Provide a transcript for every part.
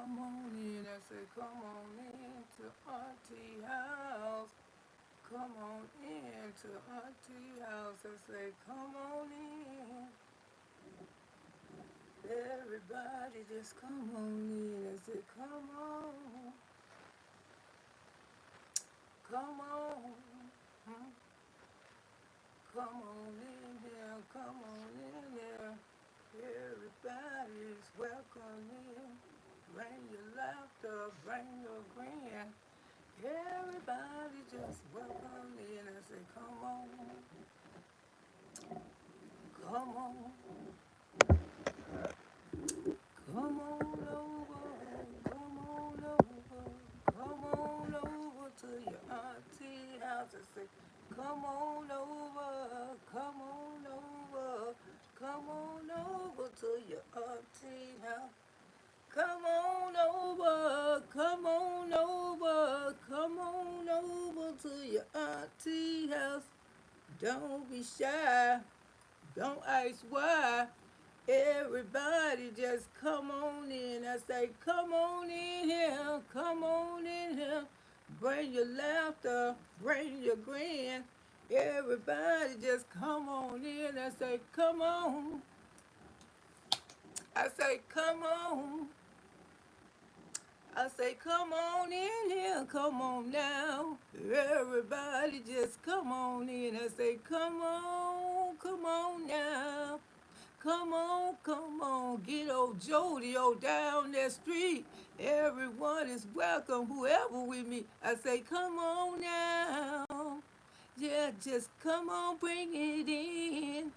come on in. I say, come on in to Auntie House. Come on in to Auntie House. I say, come on in. Everybody just come on in. I say, come on. Come on. Hmm? Come on in here. Come on in here. Everybody's welcome in. Bring your laughter. Bring your grin. Everybody just welcome in. I say, come on. Come on. Come on over. Come on over. Come on over to your auntie house. I say, come on over. Come on over. Come on over to your auntie house. Come on over, come on over, come on over to your auntie house. Don't be shy, don't ask why. Everybody just come on in. I say, come on in here, come on in here. Bring your laughter, bring your grin. Everybody just come on in. I say, come on. I say, come on. I say, come on in here, come on now. Everybody just come on in. I say, come on now. Come on, get old Jody down that street. Everyone is welcome, whoever we meet. I say, come on now. Yeah, just come on, bring it in.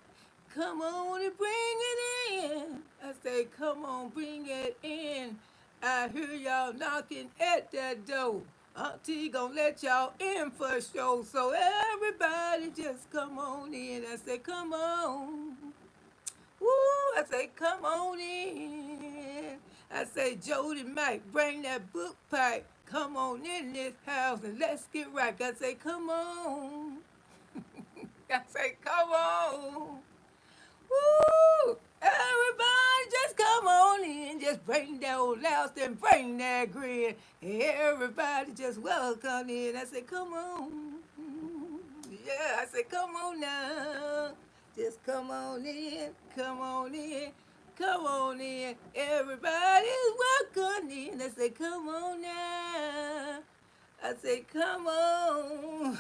Come on and bring it in. I say, come on, bring it in. I hear y'all knocking at that door. Auntie gonna let y'all in for sure. So everybody just come on in. I say, come on. Woo, I say, come on in. I say, Jody Mike, bring that book pipe. Come on in this house and let's get right. I say, come on. I say, come on. Woo! Everybody just come on in. Just bring that old louse and bring that grin. Everybody just welcome in. I say, come on. Yeah, I say, come on now. Just come on in. Come on in. Come on in. Everybody's welcome in. I say, come on now. I say, come on.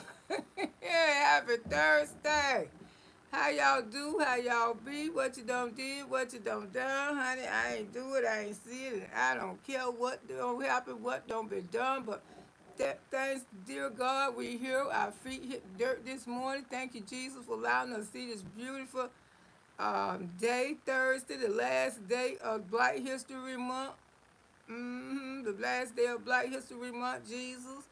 Yeah, happy Thursday. How y'all do? How y'all be? What you done did? What you done done, honey? I ain't do it. I ain't see it. And I don't care what don't happen, what don't be done. But thanks, dear God, we here. Our feet hit dirt this morning. Thank you, Jesus, for allowing us to see this beautiful day, Thursday, the last day of Black History Month. The last day of Black History Month, Jesus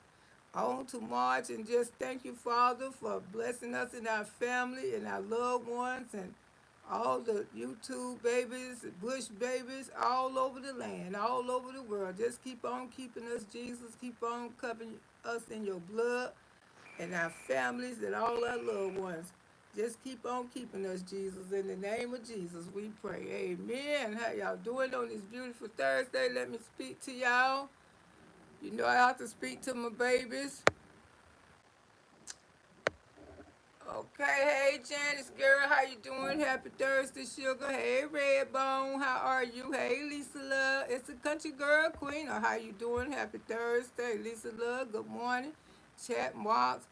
on to March, and just thank you, Father, for blessing us and our family and our loved ones and all the YouTube babies, Bush babies, all over the land, all over the world. Just keep on keeping us, Jesus. Keep on covering us in your blood and our families and all our loved ones. Just keep on keeping us, Jesus. In the name of Jesus, we pray. Amen. How y'all doing on this beautiful Thursday? Let me speak to y'all. You know I have to speak to my babies. Okay, hey Janice girl, how you doing? Happy Thursday, sugar. Hey Redbone, how are you? Hey Lisa Love, it's a country girl queen. Or how you doing? Happy Thursday, Lisa Love. Good morning, chat marks.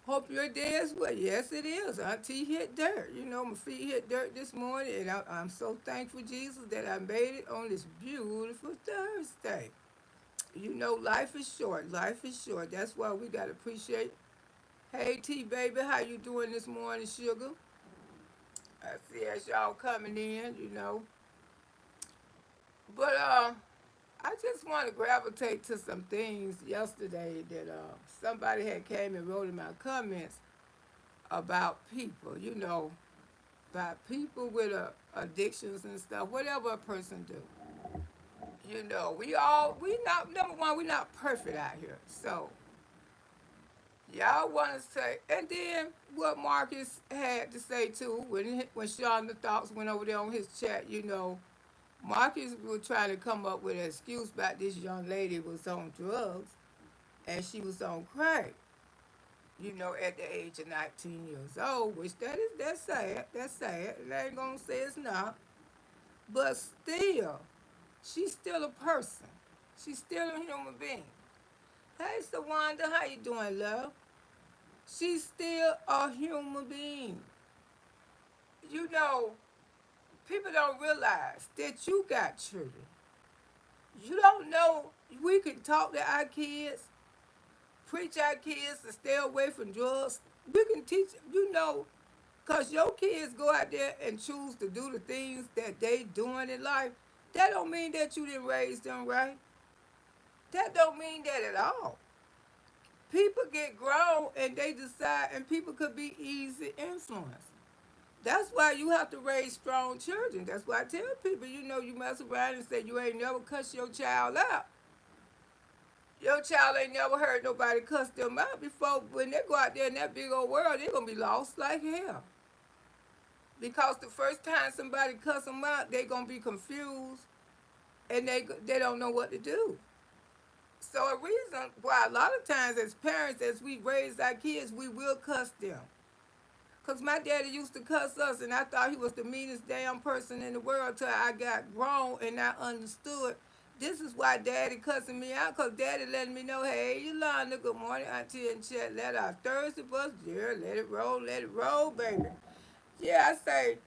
Hope your day is well. Yes, it is. Auntie hit dirt. You know, my feet hit dirt this morning, and I'm so thankful, Jesus, that I made it on this beautiful Thursday. You know, life is short. Life is short. That's why we gotta appreciate. Hey T baby, how you doing this morning, sugar? I see as y'all coming in, you know. But I just want to gravitate to some things yesterday that somebody had came and wrote in my comments about people, you know, about people with addictions and stuff, whatever a person do. You know, we not, number one, we not perfect out here. So y'all want to say, and then what Marcus had to say too when Sean the Thoughts went over there on his chat, you know, Marcus was trying to come up with an excuse about this young lady was on drugs and she was on crack, at the age of 19 years old, which that's sad. That's sad. I ain't gonna say it's not. But still, she's still a person. She's still a human being. Hey, Sawanda, how you doing, love? She's still a human being. You know, people don't realize that you got children. You don't know. We can talk to our kids, preach our kids to stay away from drugs. We can teach, because your kids go out there and choose to do the things that they doing in life. That don't mean that you didn't raise them right. That don't mean that at all. People get grown and they decide, and people could be easy influenced. That's why you have to raise strong children. That's why I tell people, you mess around and say you ain't never cuss your child out. Your child ain't never heard nobody cuss them out before. When they go out there in that big old world, they're going to be lost like hell. Because the first time somebody cuss them out, they going to be confused and they don't know what to do. So a reason why a lot of times as parents, as we raise our kids, we will cuss them. Because my daddy used to cuss us, and I thought he was the meanest damn person in the world till I got grown and I understood. This is why daddy cussing me out, because daddy letting me know, hey, Yolanda, good morning, auntie and chat. Let our Thursday bus, yeah, let it roll, baby. Yeah, I say,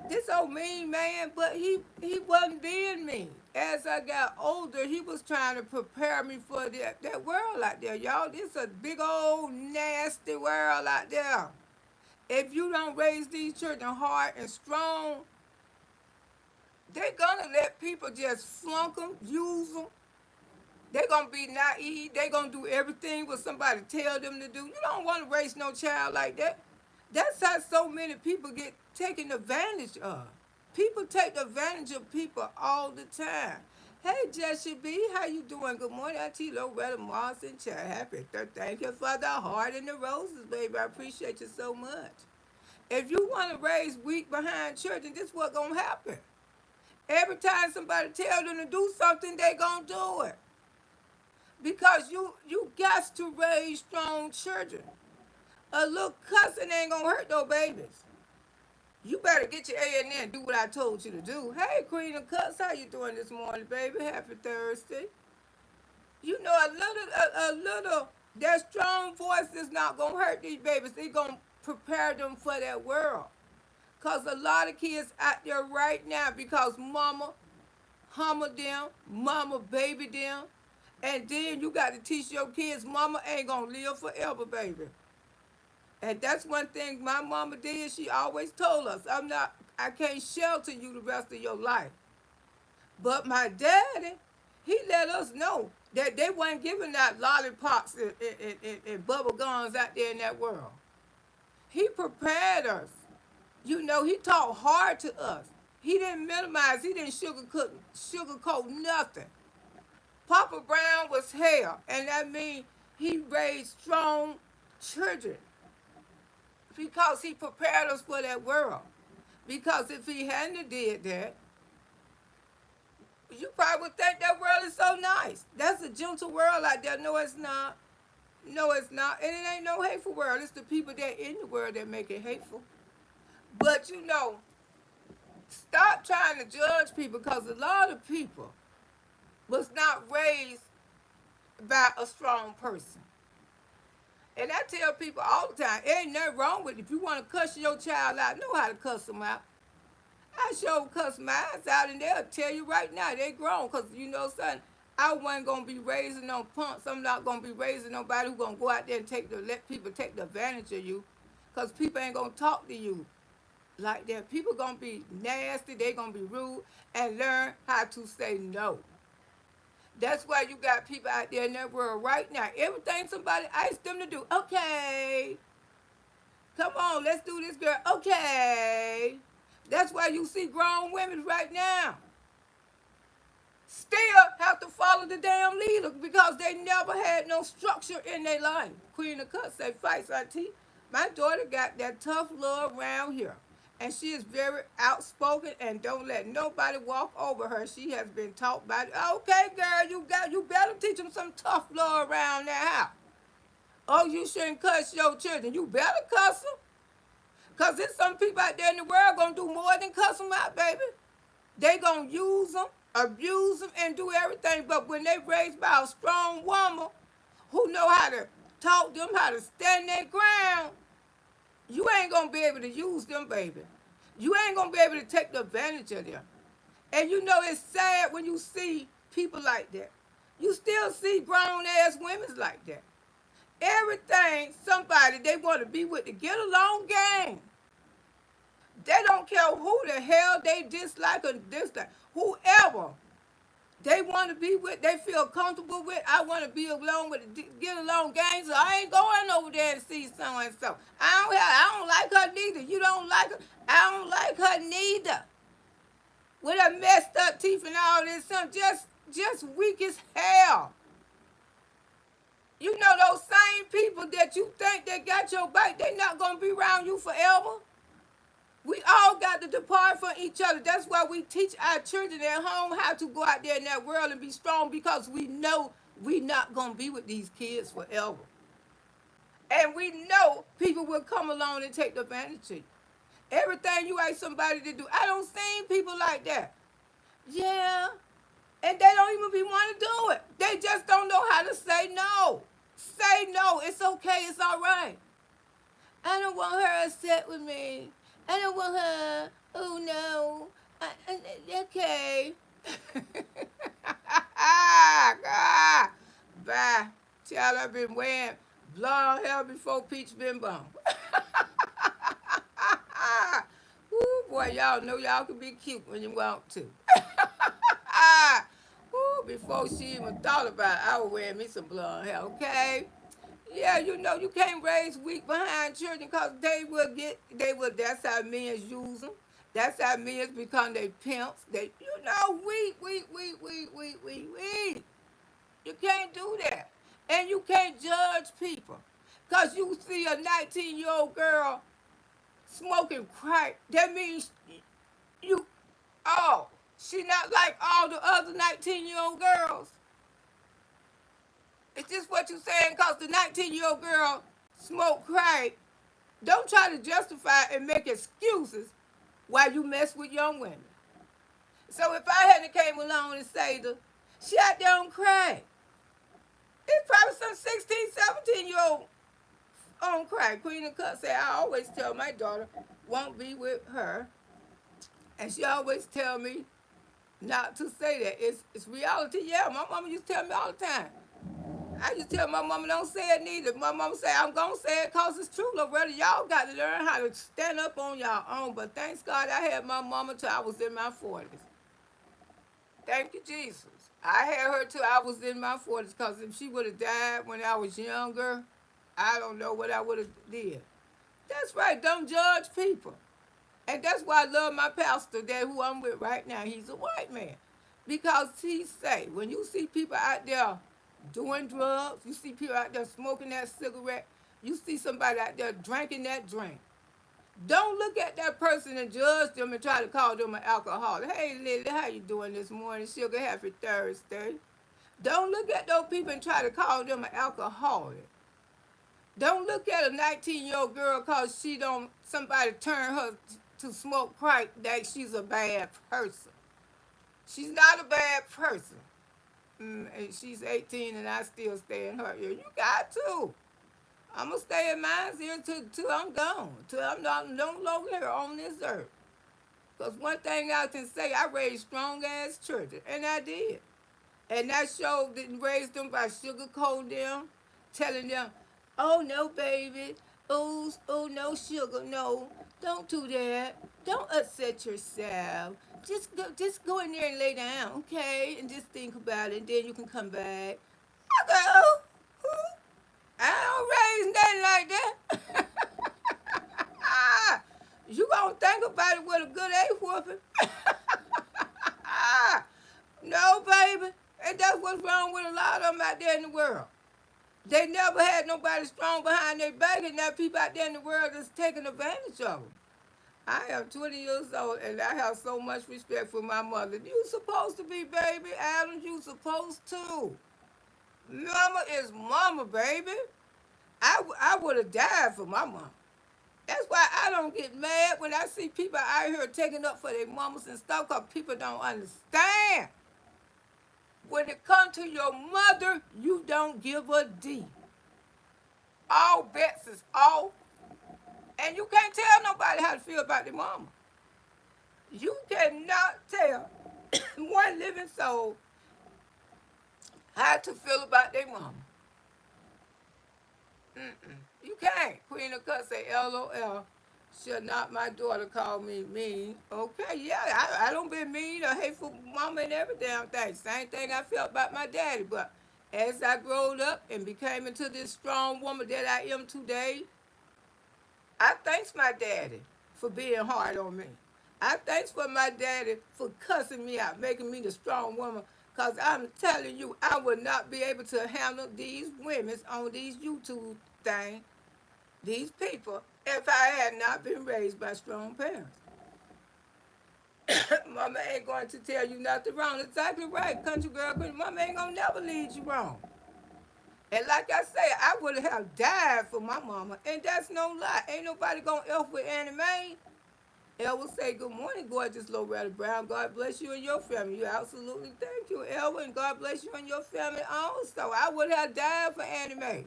this old mean man, but he wasn't being mean. As I got older, he was trying to prepare me for that world out there, y'all. This a big old nasty world out there. If you don't raise these children hard and strong, they're gonna let people just flunk them, use them. They're gonna be naive. They're gonna do everything what somebody tell them to do. You don't want to raise no child like that. That's how so many people get taken advantage of. People take advantage of people all the time. Hey, Jessie B, how you doing? Good morning, Auntie Loretta Moss and chat. Happy Thursday. Thank you for the heart and the roses, baby. I appreciate you so much. If you want to raise weak behind children, this is what's going to happen. Every time somebody tell them to do something, they going to do it. Because you got to raise strong children. A little cussing ain't going to hurt no babies. You better get your A in there and do what I told you to do. Hey, Queen of Cuts, how you doing this morning, baby? Happy Thursday. A little, that strong voice is not going to hurt these babies. They're going to prepare them for that world. Because a lot of kids out there right now, because mama hummer them, mama baby them, and then you got to teach your kids mama ain't going to live forever, baby. And that's one thing my mama did. She always told us, I can't shelter you the rest of your life. But my daddy, he let us know that they weren't giving out lollipops and bubble gums out there in that world. He prepared us. He talked hard to us. He didn't minimize, he didn't sugarcoat nothing. Papa Brown was hell, and that means he raised strong children. Because he prepared us for that world. Because if he hadn't did that, you probably would think that world is so nice. That's a gentle world out there. No, it's not. No, it's not. And it ain't no hateful world. It's the people that in the world that make it hateful. But stop trying to judge people, because a lot of people was not raised by a strong person. And I tell people all the time, ain't nothing wrong with it. If you want to cuss your child out, know how to cuss them out. I sure cuss mine out, and they'll tell you right now they grown. Because, son, I wasn't going to be raising no punks. I'm not going to be raising nobody who's going to go out there and let people take the advantage of you. Because people ain't going to talk to you like that. People going to be nasty. They going to be rude, and learn how to say no. That's why you got people out there in that world right now. Everything somebody asks them to do, okay. Come on, let's do this, girl. Okay. That's why you see grown women right now still have to follow the damn leader, because they never had no structure in their life. Queen of Cups say, fights, auntie. My daughter got that tough love around here. And she is very outspoken and don't let nobody walk over her. She has been taught by, okay, girl, you better teach them some tough love around that house. Oh, you shouldn't cuss your children. You better cuss them. Because there's some people out there in the world going to do more than cuss them out, baby. They going to use them, abuse them, and do everything. But when they raised by a strong woman who know how to talk them, how to stand their ground, you ain't going to be able to use them, baby. You ain't going to be able to take advantage of them. And you know it's sad when you see people like that. You still see grown-ass women like that. Everything, somebody they want to be with to get along game. They don't care who the hell they dislike or dislike. Whoever they want to be with, they feel comfortable with. I want to be along with, get along gang, so I ain't going over there to see so and so. I don't like her neither. You don't like her. I don't like her neither. With her messed up teeth and all this, something just weak as hell. You know those same people that you think they got your back, they not gonna be around you forever. We all got to depart from each other. That's why we teach our children at home how to go out there in that world and be strong, because we know we not going to be with these kids forever. And we know people will come along and take advantage of you. Everything you ask somebody to do, I don't see people like that. Yeah. And they don't even be want to do it. They just don't know how to say no. Say no. It's okay. It's all right. I don't want her upset with me. I don't want her. Oh no. Okay. God. Bye. Child, I've been wearing blonde hair before Peach been born. Ooh, boy, y'all know y'all can be cute when you want to. Ooh, before she even thought about it, I was wearing me some blonde hair, okay? Yeah, you know, you can't raise weak behind children because that's how men use them. That's how men become their pimps. Weak. You can't do that. And you can't judge people. Because you see a 19-year-old girl smoking crack, that means she not like all the other 19-year-old girls. Is this what you saying? Because the 19-year-old girl smoked crack. Don't try to justify and make excuses while you mess with young women. So if I hadn't came along and said she out there on crack, it's probably some 16, 17-year-old on crack. Queen of Cups said, I always tell my daughter, won't be with her. And she always tell me not to say that. It's reality. Yeah, my mama used to tell me all the time. I just tell my mama don't say it neither. My mama say I'm gonna say it cause it's true, Loretta. Y'all got to learn how to stand up on y'all own. But thanks God I had my mama till I was in my 40s. Thank you, Jesus. I had her till I was in my 40s, because if she would have died when I was younger, I don't know what I would have did. That's right. Don't judge people. And that's why I love my pastor there who I'm with right now. He's a white man. Because he say, when you see people out there doing drugs, you see people out there smoking that cigarette, you see somebody out there drinking that drink, don't look at that person and judge them and try to call them an alcoholic. Hey, Lily, how you doing this morning? Sugar, happy Thursday. Don't look at those people and try to call them an alcoholic. Don't look at a 19-year-old girl because somebody turn her to smoke crack that she's a bad person. She's not a bad person. And she's 18 and I still stay in her ear. You got to. I'm going to stay in mine here till I'm gone. Till I'm no longer here on this earth. Because one thing I can say, I raised strong-ass children. And I did. And that show didn't raise them by sugarcoating them, telling them, oh, no, baby. Oh, no, sugar. No, don't do that. Don't upset yourself. Just go in there and lay down, okay? And just think about it, and then you can come back. I go, I don't raise nothing like that. You gonna think about it with a good A whooping. No, baby. And that's what's wrong with a lot of them out there in the world. They never had nobody strong behind their back, and now people out there in the world is taking advantage of them. I am 20 years old and I have so much respect for my mother. You supposed to be, baby. Adams, you supposed to. Mama is mama, baby. I would have died for my mama. That's why I don't get mad when I see people out here taking up for their mamas and stuff because people don't understand. When it comes to your mother, you don't give a D. All bets is off, and you can't tell nobody how to feel about their mama. You cannot tell one living soul how to feel about their mama. Mm-mm. You can't. Queen of Cups say, LOL. Should not my daughter call me mean? Okay, yeah, I don't be mean or hateful mama and every damn thing. Same thing I felt about my daddy. But as I growed up and became into this strong woman that I am today, I thanks my daddy for being hard on me. I thanks for my daddy for cussing me out, making me the strong woman. Because I'm telling you, I would not be able to handle these women on these YouTube things, these people, if I had not been raised by strong parents. Mama ain't going to tell you nothing wrong. Exactly right, country girl. Mama ain't going to never lead you wrong. And like I say, I would have died for my mama. And that's no lie. Ain't nobody going to F with Annie Mae. El will say, good morning, gorgeous Loretta Brown. God bless you and your family. You absolutely thank you, Elva, and God bless you and your family also. I would have died for Annie Mae.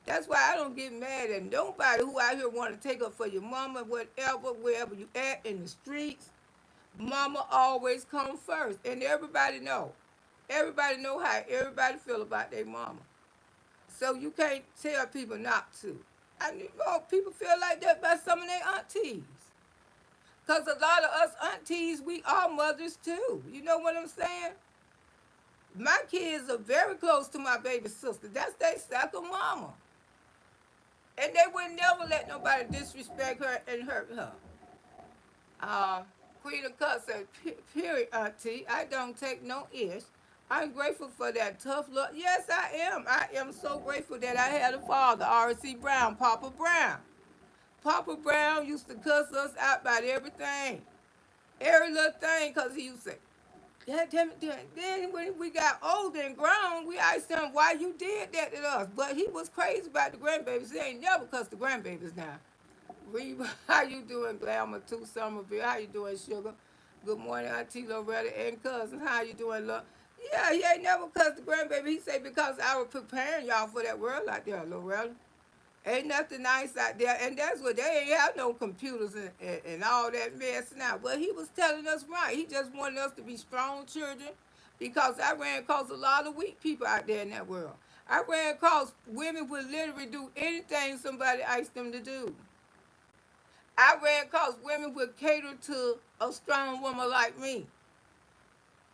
That's why I don't get mad at nobody who out here want to take up for your mama, whatever, wherever you at in the streets. Mama always come first. And everybody know. Everybody know how everybody feel about their mama. So you can't tell people not to. People feel like that by some of their aunties. Because a lot of us aunties, we are mothers too. You know what I'm saying? My kids are very close to my baby sister. That's their second mama. And they would never let nobody disrespect her and hurt her. Queen of Cups said, period, auntie. I don't take no ish. I'm grateful for that tough love. Yes, I am. I am so grateful that I had a father, R.C. Brown, Papa Brown. Papa Brown used to cuss us out about everything. Every little thing, because he used to say, then when we got older and grown, we asked him why you did that to us. But he was crazy about the grandbabies. He ain't never cussed the grandbabies now. Reba, how you doing, Glamour 2 Somerville? How you doing, Sugar? Good morning, Auntie Loretta and cousin. How you doing, love? Yeah, he ain't never cussed the grandbaby. He said because I was preparing y'all for that world out there, Loretta. Ain't nothing nice out there. And that's what they ain't have no computers and all that mess now. But he was telling us right. He just wanted us to be strong children because I ran across a lot of weak people out there in that world. I ran across women would literally do anything somebody asked them to do. I ran across women would cater to a strong woman like me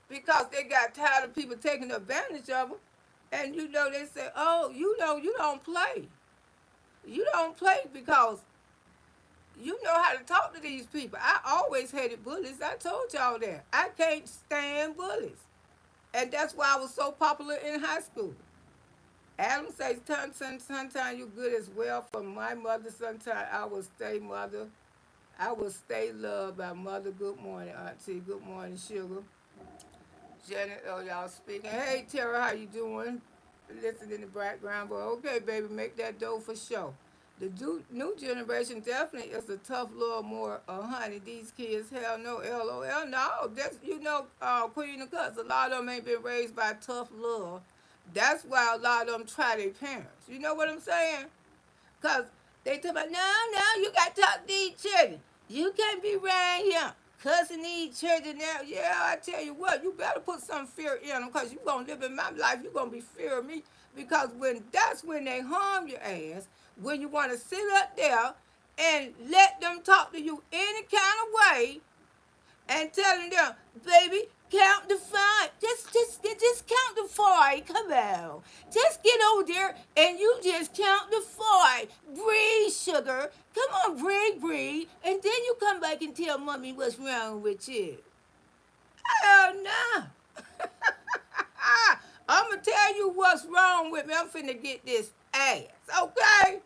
because they got tired of people taking advantage of them. And they say, oh, you don't play. You don't play because you know how to talk to these people. I always hated bullies. I told y'all that. I can't stand bullies. And that's why I was so popular in high school. Adam says, sometimes you good as well for my mother. Sometimes I will stay mother. I will stay loved by mother. Good morning, auntie. Good morning, sugar. Janet, oh, y'all speaking. Hey, Tara, how you doing? Listen in the background, but okay, baby, make that dough for sure. The new generation definitely is a tough little more, honey. These kids, hell no, LOL, no. That's Queen of Cups. A lot of them ain't been raised by tough love. That's why a lot of them try their parents. You know what I'm saying? Cause they talk about no, you got to talk to these children. You can't be around here cussing these children now. Yeah, I tell you what, you better put some fear in them because you're going to live in my life. You're going to be fear of me because that's when they harm your ass, when you want to sit up there and let them talk to you any kind of way and telling them, baby, count to 5. Just count to 5. Come on. Just get over there and you just count to 5. Breathe, sugar. Come on, breathe. And then you come back and tell mommy what's wrong with you. Hell no. I'm going to tell you what's wrong with me. I'm finna get this ass, okay?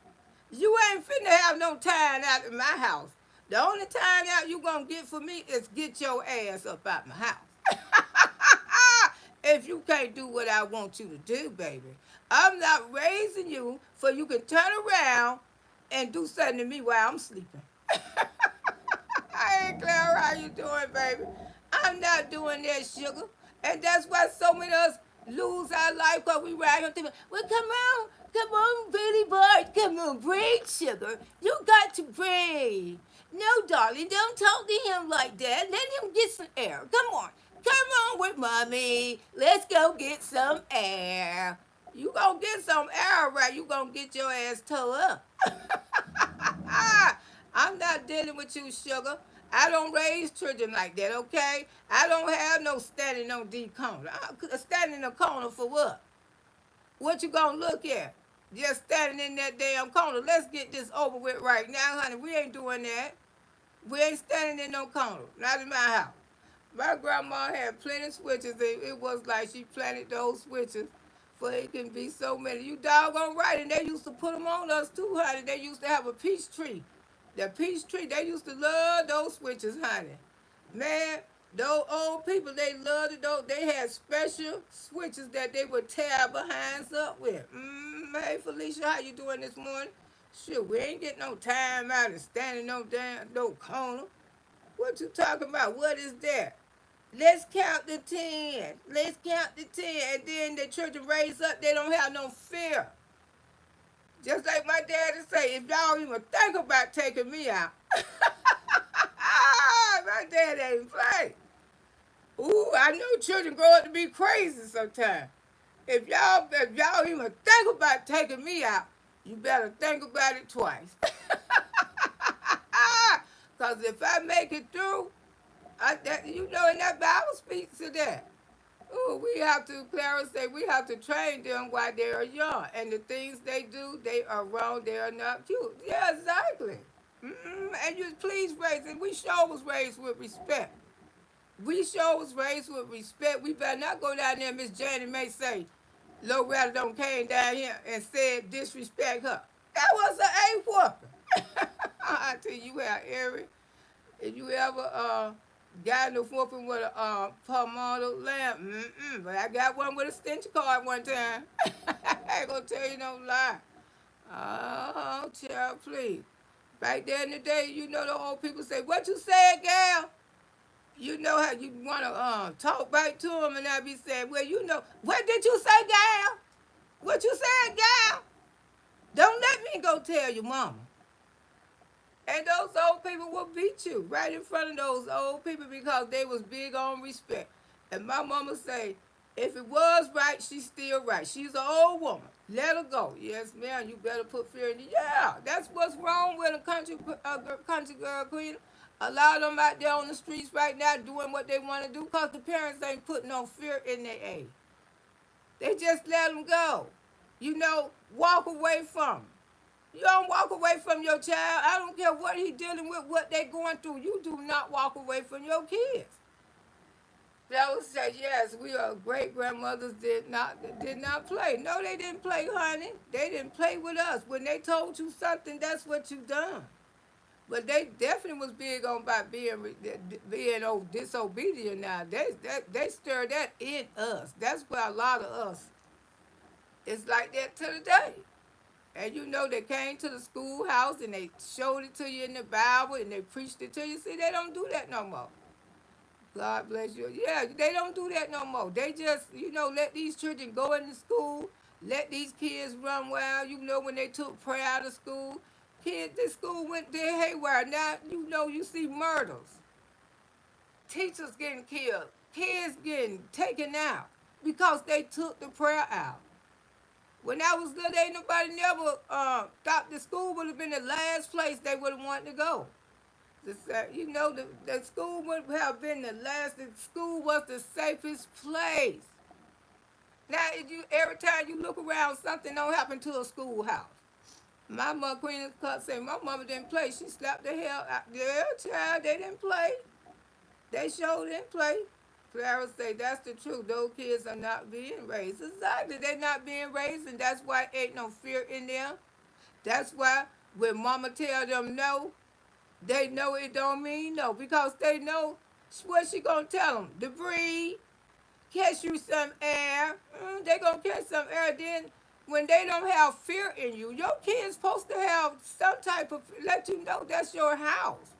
You ain't finna have no time out in my house. The only time out you gonna get for me is get your ass up out my house. If you can't do what I want you to do, baby. I'm not raising you for you can turn around and do something to me while I'm sleeping. Hey, Clara, how you doing, baby? I'm not doing that, sugar. And that's why so many of us lose our life because we ride on thinking, well, come on, Billy Boy, come on, breathe, sugar. You got to breathe. No, darling, don't talk to him like that. Let him get some air. Come on with mommy. Let's go get some air. You gonna get some air, right? You gonna get your ass towed up. I'm not dealing with you, sugar. I don't raise children like that, okay? I don't have no standing on D corner. Standing in the corner for what? What you gonna look at? Just standing in that damn corner. Let's get this over with right now, honey. We ain't doing that. We ain't standing in no corner. Not in my house. My grandma had plenty of switches. It was like she planted those switches for it can be so many. You doggone right. And they used to put them on us too, honey. They used to have a peach tree. The peach tree, they used to love those switches, honey. Man, those old people, they loved it. They had special switches that they would tear behinds up with. Hey, Felicia, how you doing this morning? Sure, we ain't getting no time out and standing no damn no corner. What you talking about? What is that? Let's count the 10. Let's count the 10. And then the children raise up, they don't have no fear. Just like my daddy say, if y'all even think about taking me out, my dad ain't play. Ooh, I know children grow up to be crazy sometimes. If y'all even think about taking me out, you better think about it twice. Cause if I make it through, and that Bible speaks to that. Ooh, we have to, Clara say, we have to train them while they are young. And the things they do, they are wrong, they are not cute. Yeah, exactly. And you please raise it. We sure was raised with respect. We sure was raised with respect. We better not go down there, Miss Janie may say, Loretta don't came down here and said disrespect her. That was an A whooping. I tell you how, Eric, if you ever got in the whooping with a palmetto lamp, but I got one with a stench card one time. I ain't gonna tell you no lie. Oh, child, please. Back there in the day, the old people say, what you said, gal? You know how you want to talk back to them and I be saying, well, what did you say, gal? What you said, gal? Don't let me go tell your mama. And those old people will beat you right in front of those old people because they was big on respect. And my mama say, if it was right, she's still right. She's an old woman. Let her go. Yes, ma'am, you better put fear in you. Yeah, that's what's wrong with a country girl, queen. A lot of them out there on the streets right now doing what they want to do because the parents ain't putting no fear in their age. They just let them go. Walk away from them. You don't walk away from your child. I don't care what he dealing with, what they going through. You do not walk away from your kids. That was say yes. We are great grandmothers did not play. No, they didn't play, honey. They didn't play with us. When they told you something, that's what you done. But they definitely was big on about being disobedient. Now they stir that in us. That's why a lot of us is like that to the day. And they came to the schoolhouse and they showed it to you in the Bible and they preached it to you. See, they don't do that no more. God bless you. Yeah, they don't do that no more. They just, let these children go into school, let these kids run wild. When they took prayer out of school, kids, this school went there haywire. Now, you see murders, teachers getting killed, kids getting taken out because they took the prayer out. When I was little, ain't nobody never thought the school would have been the last place they would have wanted to go. The school would have been the last. The school was the safest place. Now, every time you look around, something don't happen to a schoolhouse. My mother, Queen say, my mama didn't play. She slapped the hell out. Yeah, child, they didn't play. They sure didn't play. Clara say that's the truth. Those kids are not being raised. Exactly. They're not being raised, and that's why ain't no fear in them. That's why when mama tell them no, They know it don't mean no because they know what she gonna tell them. To breathe, catch you some air. They gonna catch some air. Then when they don't have fear in you, your kids supposed to have some type of let you know that's your house.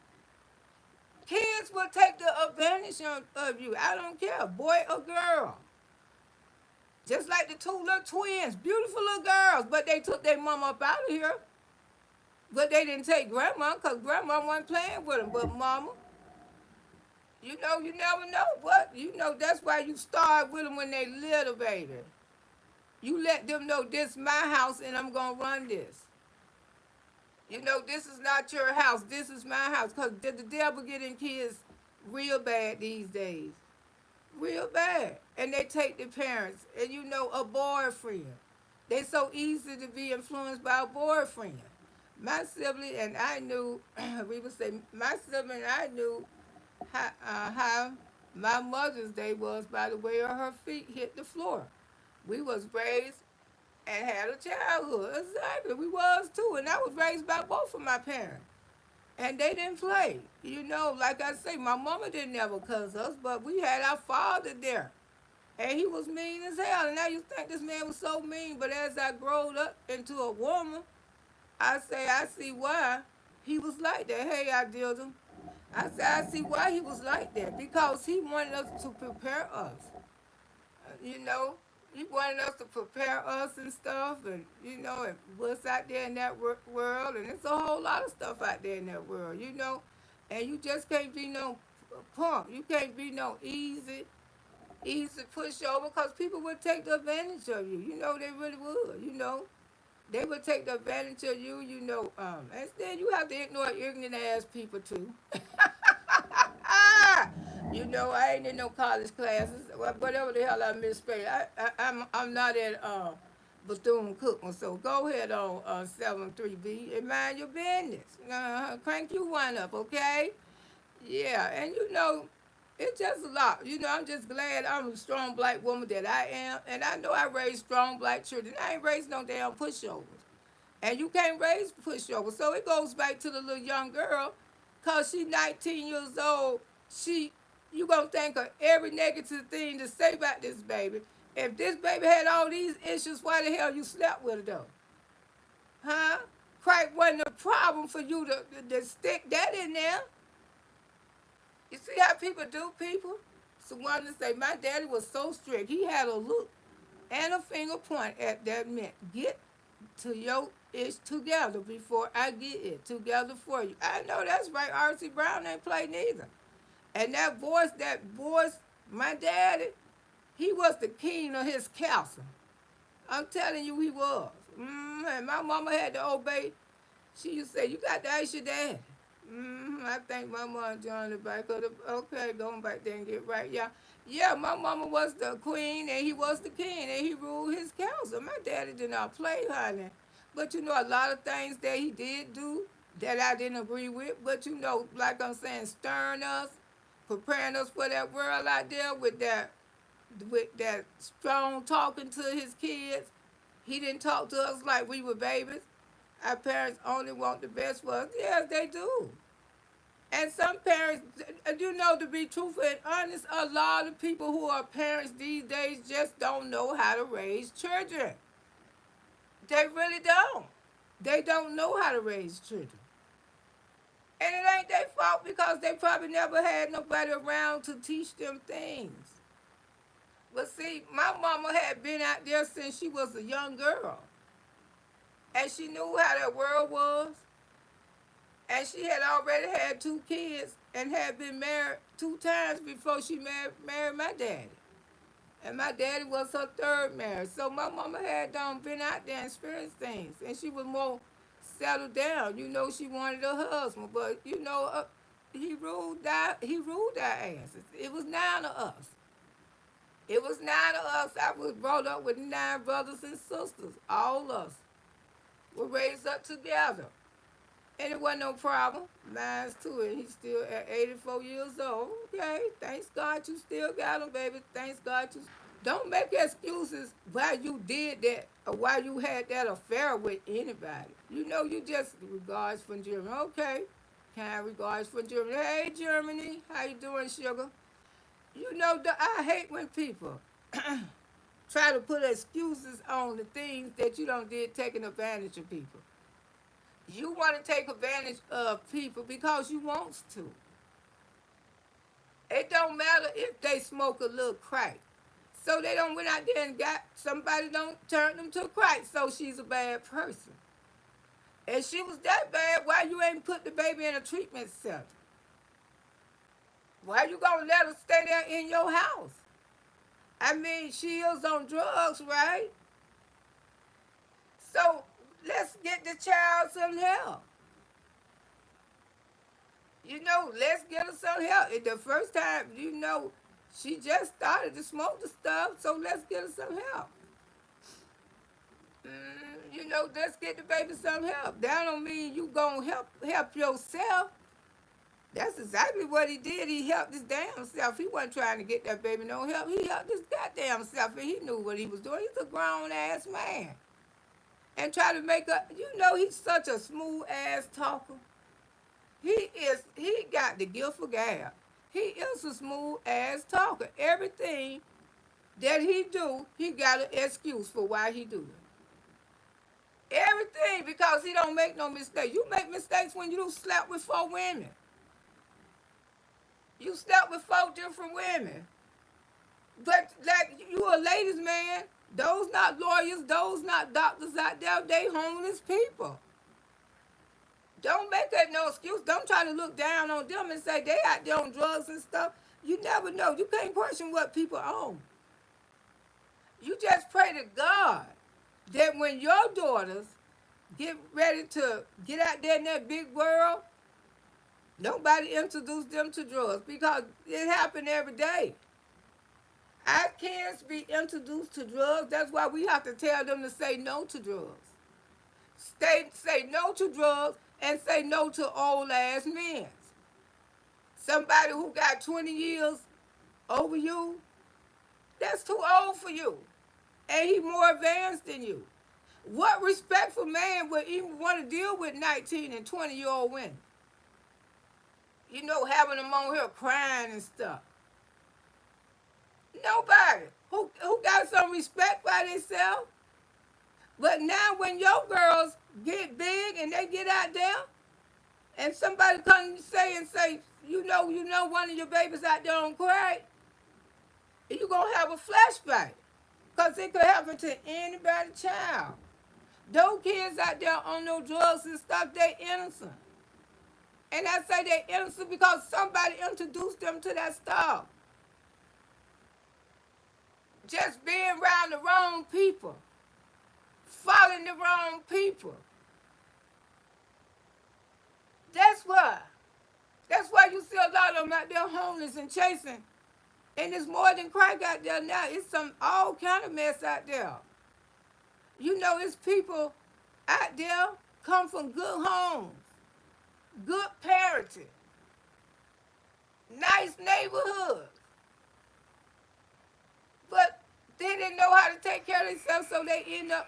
Kids will take the advantage of you. I don't care, boy or girl. Just like the two little twins, beautiful little girls, but they took their mama up out of here. But they didn't take grandma because grandma wasn't playing with them. But mama, you never know. But that's why you start with them when they little, baby. You let them know this is my house and I'm gonna run this. This is not your house. This is my house. Because the devil get in kids real bad these days. Real bad. And they take the parents and a boyfriend. They so easy to be influenced by a boyfriend. My sibling and I knew, we would say, my sibling and I knew how my Mother's Day was by the way her feet hit the floor. We was raised and had a childhood. Exactly. We was too. And I was raised by both of my parents. And they didn't play. Like I say, my mama didn't never cuss us, but we had our father there. And he was mean as hell. And now you think this man was so mean, but as I growed up into a woman, I see why he was like that. Hey, I did him. I see why he was like that. Because he wanted us to prepare us. You know, he wanted us to prepare us and stuff. And what's out there in that world. And there's a whole lot of stuff out there in that world. And you just can't be no punk. You can't be no easy pushover because people would take the advantage of you. They really would. They would take the advantage of you. And then you have to ignore ignorant ass people too. I ain't in no college classes, whatever the hell I misspelled. I'm not at Bethune Cookman, so go ahead on 73B and mind your business. Crank you one up, okay? Yeah, and it's just a lot. I'm just glad I'm a strong black woman that I am, and I know I raised strong black children. I ain't raised no damn pushovers. And you can't raise pushovers. So it goes back to the little young girl, cause she's 19 years old. You gonna think of every negative thing to say about this baby. If this baby had all these issues, why the hell you slept with her though? Huh? Crack wasn't a problem for you to stick that in there. You see how people do people? So one to say, my daddy was so strict. He had a look and a finger point at that meant get to your ish together before I get it together for you. I know that's right. R.C. Brown ain't play neither. And that voice, my daddy, he was the king of his castle. I'm telling you, he was. And my mama had to obey. She used to say, you got to ask your dad. I think my mom joined the back of the, okay, going back there and get right. Yeah, my mama was the queen and he was the king and he ruled his castle. My daddy did not play, honey. But a lot of things that he did do that I didn't agree with. But like I'm saying, stirring us, preparing us for that world out there with that strong talking to his kids. He didn't talk to us like we were babies. Our parents only want the best for us. Yes, they do. And some parents, to be truthful and honest, a lot of people who are parents these days just don't know how to raise children. They really don't. They don't know how to raise children. And it ain't their fault because they probably never had nobody around to teach them things. But see, my mama had been out there since she was a young girl. And she knew how that world was. And she had already had 2 kids and had been married 2 times before she married my daddy. And my daddy was her 3rd marriage. So my mama had been out there and experienced things. And she was more settled down. She wanted a husband. But, he ruled our asses. It was 9 of us. It was 9 of us. I was brought up with 9 brothers and sisters. All us were raised up together. And it wasn't no problem. Mine's too, and he's still at 84 years old. Okay, thanks God you still got him, baby. Thanks God you. Don't make excuses why you did that or why you had that affair with anybody. You just regards from Jimmy. Okay, Kind regards from Germany. Hey, Germany, how you doing, sugar? You know, I hate when people try to put excuses on the things that you don't did taking advantage of people. You want to take advantage of people because you want to. It don't matter if they smoke a little crack. So they don't went out there and got somebody don't turn them to crack. So she's a bad person. And she was that bad, why you ain't put the baby in a treatment center? Why you gonna let her stay there in your house? I mean, she is on drugs, right? So let's get the child some help. You know, let's get her some help. And the first time, you know, she just started to smoke the stuff, so let's get her some help. You know, let's get the baby some help. That don't mean you gonna help yourself. That's exactly what he did. He helped his damn self. He wasn't trying to get that baby no help. He helped his goddamn self, and he knew what he was doing. He's a grown-ass man. And try to make up, you know, he's such a smooth-ass talker. He got the gift of gab. He is a smooth-ass talker. Everything that he do, he got an excuse for why he do it. Everything, because he don't make no mistakes. You make mistakes when you slept with 4 women. You slept with 4 different women. But like you a ladies' man, those not lawyers, those not doctors out there, they homeless people. Don't make that no excuse. Don't try to look down on them and say they out there on drugs and stuff. You never know. You can't question what people own. You just pray to God that when your daughters get ready to get out there in that big world, nobody introduce them to drugs because it happens every day. Our kids be introduced to drugs. That's why we have to tell them to say no to drugs. Say no to drugs and say no to old ass men. Somebody who got 20 years over you, that's too old for you. And he more advanced than you. What respectful man would even want to deal with 19 and 20-year-old women? You know, having them on here crying and stuff. Nobody. Who got some respect by themselves? But now when your girls get big and they get out there, and somebody come and say, you know, one of your babies out there on crack, you're going to have a flashback. Because it could happen to anybody's child. Those kids out there on no drugs and stuff, they innocent. And I say they innocent because somebody introduced them to that stuff. Just being around the wrong people. Following the wrong people. That's why. That's why you see a lot of them out there homeless and chasing. And it's more than crack out there now. It's all kind of mess out there. You know, it's people out there come from good homes, good parenting, nice neighborhoods. But they didn't know how to take care of themselves, so they end up,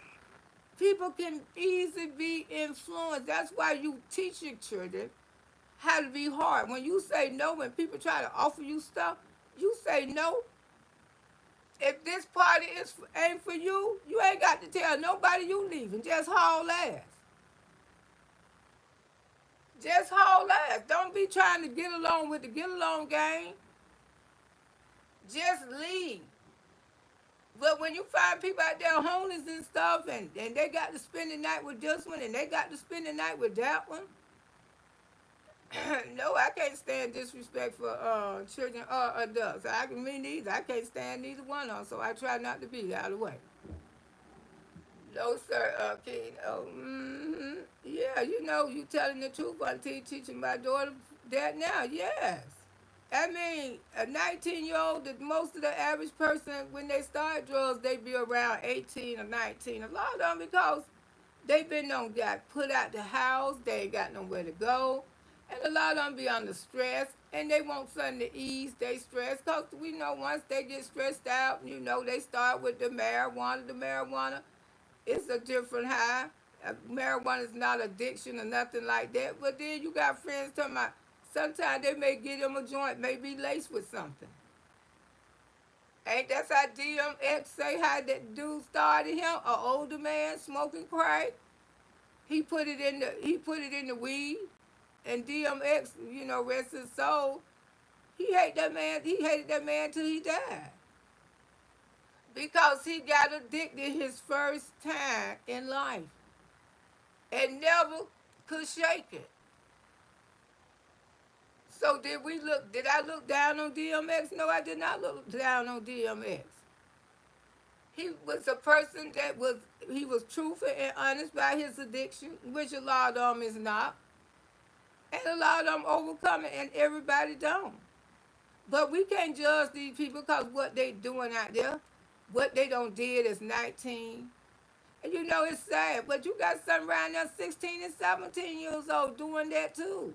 people can easily be influenced. That's why you teach your children how to be hard. When you say no, when people try to offer you stuff, you say no. If this party ain't for you, you ain't got to tell nobody you leaving. Just haul ass. Just haul ass. Don't be trying to get along with the get along game. Just leave. But when you find people out there homeless and stuff, and they got to spend the night with this one, and they got to spend the night with that one, no, I can't stand disrespect for children or adults. Me neither. I can't stand neither one of them, so I try not to be out of the way. No, sir, King. Yeah, you know, you telling the truth. I'm teaching my daughter that now, yes. I mean, a 19-year-old, most of the average person, when they start drugs, they be around 18 or 19. A lot of them because they got put out the house, they ain't got nowhere to go. And a lot of them be under stress, and they want something to ease their stress. Because we know once they get stressed out, you know, they start with the marijuana. The marijuana is a different high. Marijuana is not addiction or nothing like that. But then you got friends talking about sometimes they may get them a joint, may be laced with something. Ain't that's how DMX say how that dude started him, an older man smoking crack. He put it in the weed, and DMX, rest his soul. He hated that man. He hated that man till he died because he got addicted his first time in life and never could shake it. So did I look down on DMX? No, I did not look down on DMX. He was a person he was truthful and honest about his addiction, which a lot of them is not. And a lot of them overcome it and everybody don't. But we can't judge these people because what they doing out there, what they don't did is 19. And it's sad, but you got some around there 16 and 17 years old doing that too.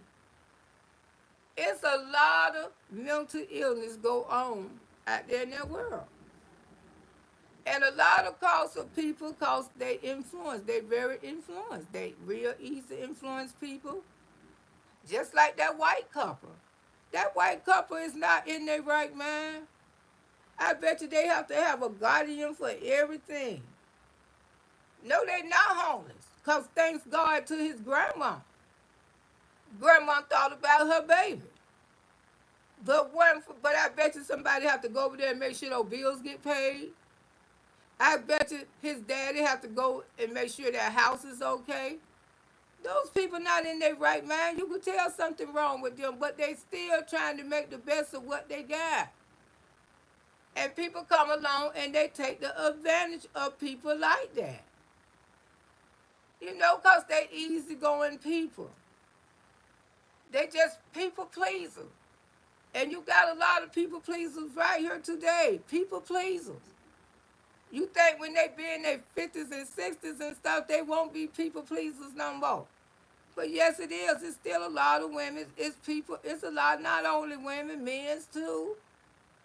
It's a lot of mental illness go on out there in that world. And a lot of cause of people cause they influence. They very influenced. They real easy influence people. Just like that white couple. That white couple is not in their right mind. I bet you they have to have a guardian for everything. No, they not homeless. Because thanks God to his grandma. Grandma thought about her baby. But I bet you somebody have to go over there and make sure those bills get paid. I bet you his daddy have to go and make sure that house is okay. Those people not in their right mind. You could tell something wrong with them, but they still trying to make the best of what they got. And people come along and they take the advantage of people like that. Because they easygoing people. They just people pleasers. And you got a lot of people pleasers right here today. People pleasers. You think when they be in their 50s and 60s and stuff, they won't be people pleasers no more. But yes, it is. It's still a lot of women. It's a lot, not only women, men's too.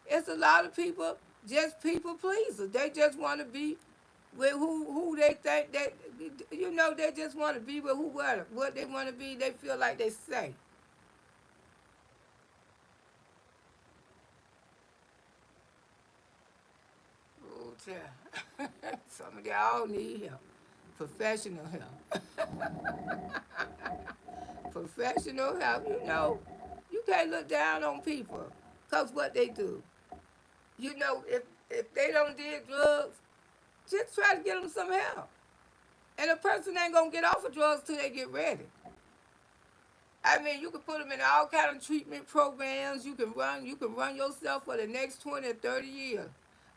It's a lot of people, just people pleasers. They just want to be with who they think that, they just want to be with what they want to be. They feel like they say. Oh, child. Some of y'all need help. Professional help. Professional help. You can't look down on people because what they do. If they don't do drugs, just try to get them some help. And a person ain't gonna get off of drugs till they get ready. I mean, you can put them in all kind of treatment programs. You can run yourself for the next 20 or 30 years.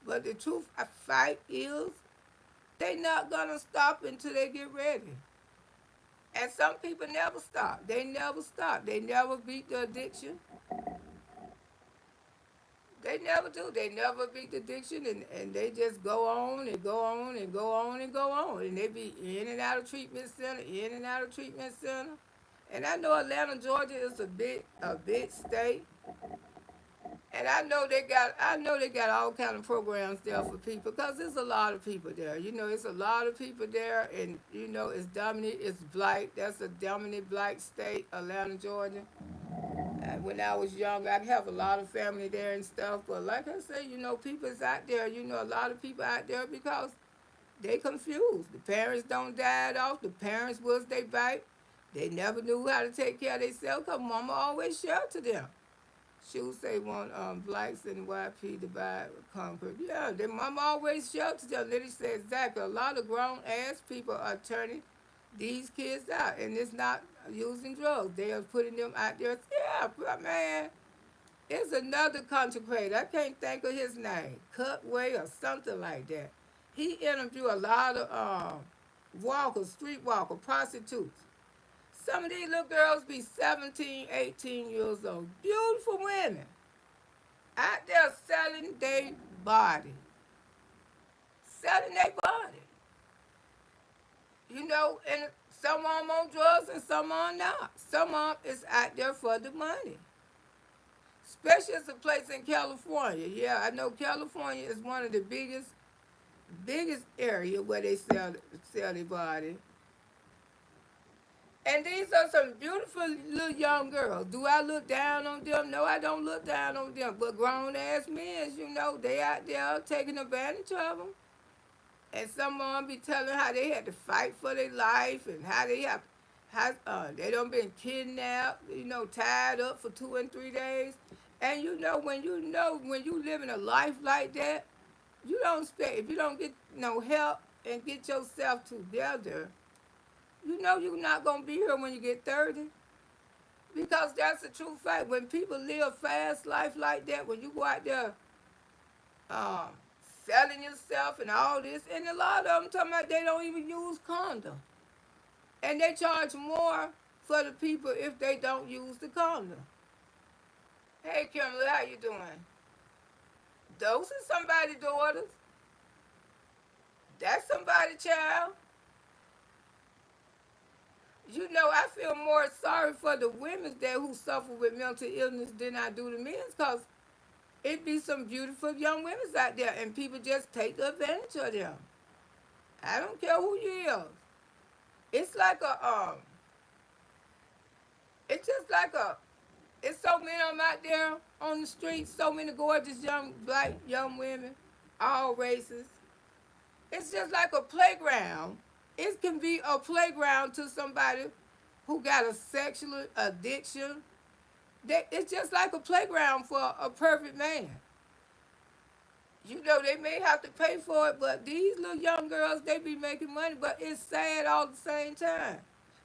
But the truth I fight is they not gonna stop until they get ready. And some people never stop. They never stop. They never beat the addiction. They never do. They never beat the addiction, and they just go on and go on and go on and go on. And they be in and out of treatment center, in and out of treatment center. And I know Atlanta, Georgia is a big state. And I know they got all kind of programs there for people because there's a lot of people there. It's a lot of people there, and it's dominant. It's black. That's a dominant black state, Atlanta, Georgia. When I was young, I'd have a lot of family there and stuff. But like I say, people's out there. A lot of people out there because they confused. The parents don't died off. The parents was they bite. They never knew how to take care of themselves because mama always sheltered them. She would say want blacks and white people to buy Concord. Yeah, their mama always sheltered them. Lily said exactly. A lot of grown ass people are turning these kids out, and it's not using drugs. They are putting them out there. Yeah, but man, it's another consecrated. I can't think of his name, Cutway or something like that. He interviewed a lot of street walkers, prostitutes. Some of these little girls be 17, 18 years old. Beautiful women. Out there selling their body. Selling their body. And some of them on drugs and some are not. Some of them is out there for the money. Especially as a place in California. Yeah, I know California is one of the biggest area where they sell their body. And these are some beautiful little young girls. Do I look down on them? No, I don't look down on them. But grown ass men, they out there taking advantage of them. And some of them be telling how they had to fight for their life and how they done been kidnapped, tied up for 2 and 3 days. And when you living a life like that, you don't expect, if you don't get no help and get yourself together, you're not gonna be here when you get 30. Because that's the true fact. When people live fast life like that, when you go out there um, selling yourself and all this, and a lot of them talking about they don't even use condom. And they charge more for the people if they don't use the condom. Hey, Kimberly, how you doing? Those are somebody's daughters. That's somebody's child. I feel more sorry for the women that who suffer with mental illness than I do the men, because it be some beautiful young women out there, and people just take advantage of them. I don't care who you is. It's like it's just like it's so many of them out there on the streets, so many gorgeous young black young women, all races. It's just like a playground. It can be a playground to somebody who got a sexual addiction. It's just like a playground for a perfect man. They may have to pay for it, but these little young girls, they be making money, but it's sad all the same time.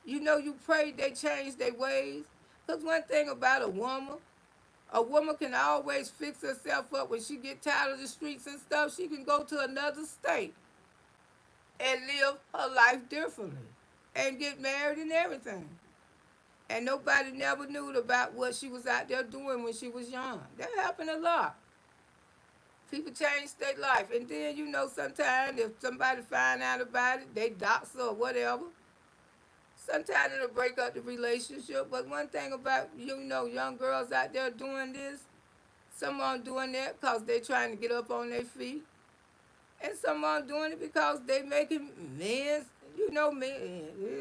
You pray they change their ways. Because one thing about a woman can always fix herself up when she get tired of the streets and stuff. She can go to another state and live her life differently and get married and everything. And nobody never knew about what she was out there doing when she was young. That happened a lot. People change their life. And then, sometimes if somebody find out about it, they dox or whatever. Sometimes it'll break up the relationship. But one thing about, young girls out there doing this, some of them doing that because they trying to get up on their feet. And some of them doing it because they making men,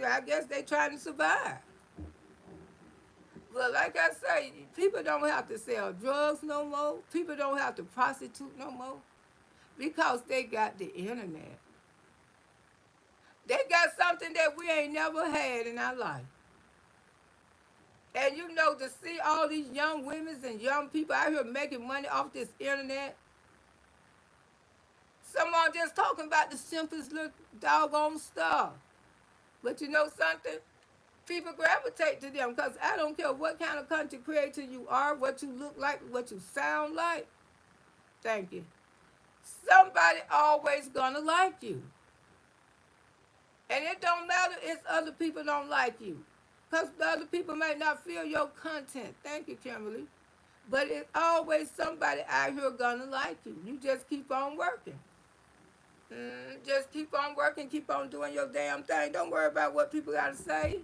I guess they trying to survive. But like I say, people don't have to sell drugs no more. People don't have to prostitute no more because they got the internet. They got something that we ain't never had in our life. And to see all these young women and young people out here making money off this internet, someone just talking about the simplest little doggone stuff. But you know something? People gravitate to them because I don't care what kind of content creator you are, what you look like, what you sound like. Thank you. Somebody always gonna like you. And it don't matter if other people don't like you. Because the other people might not feel your content. Thank you, Kimberly. But it's always somebody out here gonna like you. You just keep on working. Just keep on working, keep on doing your damn thing. Don't worry about what people gotta say.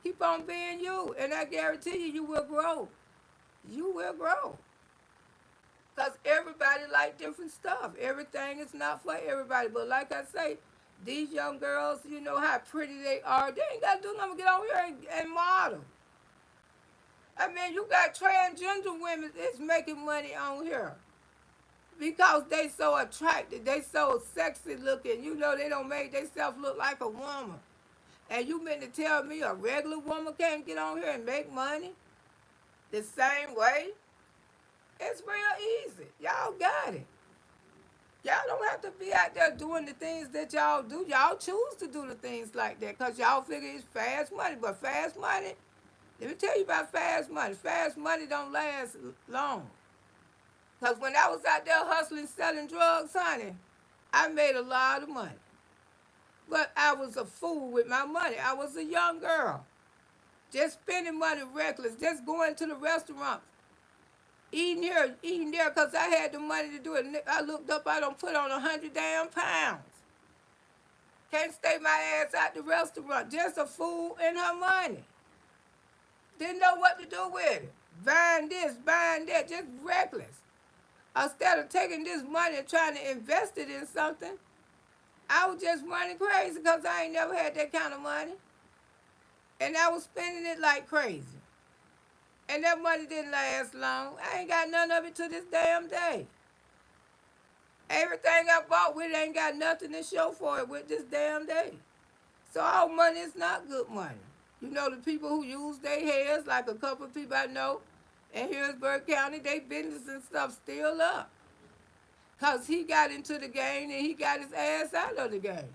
Keep on being you, and I guarantee you, you will grow. You will grow. Because everybody like different stuff. Everything is not for everybody. But like I say, these young girls, you know how pretty they are. They ain't got to do nothing but get on here and model. I mean, you got transgender women that's making money on here. Because they so attractive. They so sexy looking. They don't make themselves look like a woman. And you meant to tell me a regular woman can't get on here and make money the same way? It's real easy. Y'all got it. Y'all don't have to be out there doing the things that y'all do. Y'all choose to do the things like that because y'all figure it's fast money. But fast money, let me tell you about fast money. Fast money don't last long. Because when I was out there hustling, selling drugs, honey, I made a lot of money. But I was a fool with my money. I was a young girl. Just spending money reckless. Just going to the restaurants. Eating here, eating there, because I had the money to do it. I looked up, I don't put on 100 damn pounds. Can't stay my ass at the restaurant. Just a fool in her money. Didn't know what to do with it. Buying this, buying that, just reckless. Instead of taking this money and trying to invest it in something, I was just running crazy because I ain't never had that kind of money. And I was spending it like crazy. And that money didn't last long. I ain't got none of it to this damn day. Everything I bought with it ain't got nothing to show for it with this damn day. So all money is not good money. You know, the people who use their hairs, like a couple of people I know in Harrisburg County, they business and stuff still up. Because he got into the game and he got his ass out of the game.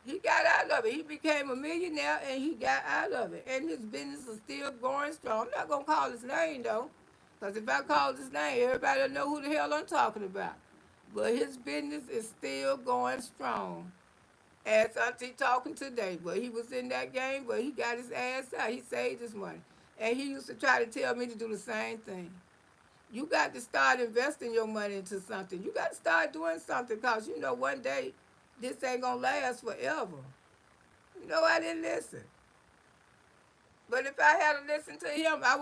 He got out of it. He became a millionaire and he got out of it. And his business is still going strong. I'm not going to call his name, though. Because if I call his name, everybody will know who the hell I'm talking about. But his business is still going strong. As Auntie talking today, but he was in that game, but he got his ass out. He saved his money. And he used to try to tell me to do the same thing. You got to start investing your money into something. You got to start doing something because, you know, one day this ain't going to last forever. You know, I didn't listen. But if I had listened to him, I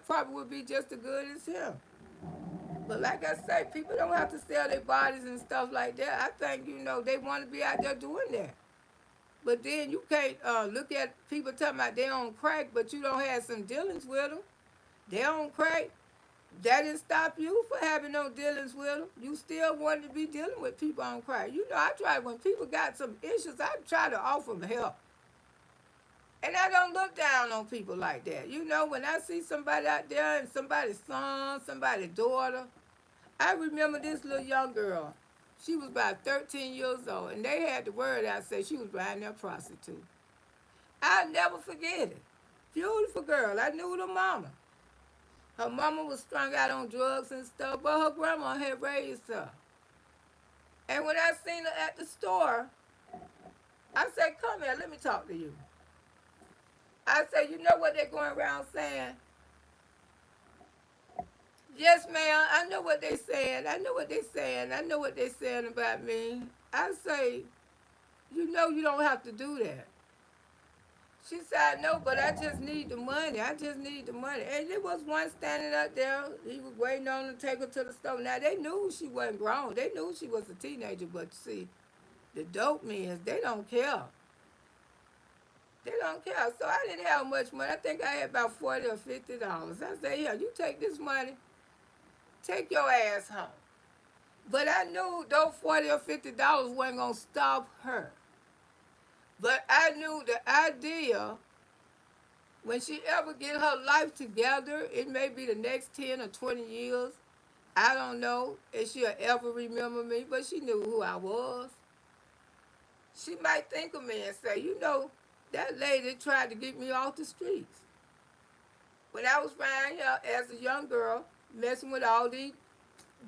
probably would be just as good as him. But like I say, people don't have to sell their bodies and stuff like that. I think, you know, they want to be out there doing that. But then you can't look at people talking about they on crack, but you don't have some dealings with them. They on crack. That didn't stop you from having no dealings with them. You still wanted to be dealing with people on crack. You know, I try, when people got some issues, I try to offer them help. And I don't look down on people like that. You know, when I see somebody out there and somebody's son, somebody's daughter, I remember this little young girl. She was about 13 years old, and they had the word out say she was behind that prostitute. I'll never forget it. Beautiful girl. I knew the mama. Her mama was strung out on drugs and stuff, but her grandma had raised her. And when I seen her at the store, I said, come here, let me talk to you. I said, you know what they're going around saying? Yes, ma'am, I know what they're saying. I know what they're saying. I know what they're saying about me. I say, you know you don't have to do that. She said, I know, but I just need the money. I just need the money. And there was one standing up there. He was waiting on her to take her to the store. Now, they knew she wasn't grown. They knew she was a teenager. But see, the dope men, they don't care. They don't care. So I didn't have much money. I think I had about $40 or $50. I said, yeah, you take this money. Take your ass home. But I knew those $40 or $50 wasn't going to stop her. But I knew the idea, when she ever get her life together, it may be the next 10 or 20 years. I don't know if she'll ever remember me, but she knew who I was. She might think of me and say, you know, that lady tried to get me off the streets. When I was around here as a young girl, messing with all these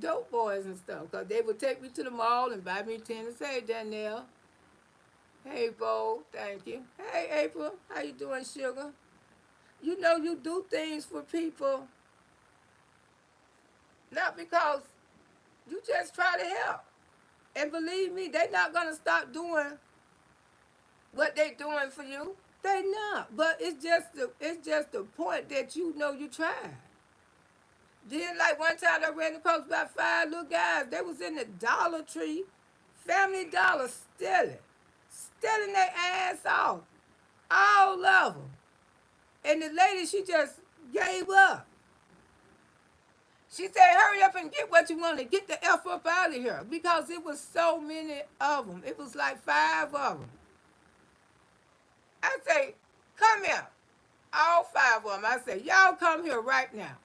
dope boys and stuff, because they would take me to the mall and buy me tennis. Hey, Danielle. Hey, Bo, thank you. Hey, April, how you doing, sugar? You know, you do things for people, not because you just try to help. And believe me, they're not going to stop doing what they're doing for you. They not. But it's just the point that you know you tried. Then, like one time I ran across about 5 little guys. They was in the Dollar Tree, Family Dollar, stealing their ass off, all of them. And the lady, she just gave up. She said, hurry up and get what you want to get the F up out of here, because it was so many of them. It was like 5 of them. I say, come here. All 5 of them. I say, y'all come here right now.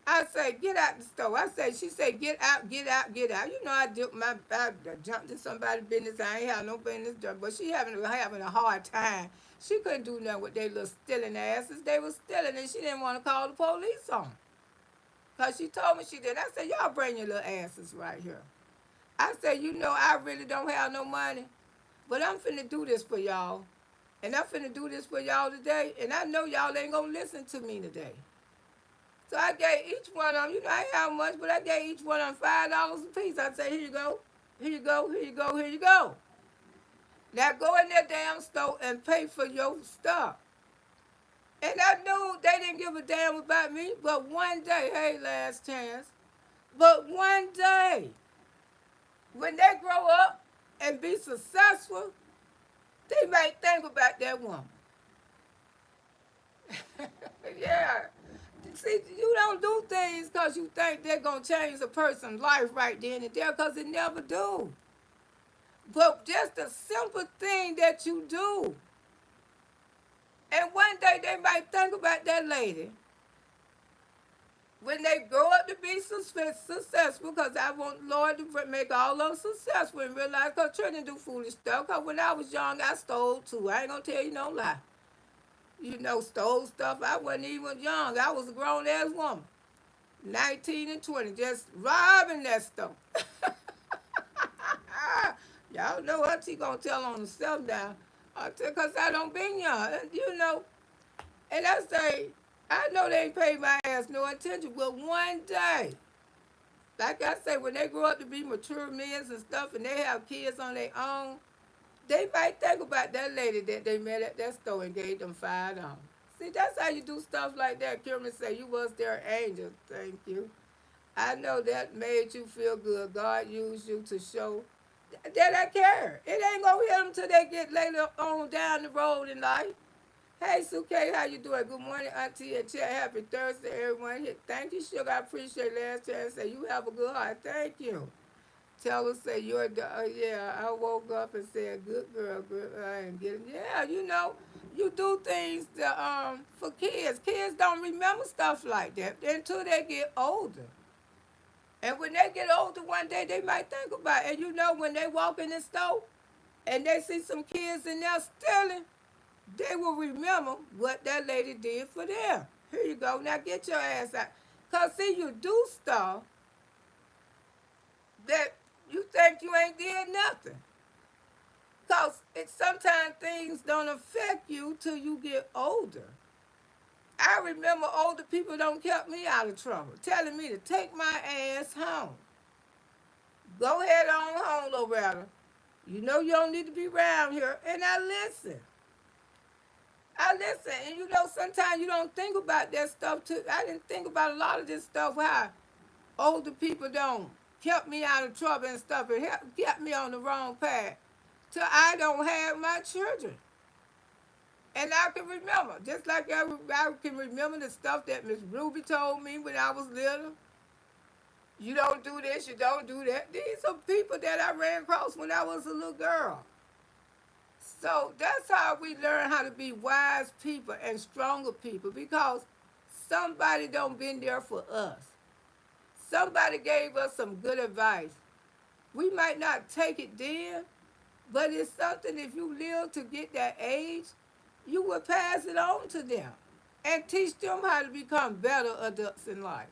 I say, get out the store. She said, get out, get out, get out. You know, I jumped in somebody's business. I ain't have no business done. But she having a hard time. She couldn't do nothing with their little stealing asses. They was stealing, and she didn't want to call the police on them. Because she told me she did. I said, y'all bring your little asses right here. I said, you know, I really don't have no money, but I'm finna do this for y'all. And I'm finna do this for y'all today. And I know y'all ain't gonna listen to me today. So I gave each one of them, you know, I ain't have much, but I gave each one of them $5 a piece. I said, here you go, here you go, here you go, here you go. Now go in that damn store and pay for your stuff. And I knew they didn't give a damn about me, but one day, hey, last chance, but one day, when they grow up and be successful, They might think about that woman. Yeah. See, you don't do things because you think they're going to change a person's life right then and there, because it never do. But just a simple thing that you do. And one day they might think about that lady when they grow up to be successful, because I want Lord to make all of them successful and realize, because children do foolish stuff. Because when I was young, I stole too. I ain't going to tell you no lie. Stole stuff. I wasn't even young. I was a grown ass woman. 19 and 20, just robbing that stuff. Y'all know what she gonna tell on herself now. Because I don't been young. And I say, I know they ain't paid my ass no attention, but one day, like I say, when they grow up to be mature men and stuff and they have kids on their own, they might think about that lady that they met at that store and gave them $5. See, that's how you do stuff like that. Kierman say, you was their angel. Thank you. I know that made you feel good. God used you to show that I care. It ain't gonna hit them till they get later on down the road in life. Hey, Suke, how you doing? Good morning, Auntie and Chat. Happy Thursday, everyone. Thank you, Sugar. I appreciate last chance. Say you have a good heart. Thank you. Tell her, say you're yeah. I woke up and said, good girl, good. I ain't getting. Yeah, you do things for kids. Kids don't remember stuff like that until they get older. And when they get older one day, they might think about it. And when they walk in the store and they see some kids in there stealing, they will remember what that lady did for them. Here you go. Now get your ass out. Because, see, you do stuff that you think you ain't did nothing. Because sometimes things don't affect you till you get older. I remember older people don't kept me out of trouble, telling me to take my ass home. Go ahead on home, Loretta. You know you don't need to be around here. And I listen. And sometimes you don't think about that stuff too. I didn't think about a lot of this stuff, how older people don't kept me out of trouble and stuff and kept me on the wrong path till I don't have my children. And I can remember, just like I can remember the stuff that Miss Ruby told me when I was little. You don't do this, you don't do that. These are people that I ran across when I was a little girl. So that's how we learn how to be wise people and stronger people, because somebody don't been there for us. Somebody gave us some good advice. We might not take it then, but it's something, if you live to get that age, you will pass it on to them and teach them how to become better adults in life.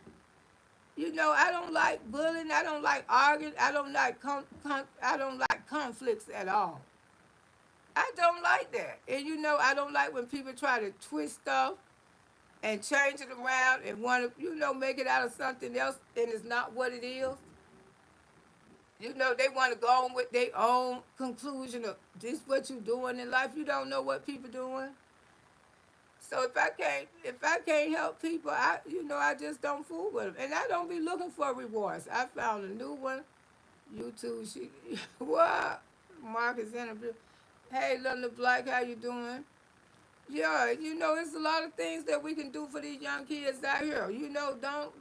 I don't like bullying. I don't like arguing. I don't like I don't like conflicts at all. I don't like that. And I don't like when people try to twist stuff and change it around and want to, make it out of something else and it's not what it is. They want to go on with their own conclusion of this what you doing in life. You don't know what people doing. So if I can't help people, I just don't fool with them. And I don't be looking for rewards. I found a new one. YouTube, what? Marcus interview. Hey, Linda Black, how you doing? Yeah, it's a lot of things that we can do for these young kids out here.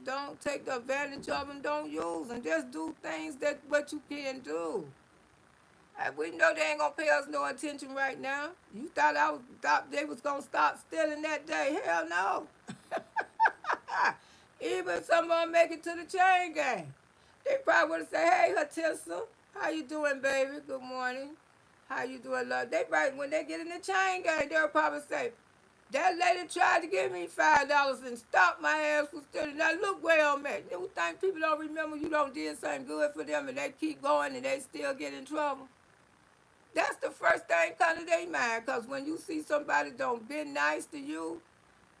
Don't take the advantage of them. Don't use them. Just do things that what you can do. We know they ain't gonna pay us no attention right now. You thought they was gonna stop stealing that day? Hell no. Even some of them make it to the chain gang. They probably would have said, "Hey, Hatissa, how you doing, baby? Good morning. How you doing, love?" They right when they get in the chain gang, they'll probably say, "That lady tried to give me $5 and stop my ass from stealing. Now look where I'm at." You think people don't remember you don't did something good for them and they keep going and they still get in trouble? That's the first thing come to their mind, because when you see somebody don't be nice to you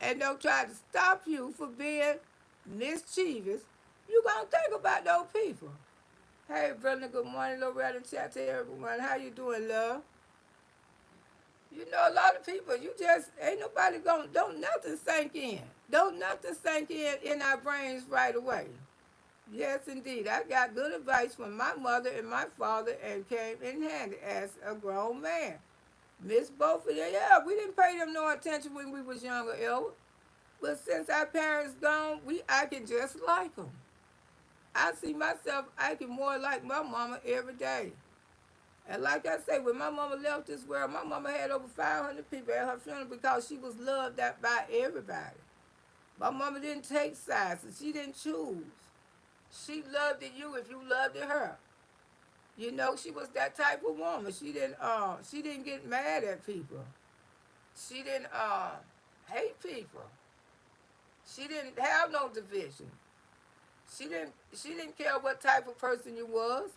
and don't try to stop you for being mischievous, you gonna think about those people. Hey, brother, good morning, Loretta. Chat to everyone. How you doing, love? A lot of people, you just, ain't nobody gonna, don't nothing sink in. Don't nothing sink in our brains right away. Yes, indeed. I got good advice from my mother and my father and came in handy as a grown man. Miss both of them. Yeah, we didn't pay them no attention when we was younger, Elwood. But since our parents gone, we acting just like them. I see myself acting more like my mama every day. And like I say, when my mama left this world, my mama had over 500 people at her funeral because she was loved by everybody. My mama didn't take sides. She didn't choose. She loved you if you loved her. You know, she was that type of woman. She didn't get mad at people. She didn't hate people. She didn't have no division. She didn't care what type of person you was.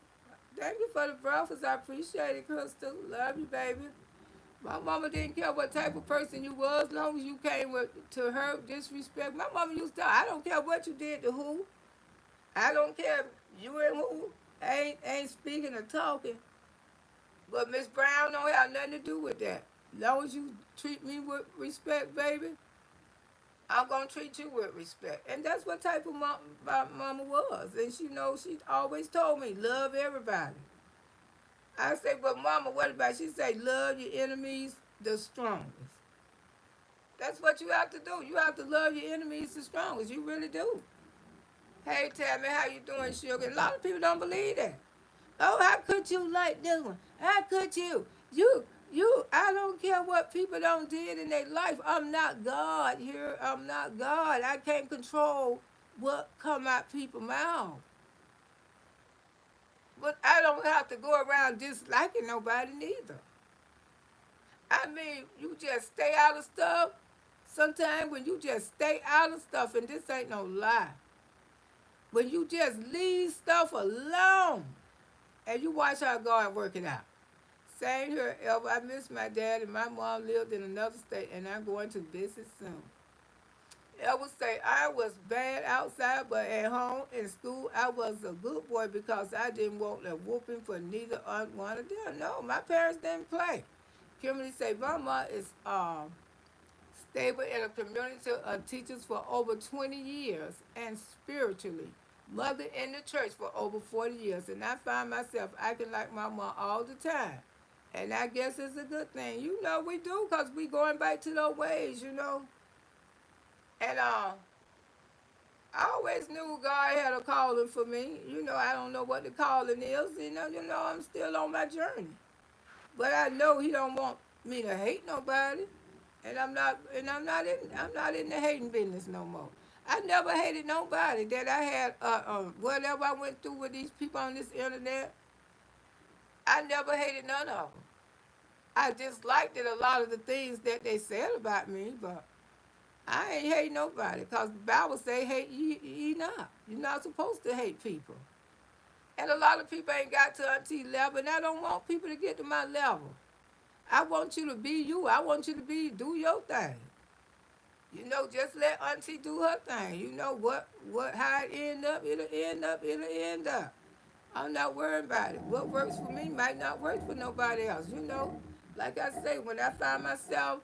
Thank you for the breakfast. I appreciate it, Crystal. Love you, baby. My mama didn't care what type of person you was, as long as you came to her disrespect. My mama used to tell, I don't care what you did to who. I don't care if you and who ain't speaking or talking. But Miss Brown don't have nothing to do with that. As long as you treat me with respect, baby, I'm gonna treat you with respect. And that's what type of my mama was. And she always told me, love everybody. I say, but mama, what about? She say, love your enemies the strongest. That's what you have to do. You have to love your enemies the strongest. You really do. Hey, Tammy, how you doing, sugar? A lot of people don't believe that. Oh, how could you like this one? How could you? I don't care what people don't did in their life. I'm not God here. I'm not God. I can't control what come out people's mouth. But I don't have to go around disliking nobody neither. I mean, you just stay out of stuff. Sometimes when you just stay out of stuff, and this ain't no lie, when you just leave stuff alone and you watch how God work it out. Same here, Elva. I miss my dad, and my mom lived in another state, and I'm going to visit soon. Elva say, I was bad outside, but at home in school, I was a good boy because I didn't want a whooping for neither one of them. No, my parents didn't play. Kimberly say, Mama is stable in a community of teachers for over 20 years and spiritually. Mother in the church for over 40 years. And I find myself acting like my mom all the time. And I guess it's a good thing. You know, we do because we going back to those ways, you know. And I always knew God had a calling for me. You know, I don't know what the calling is. You know, I'm still on my journey. But I know He don't want me to hate nobody. And I'm not in the hating business no more. I never hated nobody that I had whatever I went through with these people on this internet. I never hated none of them. I disliked it a lot of the things that they said about me, but I ain't hate nobody because the Bible say hate ye not. You're not supposed to hate people. And a lot of people ain't got to auntie level, and I don't want people to get to my level. I want you to be you. I want you to do your thing. You know, just let auntie do her thing. You know how it it'll end up. I'm not worried about it. What works for me might not work for nobody else, you know. Like I say, when I find myself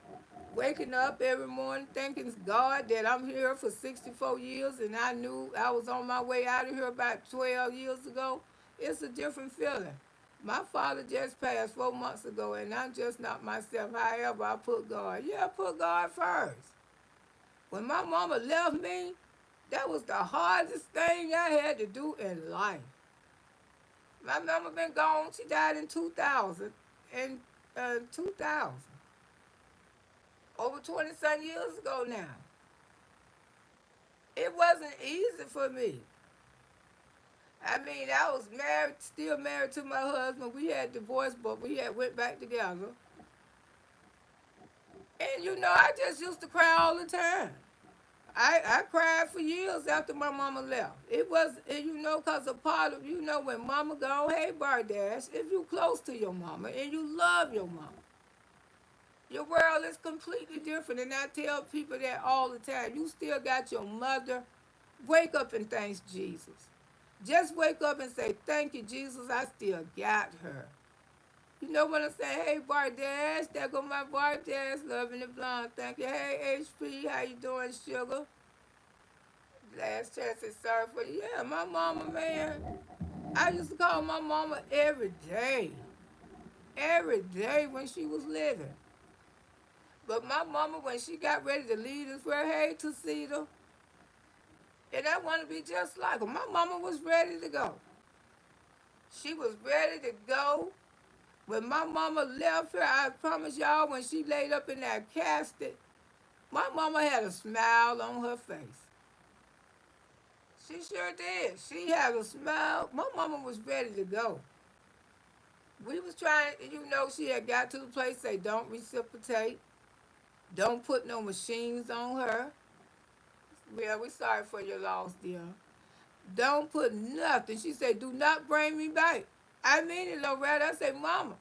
waking up every morning thanking God that I'm here for 64 years and I knew I was on my way out of here about 12 years ago, it's a different feeling. My father just passed 4 months ago and I'm just not myself. However, I put God. Yeah, I put God first. When my mama left me, that was the hardest thing I had to do in life. My mama been gone. She died in 2000. In 2000. Over 20-some years ago now. It wasn't easy for me. I mean, I was married, still married to my husband. We had divorced, but we had went back together. And you know, I just used to cry all the time. I cried for years after my mama left. It was, you know, because a part of, you know, when mama gone, hey, Bardash, if you close to your mama and you love your mama, your world is completely different. And I tell people that all the time. You still got your mother. Wake up and thank Jesus. Just wake up and say, thank you, Jesus, I still got her. You know what I'm saying? Hey, Bardash, there go my Bardash, loving the blonde. Thank you. Hey, HP, how you doing, sugar? Last chance is sorry for you. Yeah, my mama, man. I used to call my mama every day. every day when she was living. But my mama, when she got ready to leave this world, hey, to Cedar, and I want to be just like her. My mama was ready to go. She was ready to go. When my mama left her, I promise y'all, when she laid up in that casket, my mama had a smile on her face. She sure did. She had a smile. My mama was ready to go. We was trying, she had got to the place, say, don't reciprocate. Don't put no machines on her. Well, we sorry for your loss, dear. Don't put nothing. She said, do not bring me back. I mean it, Loretta. I said, Mama,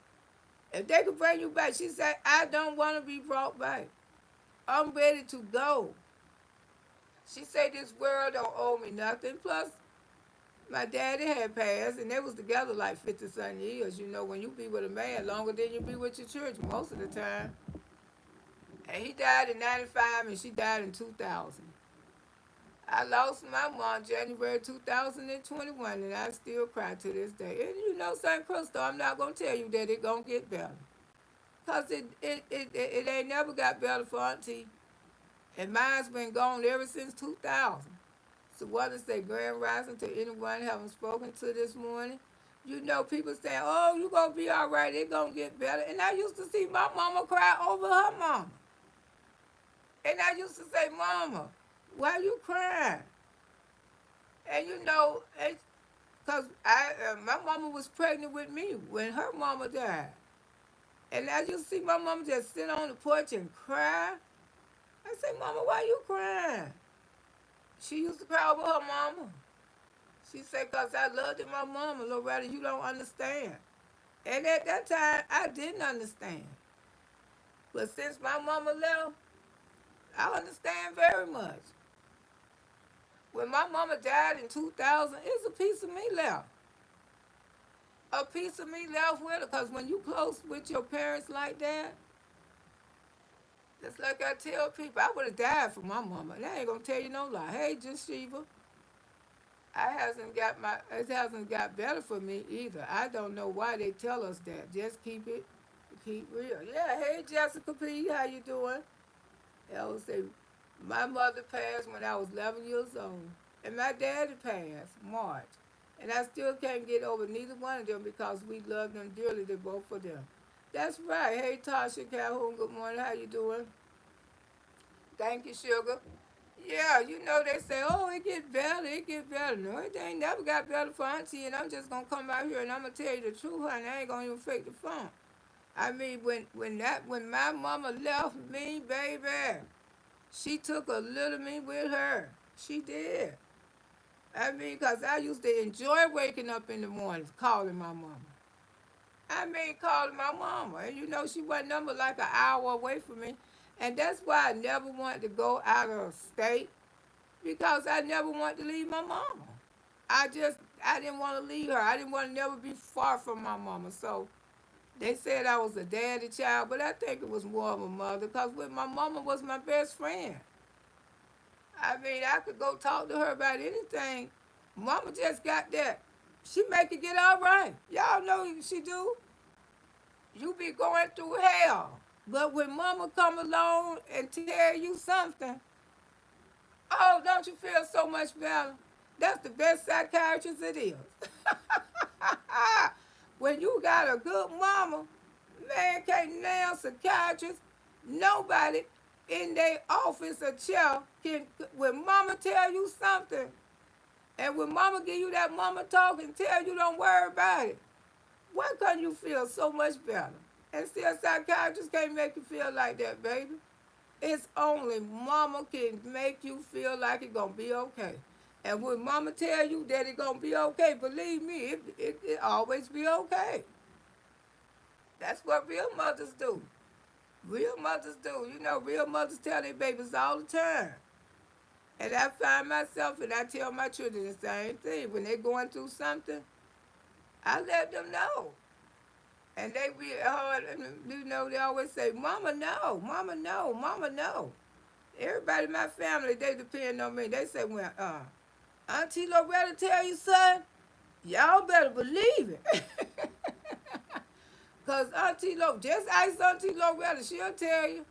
if they could bring you back, she said, I don't want to be brought back. I'm ready to go. She said, this world don't owe me nothing. Plus, my daddy had passed, and they was together like 50-something years. When you be with a man longer than you be with your children most of the time. And he died in 95, and she died in 2000. I lost my mom January 2021, and I still cry to this day. And St. Crystal, I'm not going to tell you that it going to get better. Because it ain't never got better for Auntie. And mine's been gone ever since 2000. So what is that grand rising to anyone haven't spoken to this morning? People saying, oh, you going to be all right. It going to get better. And I used to see my mama cry over her mama. And I used to say, Mama, why you crying? And because my mama was pregnant with me when her mama died. And I used to see my mama just sit on the porch and cry. I said, Mama, why you crying? She used to cry over her mama. She said, because I loved my mama, Loretta, you don't understand. And at that time, I didn't understand. But since my mama left, I understand very much. When my mama died in 2000, it's a piece of me left. A piece of me left with her, because when you close with your parents like that, just like I tell people, I would have died for my mama. And I ain't going to tell you no lie. Hey, just Shiva, it hasn't got better for me either. I don't know why they tell us that. Just keep real. Yeah, hey, Jessica P., how you doing? I would say, my mother passed when I was 11 years old. And my daddy passed March. And I still can't get over neither one of them because we love them dearly, the both of them. That's right. Hey, Tasha Calhoun, good morning. How you doing? Thank you, sugar. Yeah, they say, oh, it get better, it get better. No, it ain't never got better for Auntie, and I'm just going to come out here and I'm going to tell you the truth, honey. I ain't going to even fake the funk. I mean, when my mama left me, baby, she took a little me with her. She did. I mean, because I used to enjoy waking up in the mornings calling my mama. Calling my mama. And she wasn't number like an hour away from me. And that's why I never wanted to go out of state, because I never wanted to leave my mama. I didn't want to leave her. I didn't want to never be far from my mama. So they said I was a daddy child, but I think it was more of a mother, because my mama was my best friend. I could go talk to her about anything. Mama just got that. She make it get all right. Y'all know she do. You be going through hell. But when mama come along and tell you something, oh, don't you feel so much better? That's the best psychiatrist it is. When you got a good mama, man, can't nail psychiatrist, nobody in their office or chair can, when mama tell you something, and when mama give you that mama talk and tell you don't worry about it, why can't you feel so much better? And still, psychiatrists can't make you feel like that, baby. It's only mama can make you feel like it's going to be okay. And when mama tell you that it's going to be okay, believe me, it always be okay. That's what real mothers do. Real mothers do. Real mothers tell their babies all the time. And I find myself, and I tell my children the same thing. When they're going through something, I let them know. And they be hard, they always say, Mama, no, Mama, no, Mama, no. Everybody in my family, they depend on me. They say, well, Auntie Loretta tell you, son, y'all better believe it. Because just ask Auntie Loretta, she'll tell you.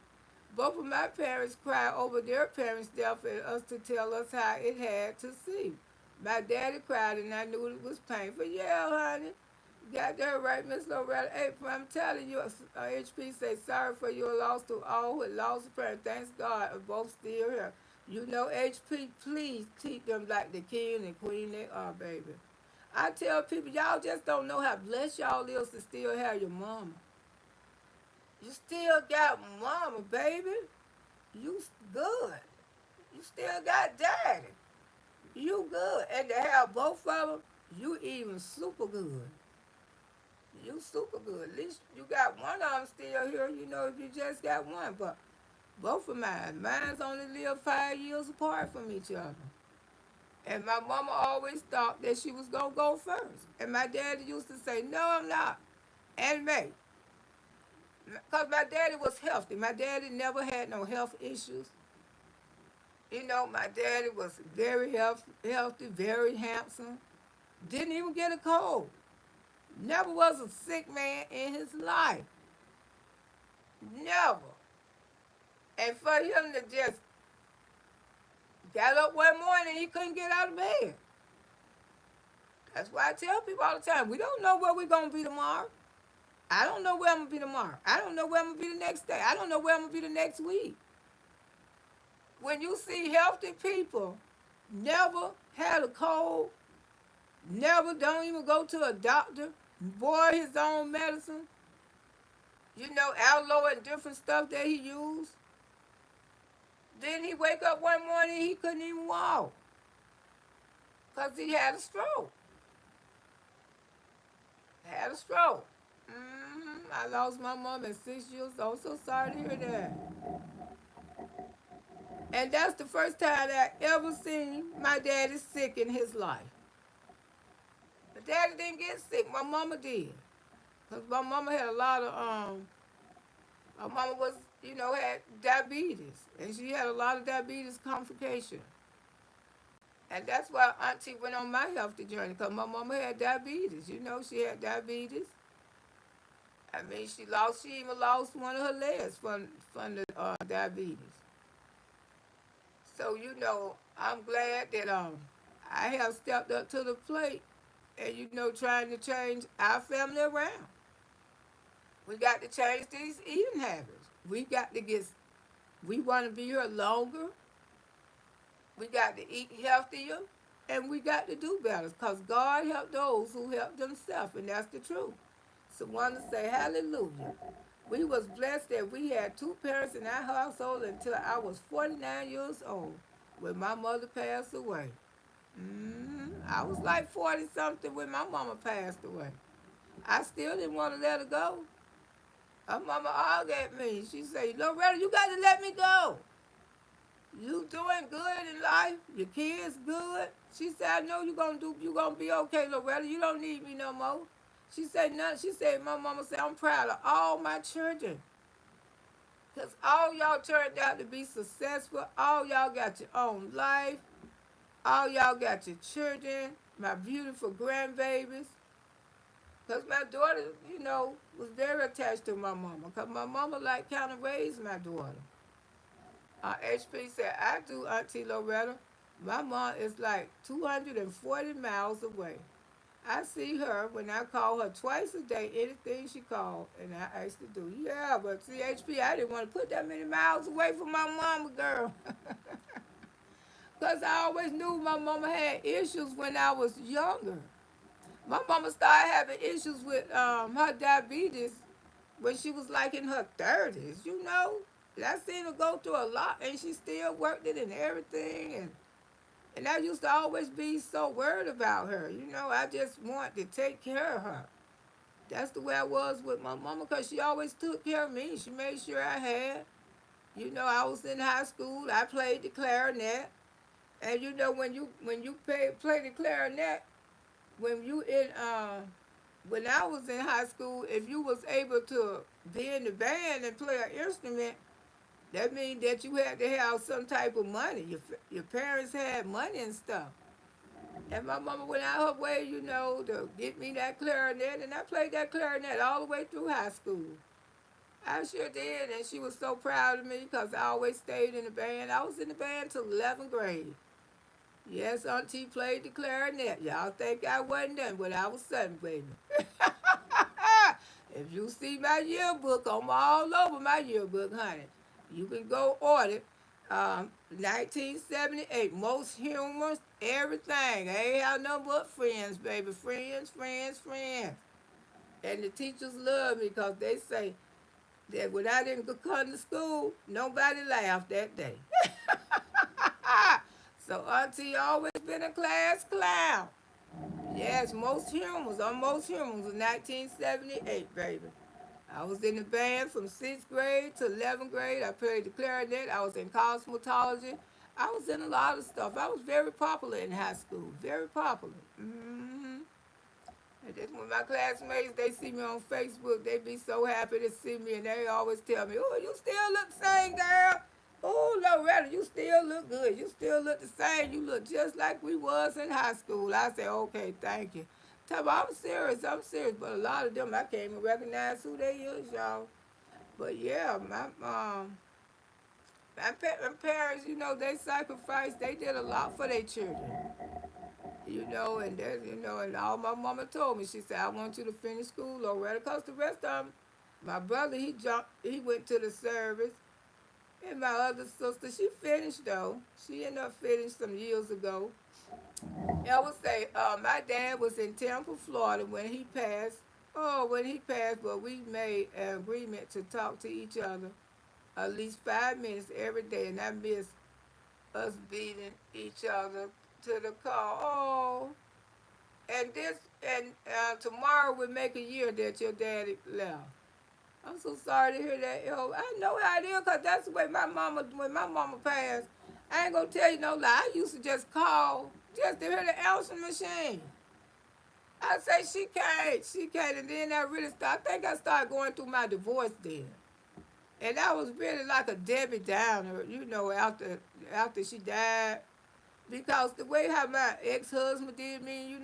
Both of my parents cried over their parents' death and us to tell us how it had to see. My daddy cried and I knew it was painful. Yeah, honey. Got that right, Miss Loretta. Hey, I'm telling you, HP say sorry for your loss to all who lost a parent. Thanks God, are both still here. You know, HP, please treat them like the king and queen they are, baby. I tell people, y'all just don't know how blessed y'all is to still have your mama. You still got mama, baby. You good. You still got daddy. You good. And to have both of them, you even super good. You super good. At least you got one of them still here, you know, if you just got one. But both of mine's only live 5 years apart from each other. And my mama always thought that she was going to go first. And my daddy used to say, no, I'm not. And me. Because my daddy was healthy. My daddy never had no health issues. You know, my daddy was very healthy, very handsome. Didn't even get a cold. Never was a sick man in his life. Never. And for him to just got up one morning, he couldn't get out of bed. That's why I tell people all the time, we don't know where we're going to be tomorrow. I don't know where I'm going to be tomorrow. I don't know where I'm going to be the next day. I don't know where I'm going to be the next week. When you see healthy people, never had a cold, never don't even go to a doctor, boil his own medicine, you know, aloe and different stuff that he used. Then he wake up one morning, he couldn't even walk because he had a stroke. Had a stroke. I lost my mom at 6 years old. So sorry to hear that. And that's the first time I ever seen my daddy sick in his life. My daddy didn't get sick. My mama did. Because my mama had a lot of, my mama was, you know, had diabetes. And she had a lot of diabetes complications. And that's why Auntie went on my healthy journey, because my mama had diabetes. You know, she had diabetes. I mean, she even lost one of her legs from the diabetes. So, you know, I'm glad that I have stepped up to the plate and, you know, trying to change our family around. We got to change these eating habits. We want to be here longer. We got to eat healthier. And we got to do better because God helped those who helped themselves, and that's the truth. So I want to say hallelujah. We was blessed that we had two parents in our household until I was 49 years old when my mother passed away. I was like 40-something when my mama passed away. I still didn't want to let her go. Her mama argued at me. She said, Loretta, you got to let me go. You doing good in life. Your kids good. She said, I know you're gonna be okay, Loretta. You don't need me no more. She said nothing. She said, my mama said, I'm proud of all my children. Because all y'all turned out to be successful. All y'all got your own life. All y'all got your children, my beautiful grandbabies. Because my daughter, you know, was very attached to my mama. Because my mama, like, kind of raised my daughter. HP said, I do, Auntie Loretta. My mom is like 240 miles away. I see her when I call her twice a day, anything she called, and I asked to do. Yeah, but see, HP, I didn't want to put that many miles away from my mama, girl. Because I always knew my mama had issues when I was younger. My mama started having issues with her diabetes when she was like in her 30s, you know. And I seen her go through a lot, and she still worked it and everything. And I used to always be so worried about her. You know, I just wanted to take care of her. That's the way I was with my mama, because she always took care of me. She made sure I had. You know, I was in high school. I played the clarinet. And you know, when you play the clarinet, when I was in high school, if you was able to be in the band and play an instrument, that means that you had to have some type of money. Your parents had money and stuff. And my mama went out her way, to get me that clarinet, and I played that clarinet all the way through high school. I sure did, and she was so proud of me because I always stayed in the band. I was in the band till 11th grade. Yes, Auntie played the clarinet. Y'all think I wasn't done, but I was something, baby. If you see my yearbook, I'm all over my yearbook, honey. You can go order it. 1978, most humorous, everything. I ain't have nothing but friends, baby. Friends, friends, friends. And the teachers love me because they say that when I didn't come to school, nobody laughed that day. So Auntie always been a class clown. Yes, most humans. I'm most humans in 1978, baby. I was in the band from 6th grade to 11th grade. I played the clarinet. I was in cosmetology. I was in a lot of stuff. I was very popular in high school. Very popular. And then when my classmates, they see me on Facebook, they be so happy to see me, and they always tell me, "Oh, you still look the same, girl. Oh, Loretta, you still look good. You still look the same. You look just like we was in high school." I say, "Okay, thank you." Tell me, I'm serious. I'm serious. But a lot of them, I can't even recognize who they is, y'all. But yeah, my parents, they sacrificed. They did a lot for their children. And there's, and all my mama told me, she said, "I want you to finish school, Loretta," because the rest of them, my brother, he went to the service, and my other sister, she finished though. She ended up finished some years ago. I would say, my dad was in Tampa, Florida when he passed. Oh, when he passed, but we made an agreement to talk to each other at least 5 minutes every day, and I miss us beating each other to the call. Oh, and tomorrow will make a year that your daddy left. I'm so sorry to hear that. Yo, I know how it is, cause that's the way when my mama passed. I ain't gonna tell you no lie. I used to just call just to hear the answering machine. I say she can't, and then I think I started going through my divorce then. And I was really like a Debbie Downer, after she died. Because the way how my ex-husband did me,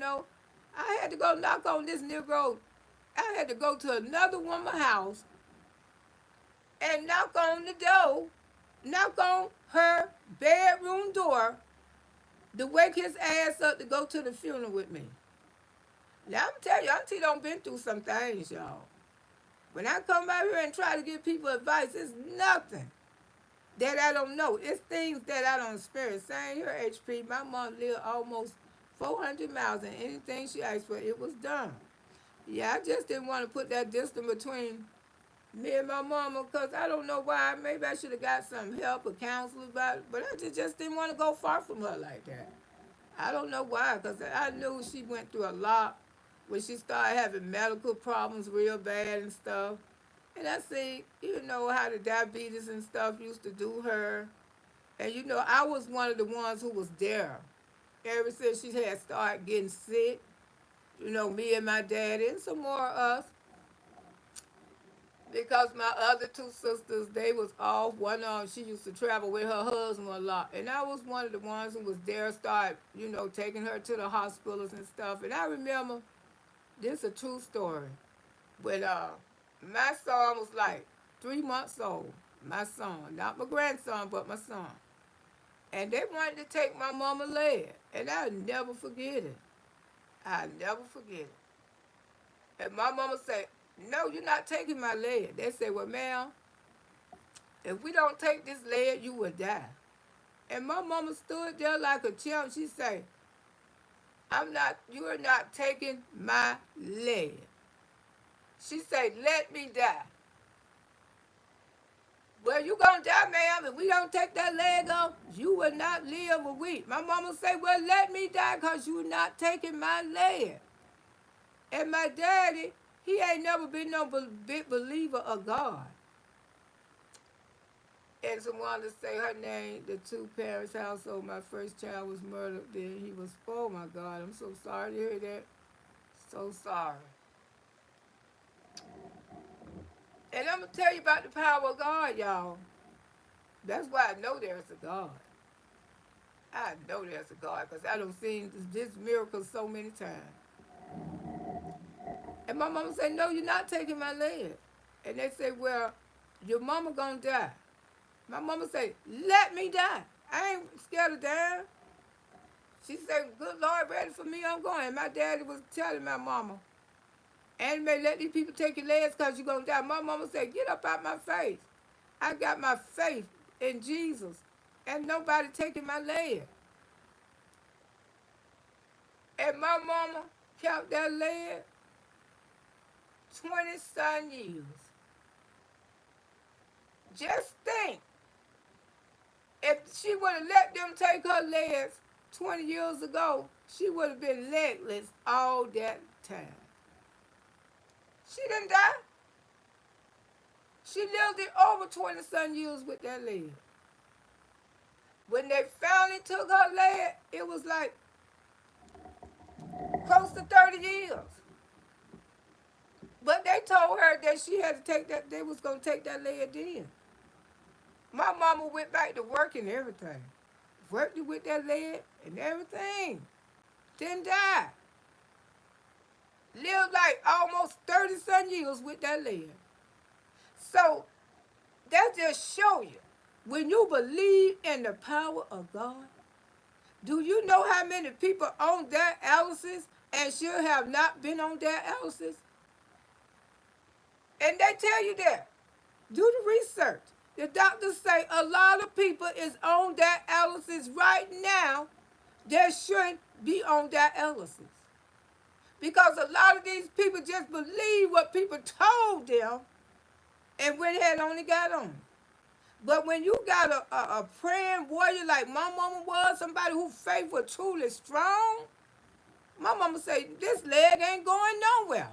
I had to go knock on this Negro. I had to go to another woman's house and knock on the door, knock on her bedroom door to wake his ass up to go to the funeral with me. Now I'm telling you, Auntie don't been through some things, y'all. When I come out here and try to give people advice, it's nothing that I don't know. It's things that I don't experience. Same here, HP. My mom lived almost 400 miles, and anything she asked for, it was done. Yeah, I just didn't want to put that distance between me and my mama because I don't know why. Maybe I should have got some help or counsel about it, but I just didn't want to go far from her like that. I don't know why, because I knew she went through a lot when she started having medical problems real bad and stuff. And I see, how the diabetes and stuff used to do her. And I was one of the ones who was there. Ever since she had started getting sick, me and my daddy and some more of us. Because my other two sisters, they was off. One of them, she used to travel with her husband a lot. And I was one of the ones who was there, start, taking her to the hospitals and stuff. And I remember, this is a true story. When my son was like 3 months old, my son, not my grandson, but my son. And they wanted to take my mama leg. And I'll never forget it. I'll never forget it. And my mama said, "No, you're not taking my leg." They said, "Well, ma'am, if we don't take this leg, you will die." And my mama stood there like a champ. She said, "You are not taking my leg." She said, "Let me die." "Well, you gonna die, ma'am. If we don't take that leg off, you will not live a week." My mama said, "Well, let me die because you're not taking my leg." And my daddy, he ain't never been no big believer of God. And someone to say her name, the two parents' household, my first child was murdered. Then he was, oh my God, I'm so sorry to hear that. So sorry. And I'm going to tell you about the power of God, y'all. That's why I know there's a God. I know there's a God because I done seen this miracle so many times. And my mama said, no, you're not taking my leg. And they say, well, your mama gonna die. My mama said, let me die. I ain't scared of dying. She said, good Lord, ready for me, I'm going. And my daddy was telling my mama, and may let these people take your legs because you're going to die. My mama said, get up out my face. I got my faith in Jesus, and nobody taking my leg. And my mama kept that leg 20-some years. Just think, if she would have let them take her legs 20 years ago, she would have been legless all that time. She didn't die. She lived it over 20-some years with that leg. When they finally took her leg, it was like close to 30 years. But they told her that she had to take that, they was going to take that leg then. My mama went back to work and everything. Worked with that leg and everything. Didn't die. Lived like almost 30-some years with that leg. So that just show you, when you believe in the power of God, do you know how many people on dialysis and should have not been on dialysis? And they tell you that. Do the research. The doctors say a lot of people is on dialysis right now that shouldn't be on dialysis. Because a lot of these people just believe what people told them and went ahead and only got on. But when you got a praying warrior like my mama was, somebody whose faith was truly strong, my mama say, this leg ain't going nowhere.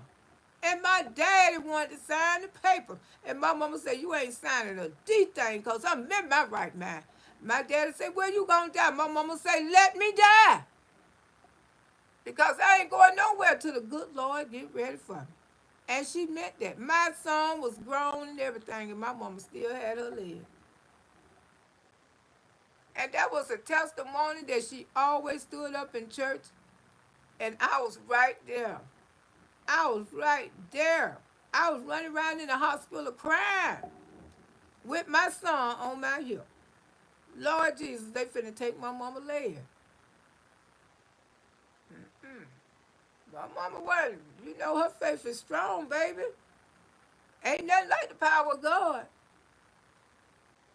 And my daddy wanted to sign the paper. And my mama said, you ain't signing a D thing because I'm in my right mind. My daddy said, where you gonna die? My mama say, let me die. Because I ain't going nowhere till the good Lord get ready for me. And she meant that. My son was grown and everything, and my mama still had her leg. And that was a testimony that she always stood up in church, and I was right there. I was right there. I was running around in the hospital crying with my son on my hip. Lord Jesus, they finna take my mama leg. My mama wasn't. You know her faith is strong, baby. Ain't nothing like the power of God.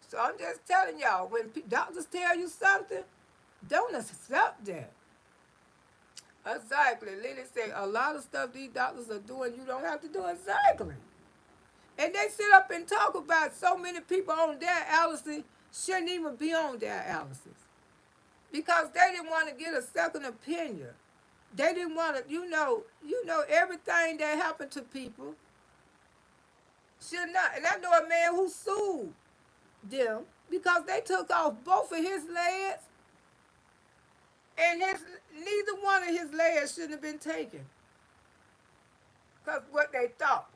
So I'm just telling y'all, when doctors tell you something, don't accept that. Exactly. Lily said, a lot of stuff these doctors are doing, you don't have to do exactly. And they sit up and talk about so many people on dialysis shouldn't even be on dialysis. Because they didn't want to get a second opinion. They didn't want to, you know, everything that happened to people should not. And I know a man who sued them because they took off both of his legs, and neither one of his legs shouldn't have been taken. Because what they thought.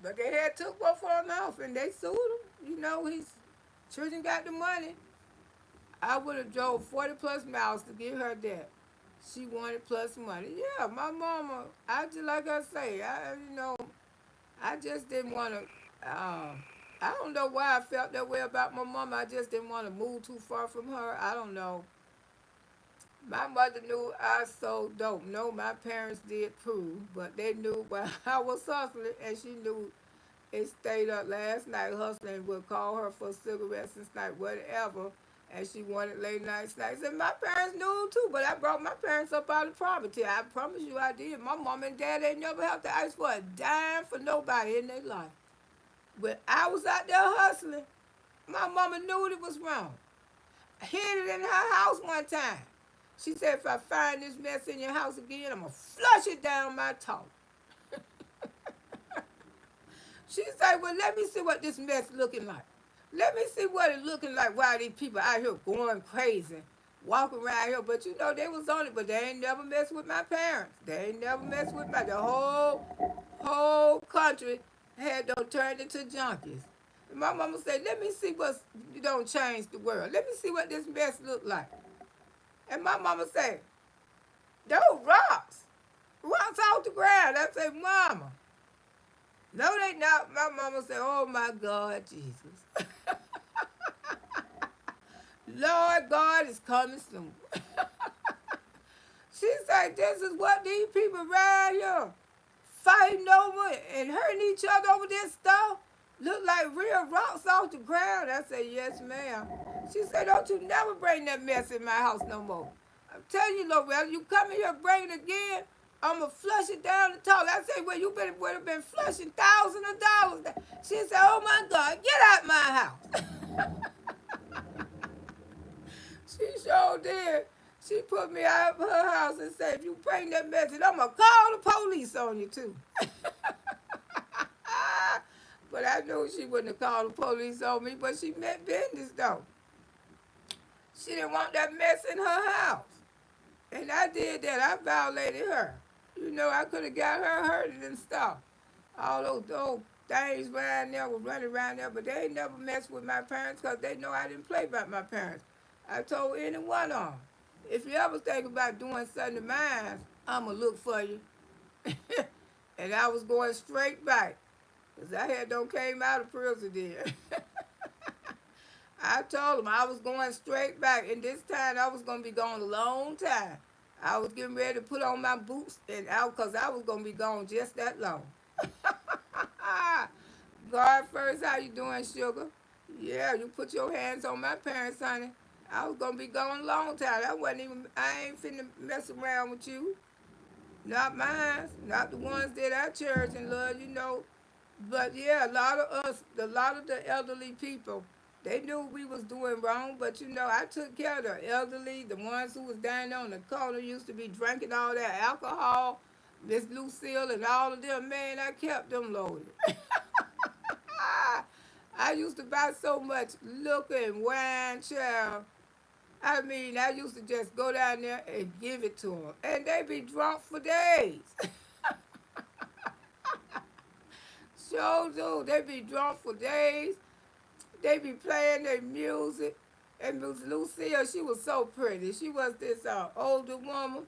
But they had took both of them off and they sued him. You know, his children got the money. I would have drove 40 plus miles to get her that. She wanted plus money. Yeah, my mama, I just like I say, I just didn't want to, I don't know why I felt that way about my mama. I just didn't want to move too far from her. I don't know. My mother knew I so dope. No, my parents did too, but they knew when I was hustling, and she knew it stayed up last night hustling, would call her for cigarettes and snack, whatever, and she wanted late night snacks. And my parents knew too, but I brought my parents up out of poverty. I promise you I did. My mom and dad, they never have to ask for a dime for nobody in their life. When I was out there hustling, my mama knew it was wrong. I hid it in her house one time. She said, if I find this mess in your house again, I'm going to flush it down my toilet. She said, well, let me see what this mess looking like. Let me see what it looking like while these people out here going crazy, walking around here. But you know, they was on it, but they ain't never messed with my parents. They ain't never messed with the whole country had done turned into junkies. And my mama said, let me see what's, you don't change the world. Let me see what this mess look like. And my mama say, those rocks. Rocks off the ground. I say, Mama. No, they not. My mama said, oh my God, Jesus. Lord God is coming soon. She said, this is what these people around here fighting over and hurting each other over this stuff. Look like real rocks off the ground. I said, yes, ma'am. She said, don't you never bring that mess in my house no more. I'm telling you, Loretta, you come in here and bring it again, I'm going to flush it down the toilet. I said, well, you would have been flushing thousands of dollars. She said, oh, my God, get out my house. She sure did. She put me out of her house and said, if you bring that message, I'm going to call the police on you, too. But I knew she wouldn't have called the police on me, but she meant business, though. She didn't want that mess in her house. And I did that. I violated her. You know, I could have got her hurted and stuff. All those things around there were running around there, but they ain't never messed with my parents because they know I didn't play about my parents. I told any one of them, if you ever think about doing something to mine, I'm going to look for you. And I was going straight back because I had done came out of prison then. I told them I was going straight back, and this time I was going to be gone a long time. I was getting ready to put on my boots and out because I was going to be gone just that long. God first, how you doing, sugar? Yeah, you put your hands on my parents, honey. I was going to be gone a long time. I ain't finna mess around with you. Not mine, not the ones that I cherish and love, you know. But yeah, a lot of the elderly people, they knew we was doing wrong, but you know, I took care of the elderly, the ones who was down on the corner, used to be drinking all that alcohol, Miss Lucille and all of them, man, I kept them loaded. I used to buy so much liquor and wine, child. I mean, I used to just go down there and give it to them. And they be drunk for days. Sure do. They be drunk for days. They be playing their music. And Miss Lucille, she was so pretty. She was this older woman.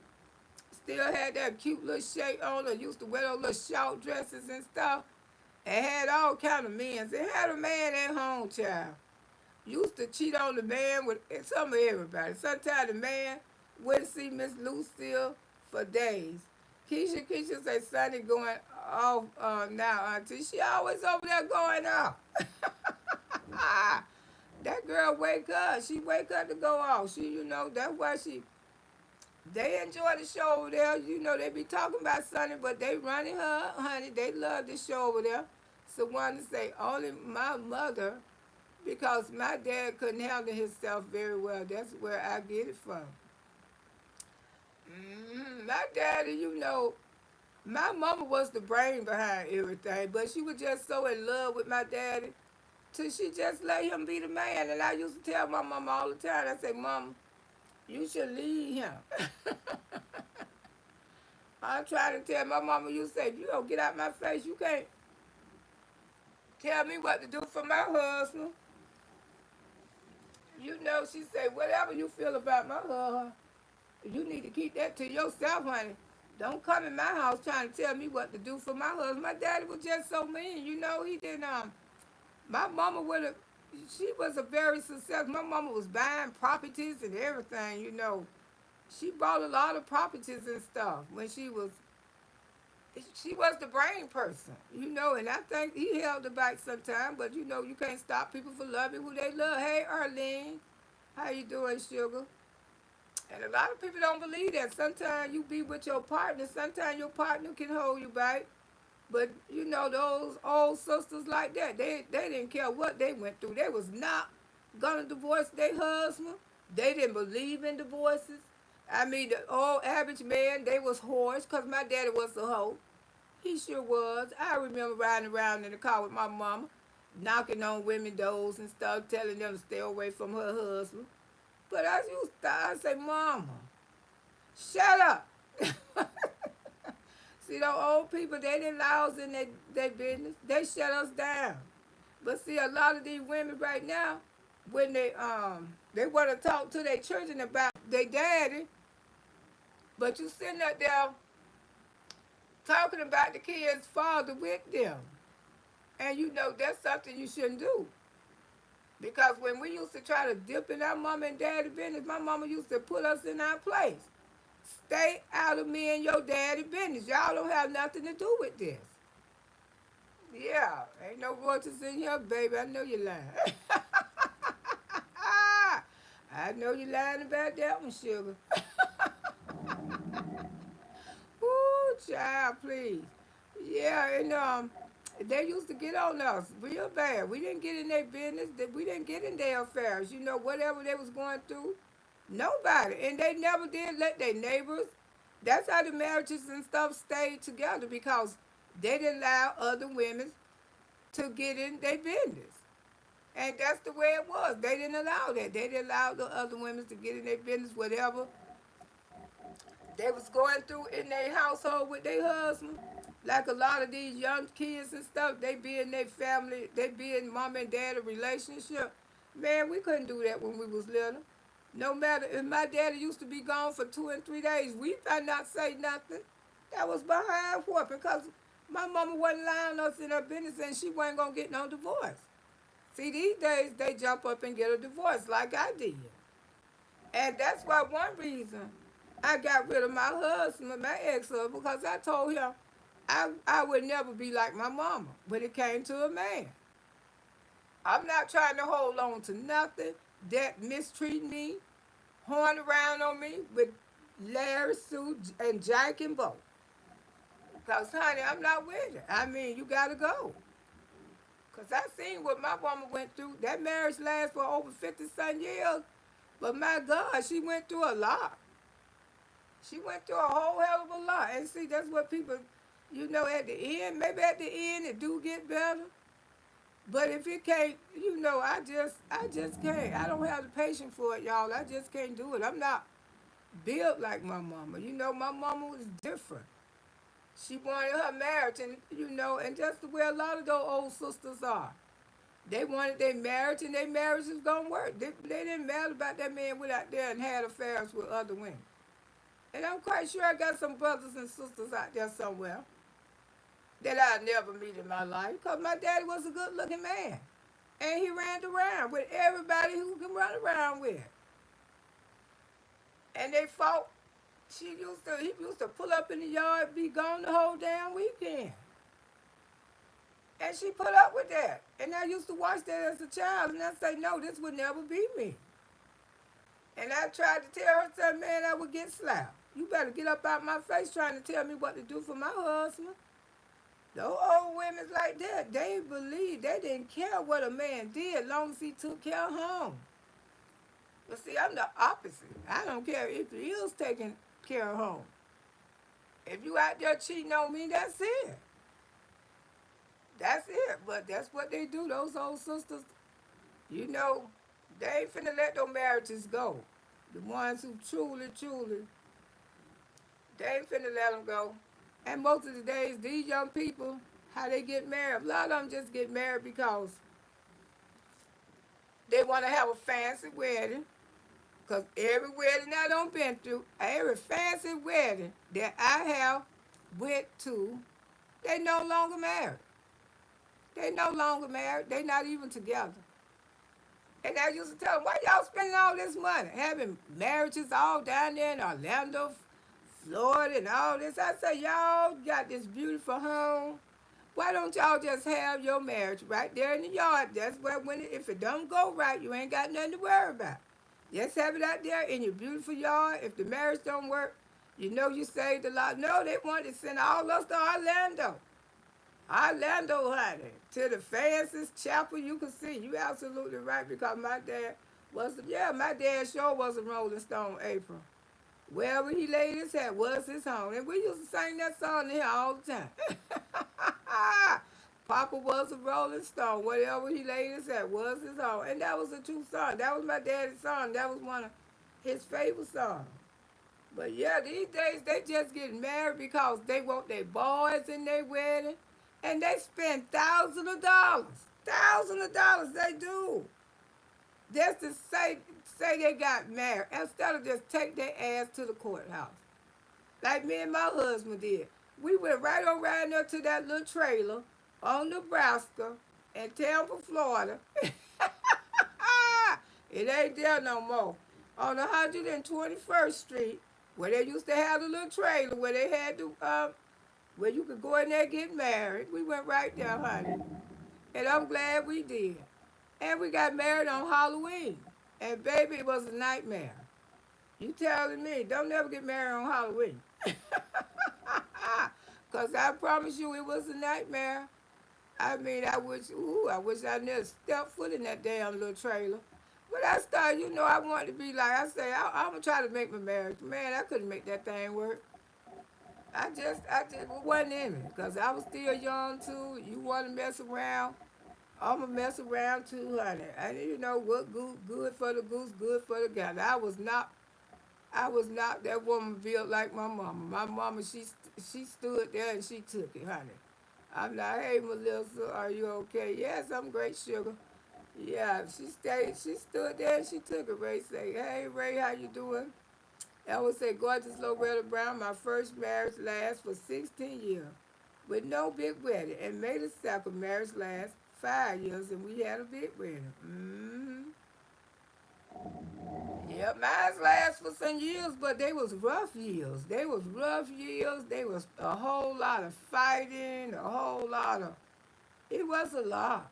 Still had that cute little shape on her. Used to wear those little short dresses and stuff. And had all kind of men. They had a man at home, child. Used to cheat on the man with some of everybody. Sometimes the man wouldn't see Miss Lucille for days. Keisha say, Sonny going off now, Auntie. She always over there going off. That girl wake up. She wake up to go off. She, you know, that's why they enjoy the show over there. You know, they be talking about Sonny, but they running her, honey. They love the show over there. So one to say, only my mother, because my dad couldn't handle himself very well. That's where I get it from. My daddy, you know, my mama was the brain behind everything, but she was just so in love with my daddy till she just let him be the man. And I used to tell my mama all the time, I say, Mama, you should leave him. I try to tell my mama, you say, if you don't get out my face, you can't tell me what to do for my husband. You know, she said, whatever you feel about my husband, you need to keep that to yourself, honey. Don't come in my house trying to tell me what to do for my husband. My daddy was just so mean, you know. He didn't. My mama would have. She was a very successful. My mama was buying properties and everything, you know. She bought a lot of properties and stuff when she was. She was the brain person, you know, and I think he held her back sometime. But you know, you can't stop people from loving who they love. Hey, Arlene, how you doing, sugar? And a lot of people don't believe that. Sometimes you be with your partner. Sometimes your partner can hold you back. But, you know, those old sisters like that, they didn't care what they went through. They was not going to divorce their husband. They didn't believe in divorces. I mean, the old average man, they was whores because my daddy was a hoe. He sure was. I remember riding around in the car with my mama, knocking on women's doors and stuff, telling them to stay away from her husband. But I used to I say, Mama, shut up. See, those old people, they didn't allow us in their business. They shut us down. But see, a lot of these women right now, when they want to talk to their children about they daddy, but you sitting up there talking about the kid's father with them. And you know that's something you shouldn't do. Because when we used to try to dip in our mama and daddy business, my mama used to put us in our place. Stay out of me and your daddy business. Y'all don't have nothing to do with this. Yeah, ain't no roaches in here, baby. I know you're lying. I know you're lying about that one, sugar. Ooh, child, please. Yeah, and they used to get on us real bad. We didn't get in their business. We didn't get in their affairs. You know, whatever they was going through, nobody. And they never did let their neighbors. That's how the marriages and stuff stayed together because they didn't allow other women to get in their business. And that's the way it was. They didn't allow that. They didn't allow the other women to get in their business, whatever they was going through in their household with their husband. Like a lot of these young kids and stuff, they be in their family, they be in mom and dad relationship. Man, we couldn't do that when we was little. No matter if my daddy used to be gone for 2 and 3 days, we might not say nothing. That was behind what? Because my mama wasn't allowing us in her business and she wasn't gonna get no divorce. See, these days they jump up and get a divorce like I did. And that's why one reason I got rid of my husband, my ex-husband, because I told him I would never be like my mama when it came to a man. I'm not trying to hold on to nothing that mistreat me, horn around on me with Larry, Sue, and Jack and Bo. Because, honey, I'm not with it. I mean, you got to go. Because I seen what my woman went through. That marriage lasted for over 50-some years. But, my God, she went through a lot. She went through a whole hell of a lot. And see, that's what people, you know, at the end, maybe at the end it do get better. But if it can't, you know, I just can't. I don't have the patience for it, y'all. I just can't do it. I'm not built like my mama. You know, my mama was different. She wanted her marriage, and you know, and just the way a lot of those old sisters are. They wanted their marriage, and their marriage was gonna work. They didn't matter about that man went out there and had affairs with other women. And I'm quite sure I got some brothers and sisters out there somewhere that I'd never meet in my life, because my daddy was a good-looking man, and he ran around with everybody who can run around with. And they fought. He used to pull up in the yard, be gone the whole damn weekend. And she put up with that. And I used to watch that as a child, and I say, no, this would never be me. And I tried to tell her, son, man, I would get slapped. You better get up out my face trying to tell me what to do for my husband. Those old women like that, they believe they didn't care what a man did as long as he took care of home. But see, I'm the opposite. I don't care if he is taking care of home. If you out there cheating on me, that's it. That's it. But that's what they do, those old sisters. You know, they ain't finna let those marriages go. The ones who truly, they ain't finna let them go. And most of the days, these young people, how they get married, a lot of them just get married because they want to have a fancy wedding. Because every wedding I done been through, every fancy wedding that I have went to, they no longer married. They no longer married. They not even together. And I used to tell them, why y'all spending all this money? Having marriages all down there in Orlando, Florida, and all this. I say, y'all got this beautiful home. Why don't y'all just have your marriage right there in the yard? That's where, if it don't go right, you ain't got nothing to worry about. Just have it out there in your beautiful yard. If the marriage don't work, you know you saved a lot. No, they wanted to send all us to Orlando. Orlando, honey, to the fanciest chapel you can see. You absolutely right, because my dad my dad sure was a Rolling Stone April. Wherever he laid his hat was his home. And we used to sing that song in here all the time. Papa was a Rolling Stone. Whatever he laid his hat was his home. And that was a true song. That was my daddy's song. That was one of his favorite songs. But yeah, these days they just get married because they want their boys in their wedding. And they spend thousands of dollars. Thousands of dollars they do. Just to say say they got married, instead of just take their ass to the courthouse, like me and my husband did. We went right on right there to that little trailer on Nebraska in Tampa, Florida. It ain't there no more. On 121st Street, where they used to have the little trailer where they had to, where you could go in there and get married. We went right there, honey. And I'm glad we did. And we got married on Halloween. And baby, it was a nightmare. You telling me, don't never get married on Halloween. Because I promise you it was a nightmare. I mean, I wish I never stepped foot in that damn little trailer. But I started, I wanted to be like, I say, I'm going to try to make my marriage. Man, I couldn't make that thing work. It wasn't in me. Because I was still young, too. You want to mess around, I'm going to mess around, too, honey. And what good for the goose, good for the gander. I was not that woman built like my mama. My mama, she stood there and she took it, honey. I'm like, hey, Melissa, are you okay? Yes, I'm great, sugar. Yeah, she stood there and she took it. Ray say, hey, Ray, how you doing? I would say, gorgeous Loretta Brown, my first marriage lasts for 16 years with no big wedding. And made the second marriage last 5 years and we had a big wedding. Yeah, mine last for some years, but they was rough years. They was rough years. They was a whole lot of fighting, a whole lot of. It was a lot.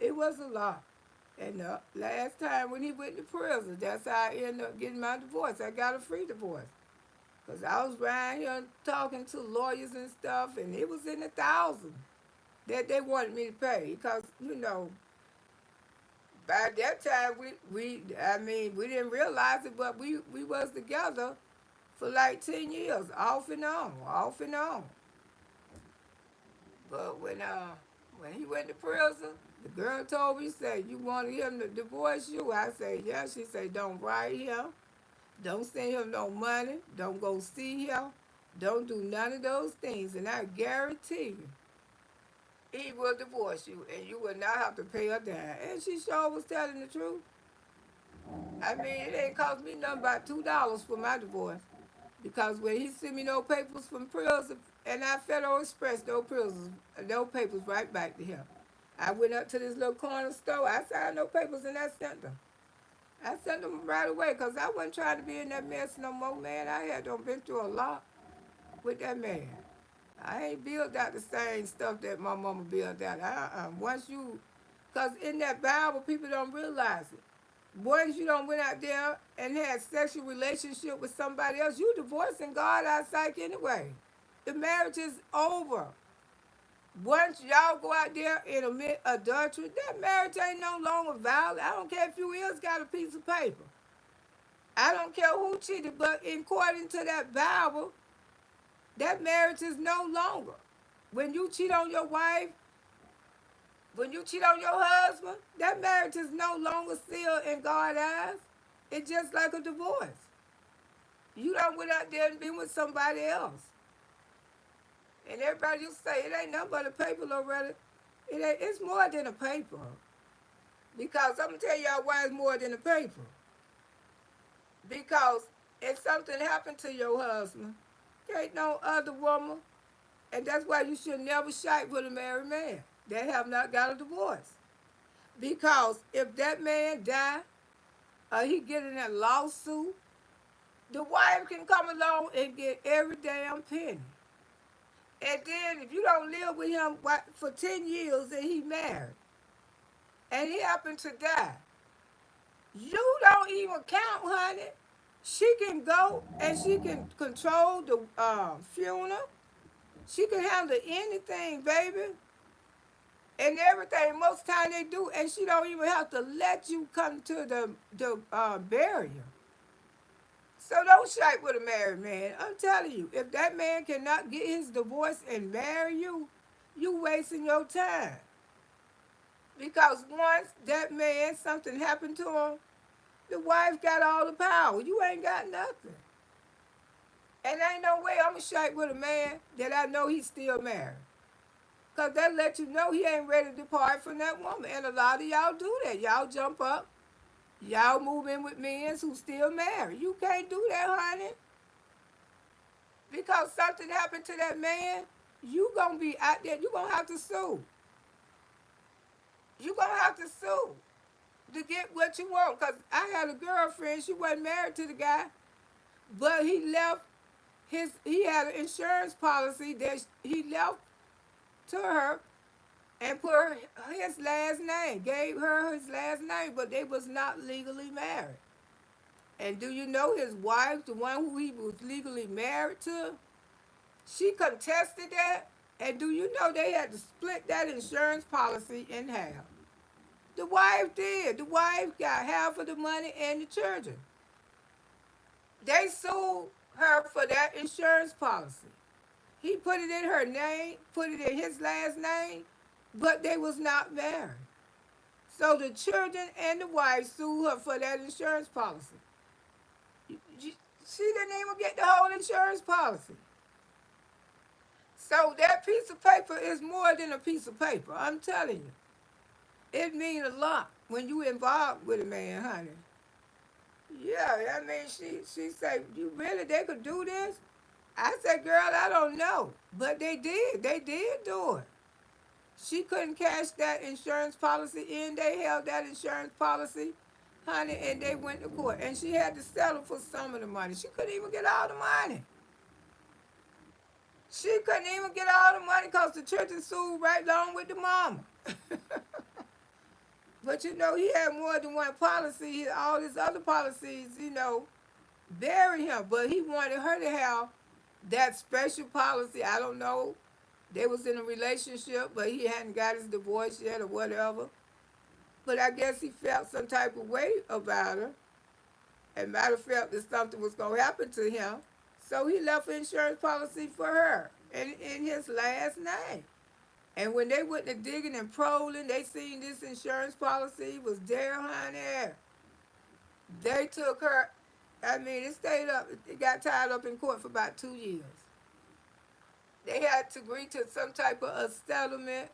It was a lot. And the last time when he went to prison, that's how I ended up getting my divorce. I got a free divorce. Because I was around here talking to lawyers and stuff, and it was in the thousands that they wanted me to pay. Because, by that time, we didn't realize it, but we was together for like 10 years, off and on, off and on. But when he went to prison, the girl told me, said, you wanted him to divorce you? I said, yeah. She said, don't write him. Don't send him no money. Don't go see him. Don't do none of those things. And I guarantee you, he will divorce you and you will not have to pay a dime. And she sure was telling the truth. I mean, it ain't cost me nothing but $2 for my divorce. Because when he sent me no papers from prison, and I Federal Express, no papers right back to him. I went up to this little corner store. I signed no papers and I sent them. I sent them right away because I wasn't trying to be in that mess no more, man. I had been through a lot with that man. I ain't built out the same stuff that my mama built out. Because in that Bible, people don't realize it. Once you don't went out there and had sexual relationship with somebody else, you divorcing God outside anyway. The marriage is over. Once y'all go out there and admit adultery, that marriage ain't no longer valid. I don't care if you else got a piece of paper. I don't care who cheated, but according to that Bible, that marriage is no longer. When you cheat on your wife, when you cheat on your husband, that marriage is no longer sealed in God's eyes. It's just like a divorce. You don't went out there and been with somebody else. And everybody used to say, it ain't nothing but a paper, Loretta. It's more than a paper. Because I'm going to tell y'all why it's more than a paper. Because if something happened to your husband, there ain't no other woman. And that's why you should never shite with a married man that have not got a divorce. Because if that man die, or he get in a lawsuit, the wife can come along and get every damn penny. And then if you don't live with him for 10 years and he married, and he happened to die, you don't even count, honey. She can go and she can control the funeral. She can handle anything, baby. And everything, most of the time they do, and she don't even have to let you come to the burial. So don't shite with a married man. I'm telling you, if that man cannot get his divorce and marry you, you wasting your time. Because once that man, something happened to him, the wife got all the power. You ain't got nothing. And ain't no way I'm going to shite with a man that I know he's still married. Because that let you know he ain't ready to depart from that woman. And a lot of y'all do that. Y'all jump up. Y'all move in with men who still married. You can't do that, honey. Because something happened to that man, you gonna be out there, you gonna have to sue. You gonna have to sue to get what you want. Cause I had a girlfriend, she wasn't married to the guy, but he had an insurance policy that he left to her and put his last name, gave her his last name, but they was not legally married. And do you know his wife, the one who he was legally married to, she contested that. And do you know they had to split that insurance policy in half? The wife did. The wife got half of the money and the children. They sued her for that insurance policy. He put it in her name, put it in his last name, but they was not married. So the children and the wife sued her for that insurance policy. She didn't even get the whole insurance policy. So that piece of paper is more than a piece of paper. I'm telling you. It means a lot when you involved with a man, honey. Yeah, I mean, she said, you really, they could do this? I said, girl, I don't know. But they did. They did do it. She couldn't cash that insurance policy in. They held that insurance policy, honey, and they went to court. And she had to settle for some of the money. She couldn't even get all the money. She couldn't even get all the money because the children sued right along with the mama. But you know, he had more than one policy. All his other policies, buried him. But he wanted her to have that special policy. I don't know. They was in a relationship, but he hadn't got his divorce yet or whatever. But I guess he felt some type of way about her. And matter of fact, that something was going to happen to him. So he left an insurance policy for her in his last name. And when they went to digging and proling, they seen this insurance policy was there, honey. They took her, it stayed up, it got tied up in court for about 2 years. They had to agree to some type of a settlement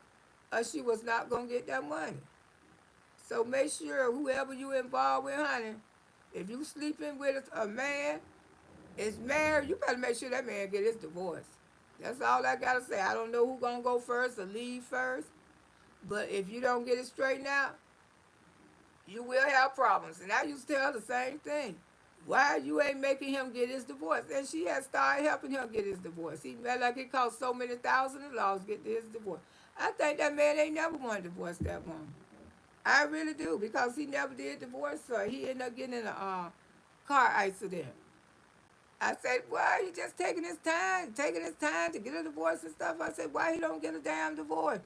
or she was not going to get that money. So make sure whoever you involved with, honey, if you sleeping with a man, is married, you better make sure that man get his divorce. That's all I gotta say. I don't know who's gonna go first or leave first, but if you don't get it straightened out, you will have problems. And I used to tell her the same thing. Why you ain't making him get his divorce? And she had started helping him get his divorce. He felt like it cost so many thousands of dollars to get his divorce. I think that man ain't never want to divorce that woman. I really do, because he never did divorce her. He ended up getting in a car accident. I said, why he just taking his time to get a divorce and stuff. I said, why he don't get a damn divorce?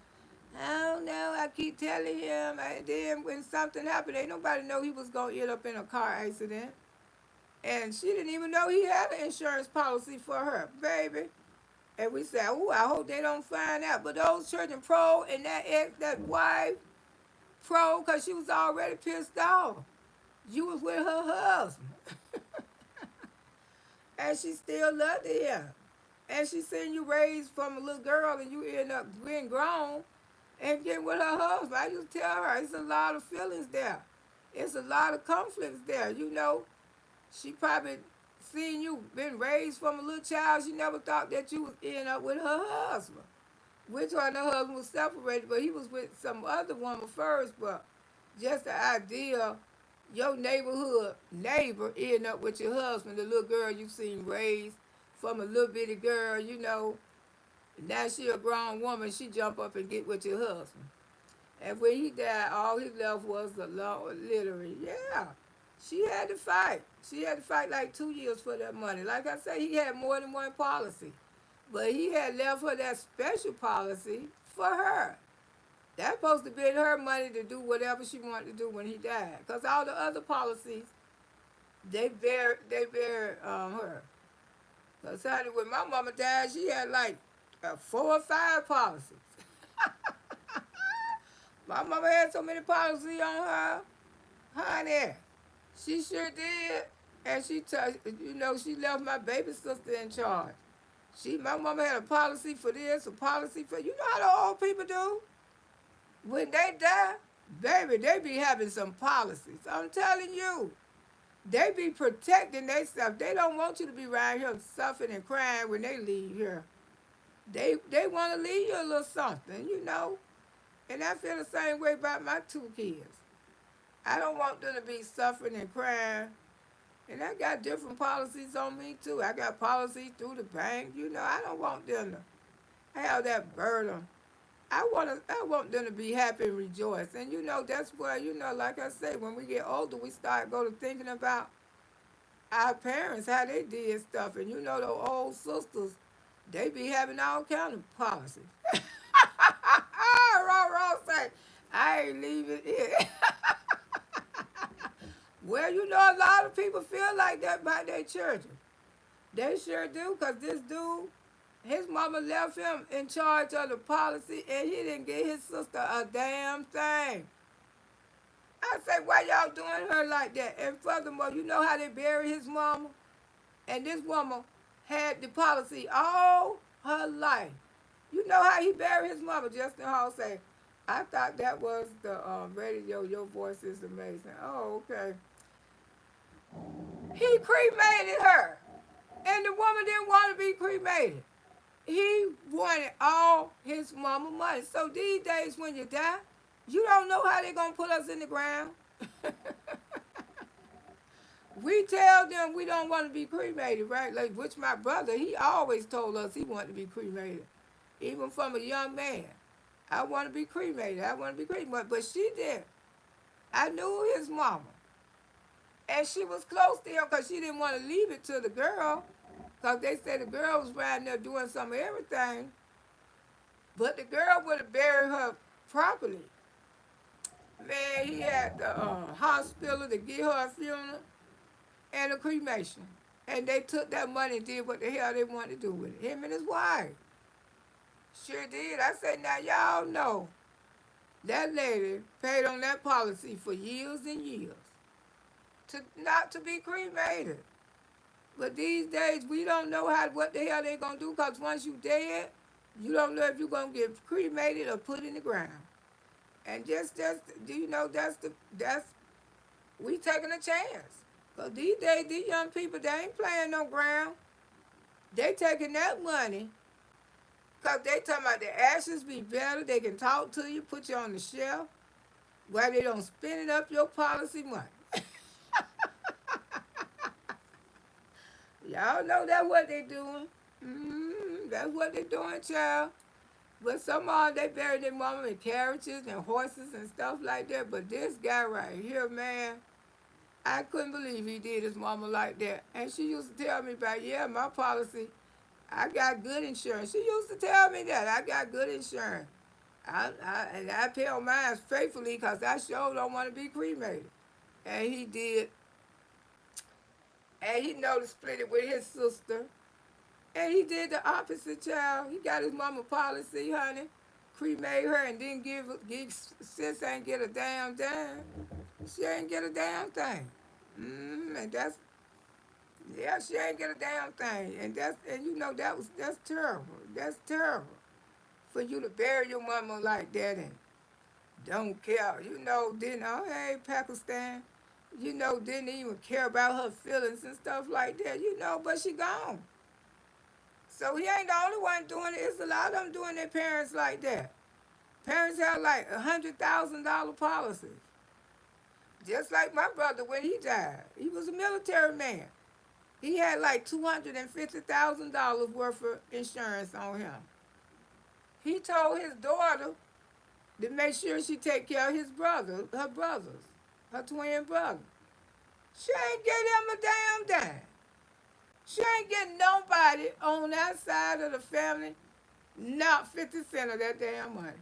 I don't know. I keep telling him. And then when something happened, ain't nobody know he was going to end up in a car accident. And she didn't even know he had an insurance policy for her, baby. And we said, oh, I hope they don't find out. But those children pro and that wife pro, because she was already pissed off. You was with her husband. And she still loved him. And she seen you raised from a little girl and you end up being grown and getting with her husband. I used to tell her, it's a lot of feelings there. It's a lot of conflicts there. She probably seen you been raised from a little child. She never thought that you would end up with her husband. Which one, her husband was separated, but he was with some other woman first. But just the idea, your neighborhood neighbor end up with your husband, the little girl you seen raised from a little bitty girl, now she a grown woman, she jump up and get with your husband. And when he died, all he left was the law, literally. Yeah, she had to fight. She had to fight like 2 years for that money. Like I said, he had more than one policy. But he had left her that special policy for her. That's supposed to be her money to do whatever she wanted to do when he died. Because all the other policies, they bear her. Because honey, when my mama died, she had like 4 or 5 policies. My mama had so many policies on her. Honey, she sure did. And she left my baby sister in charge. My mama had a policy for this, a policy for, you know how the old people do? When they die, Baby, they be having some policies. I'm telling you. They be protecting themselves. They don't want you to be around here suffering and crying when they leave here. They want to leave you a little something, you know. And I feel the same way about my two kids. I don't want them to be suffering and crying. And I got different policies on me too. I got policies through the bank. You know, I don't want them to have that burden. I want them to be happy and rejoice. And you know, that's where, you know, like I say, when we get older, we start go to thinking about our parents, how they did stuff. And you know, the old sisters, they be having all kind of policies. Raw say, I ain't leaving it. Well, you know, a lot of people feel like that about their children. They sure do, because this dude, his mama left him in charge of the policy, and he didn't get his sister a damn thing. I say, why y'all doing her like that? And furthermore, you know how they buried his mama? And this woman had the policy all her life. You know how he buried his mama? Justin Hall say, I thought that was the radio. Your voice is amazing. Oh, okay. He cremated her. And the woman didn't want to be cremated. He wanted all his mama money. So these days when you die, you don't know how they're going to put us in the ground. We tell them we don't want to be cremated, right? Like, which my brother, he always told us he wanted to be cremated. Even from a young man. I want to be cremated. I want to be cremated. But she did. I knew his mama. And she was close to him because she didn't want to leave it to the girl. Because they said the girl was around there doing some of everything. But the girl would have buried her properly. Man, he had the hospital to give her a funeral and a cremation. And they took that money and did what the hell they wanted to do with it. Him and his wife. Sure did. I said, now y'all know that lady paid on that policy for years and years to not to be cremated. But these days, we don't know what the hell they're going to do, because once you dead, you don't know if you're going to get cremated or put in the ground. And just you know, we taking a chance. Because these days, these young people, they ain't playing no ground. They taking that money, because they talking about the ashes be better. They can talk to you, put you on the shelf, while they don't spend it up your policy money. Y'all know that's what they doing. That's what they doing, child. But some of them, they bury their mama in carriages and horses and stuff like that. But this guy right here, man, I couldn't believe he did his mama like that. And she used to tell me about, yeah, my policy, I got good insurance. She used to tell me that. I got good insurance. And I pay on mine faithfully because I sure don't want to be cremated. And he did. And he know to split it with his sister. And he did the opposite, child. He got his mama policy, honey. Cremated her and didn't give sis ain't get a damn dime. She ain't get a damn thing. And that's, yeah, she ain't get a damn thing. And you know, that's terrible. That's terrible. For you to bury your mama like that and don't care. You know, didn't, oh, hey, Pakistan. You know, didn't even care about her feelings and stuff like that, you know, but she gone. So he ain't the only one doing it. It's a lot of them doing their parents like that. Parents have like $100,000 policies. Just like my brother when he died. He was a military man. He had like $250,000 worth of insurance on him. He told his daughter to make sure she take care of her brothers, her twin brother. She ain't get him a damn dime. She ain't getting nobody on that side of the family not 50 cents of that damn money.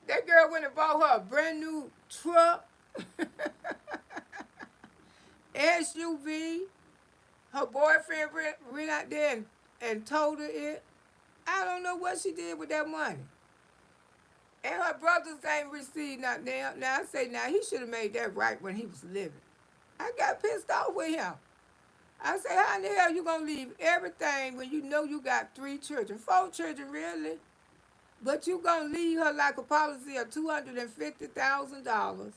That girl went and bought her a brand new truck, SUV. Her boyfriend went out there and told her it. I don't know what she did with that money. And her brothers ain't received nothing. Now I say, now he should have made that right when he was living. I got pissed off with him. I say, how in the hell you gonna leave everything when you know you got 3 children? 4 children, really? But you gonna leave her like a policy of $250,000.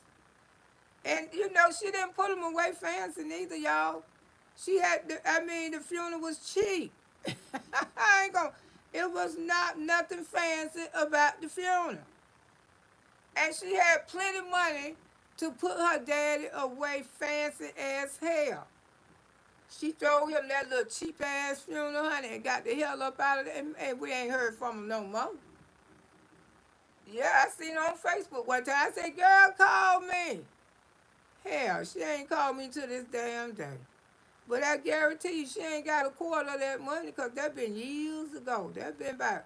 And you know, she didn't put them away fancy neither, y'all. She had, I mean, the funeral was cheap. I ain't gonna, it was not nothing fancy about the funeral. And she had plenty of money to put her daddy away fancy as hell. She threw him that little cheap ass funeral, honey, and got the hell up out of there. And we ain't heard from him no more. Yeah, I seen her on Facebook one time. I said, girl, call me. Hell, she ain't called me to this damn day. But I guarantee you, she ain't got a quarter of that money because that been years ago. That been about,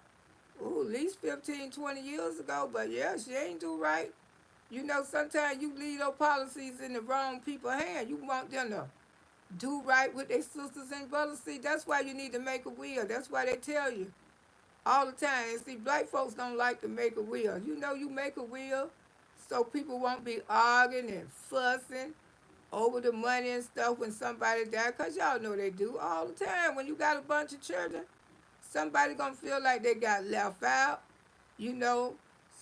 ooh, at least 15, 20 years ago. But yeah, she ain't do right. You know, sometimes you leave those policies in the wrong people's hand. You want them to do right with their sisters and brothers. See, that's why you need to make a will. That's why they tell you all the time. And see, black folks don't like to make a will. You know, you make a will so people won't be arguing and fussing over the money and stuff when somebody died. Because y'all know they do all the time. When you got a bunch of children, somebody going to feel like they got left out. You know,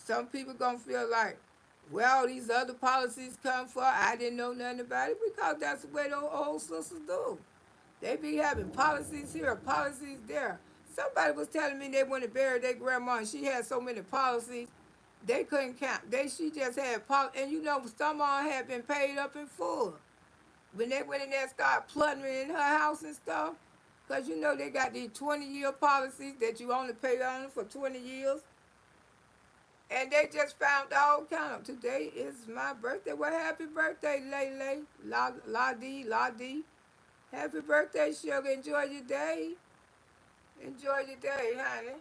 some people going to feel like, well, these other policies come for, I didn't know nothing about it, because that's the way those old sisters do. They be having policies here, policies there. Somebody was telling me they went to bury their grandma and she had so many policies, they couldn't count. She just had policies, and you know, some of them had been paid up in full. When they went in there and started plundering in her house and stuff, because you know they got these 20-year policies that you only pay on for 20 years. And they just found all kind of, today is my birthday. Well, happy birthday, Lele. La Dee, La Dee. Happy birthday, sugar. Enjoy your day. Enjoy your day, honey.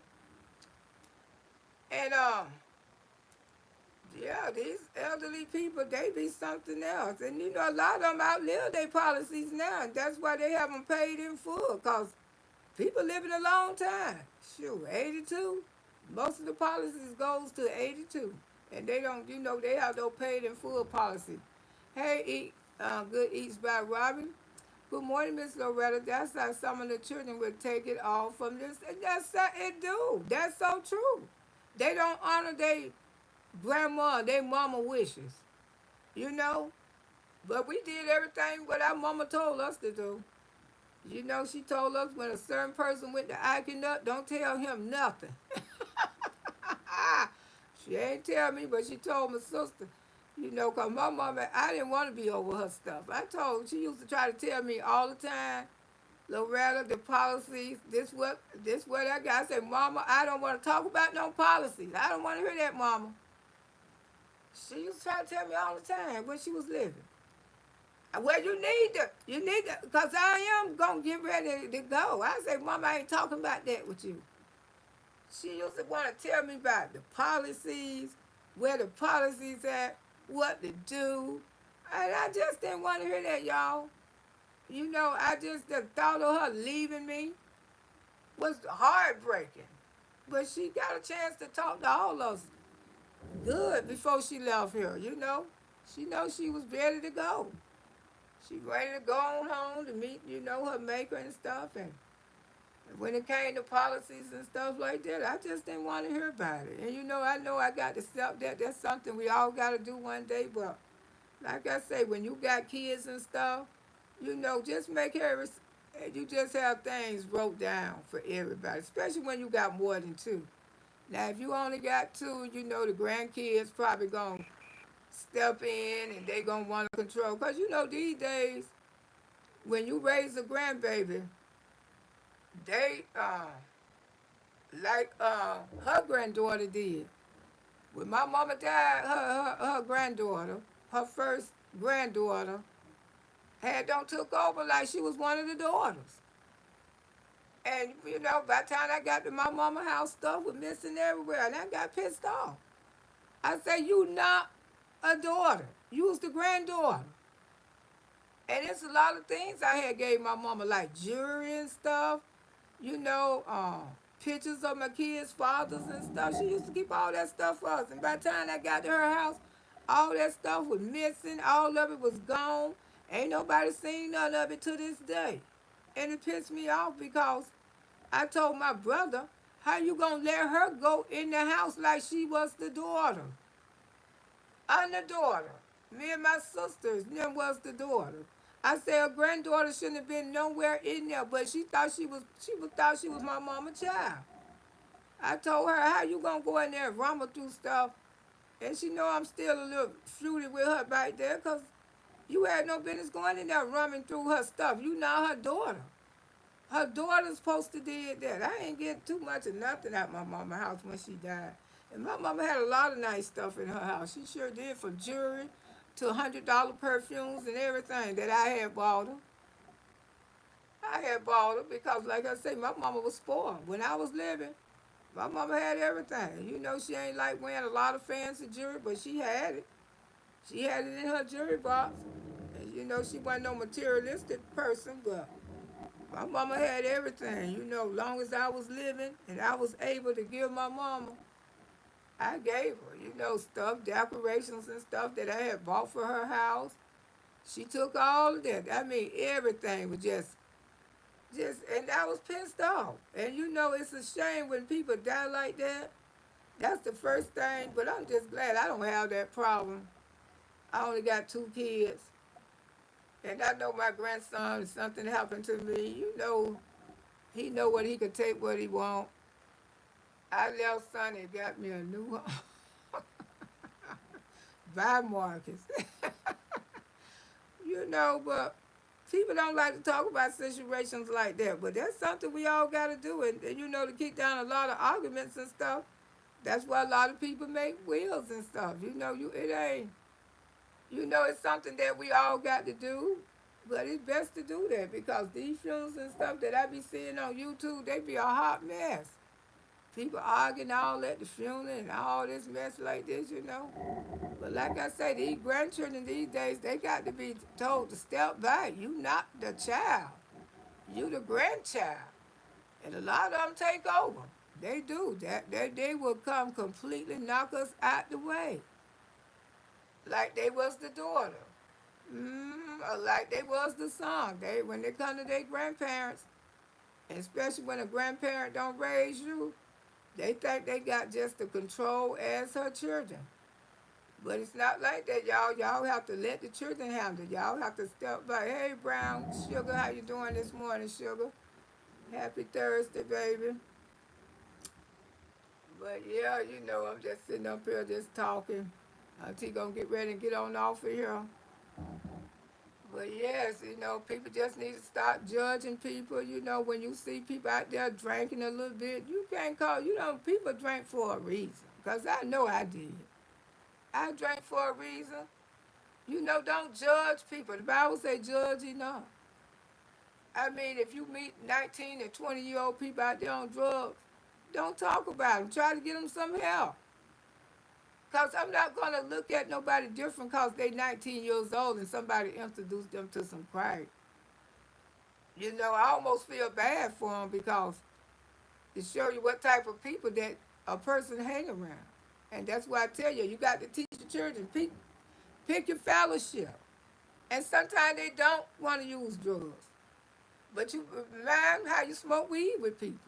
And, yeah, these elderly people, they be something else. And, you know, a lot of them outlive their policies now. And that's why they have them paid in full, because people living a long time. Shoot, 82. Most of the policies goes to 82. And they don't, you know, they have those paid in full policy. Hey, Good Eats by Robin. Good morning, Miss Loretta. That's how some of the children would take it all from this. And that's how it do. That's so true. They don't honor their grandma, their mama wishes. You know? But we did everything what our mama told us to do. You know, she told us when a certain person went to acting up, don't tell him nothing. She ain't tell me, but she told my sister. You know, because my mama, I didn't want to be over her stuff. I told, she used to try to tell me all the time, Loretta, the policies, this what I got. I said, Mama, I don't want to talk about no policies. I don't want to hear that, Mama. She used to try to tell me all the time when she was living. Well, you need to, because I am going to get ready to go. I said, Mama, I ain't talking about that with you. She used to want to tell me about the policies, where the policies at, what to do. And I just didn't want to hear that, y'all. You know, I just, the thought of her leaving me was heartbreaking. But she got a chance to talk to all of us good before she left here, you know. She knows she was ready to go. She ready to go on home to meet, you know, her maker and stuff. And when it came to policies and stuff like that, I just didn't want to hear about it. And you know I got to accept that. That's something we all got to do one day. But like I say, when you got kids and stuff, you know, just make sure you just have things wrote down for everybody, especially when you got more than two. Now, if you only got two, you know, the grandkids probably going to step in and they going to want to control. Because, you know, these days, when you raise a grandbaby, they, like her granddaughter did. When my mama died, her granddaughter, her first granddaughter, had don't took over like she was one of the daughters. And, you know, by the time I got to my mama house, stuff was missing everywhere, and I got pissed off. I said, you not a daughter. You was the granddaughter. And it's a lot of things I had gave my mama, like jewelry and stuff, you know, pictures of my kids' fathers and stuff. She used to keep all that stuff for us. And by the time I got to her house, all that stuff was missing. All of it was gone. Ain't nobody seen none of it to this day. And it pissed me off because I told my brother, How you gonna let her go in the house like she was the daughter? I'm the daughter. Me and my sisters, them was the daughter. I said her granddaughter shouldn't have been nowhere in there, but thought she was my mama child. I told her, how you gonna go in there and rumble through stuff? And she know I'm still a little fruity with her back there, cause you had no business going in there rumming through her stuff. You not her daughter. Her daughter's supposed to did that. I ain't getting too much of nothing out my mama's house when she died. And my mama had a lot of nice stuff in her house. She sure did, from jewelry to $100 perfumes and everything that I had bought her. I had bought her because, like I say, my mama was spoiled. When I was living, my mama had everything. You know, she ain't like wearing a lot of fancy jewelry, but she had it. She had it in her jewelry box. And you know, she wasn't no materialistic person, but my mama had everything. You know, long as I was living and I was able to give my mama, I gave her, you know, stuff, decorations and stuff that I had bought for her house. She took all of that. I mean, everything was and I was pissed off. And you know, it's a shame when people die like that. That's the first thing, but I'm just glad I don't have that problem. I only got 2 kids. And I know my grandson, if something happened to me, you know, he know what he could take, what he want. I left Sonny, got me a new home. Bye, Marcus. You know, but people don't like to talk about situations like that. But that's something we all got to do. And, you know, to keep down a lot of arguments and stuff, that's why a lot of people make wills and stuff. You know, it ain't, you know, it's something that we all got to do. But it's best to do that because these films and stuff that I be seeing on YouTube, they be a hot mess. People arguing all at the funeral and all this mess like this, you know. But like I say, these grandchildren these days, they got to be told to step back. You not the child. You the grandchild. And a lot of them take over. They do. They will come completely knock us out the way. Like they was the daughter. Like they was the son. When they come to their grandparents, and especially when a grandparent don't raise you, they think they got just the control as her children. But it's not like that, y'all. Y'all have to let the children handle it. Y'all have to step back. Hey, Brown, Sugar, how you doing this morning, Sugar? Happy Thursday, baby. But yeah, you know, I'm just sitting up here just talking. Auntie gonna get ready and get on off of here. But yes, you know, people just need to stop judging people. You know, when you see people out there drinking a little bit, you can't call, you know, people drink for a reason. Because I know I did. I drank for a reason. You know, don't judge people. The Bible say judge enough. I mean, if you meet 19 and 20-year-old people out there on drugs, don't talk about them. Try to get them some help. Because I'm not going to look at nobody different because they 19 years old and somebody introduced them to some crack. You know, I almost feel bad for them because it shows you what type of people that a person hang around. And that's why I tell you, you got to teach the children, pick your fellowship. And sometimes they don't want to use drugs. But you mind how you smoke weed with people.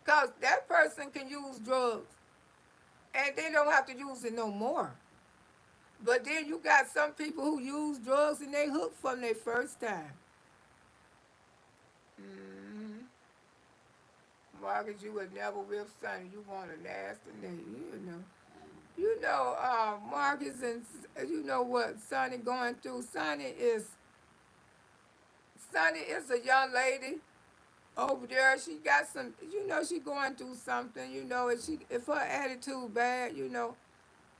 Because that person can use drugs and they don't have to use it no more. But then you got some people who use drugs and they hook from their first time. Mm-hmm. Marcus, you would never whip Sonny. You want a nasty name, you know. You know, Marcus and you know what Sonny going through. Sonny is a young lady over there. She got some, you know, she going through something. You know, if her attitude bad, you know,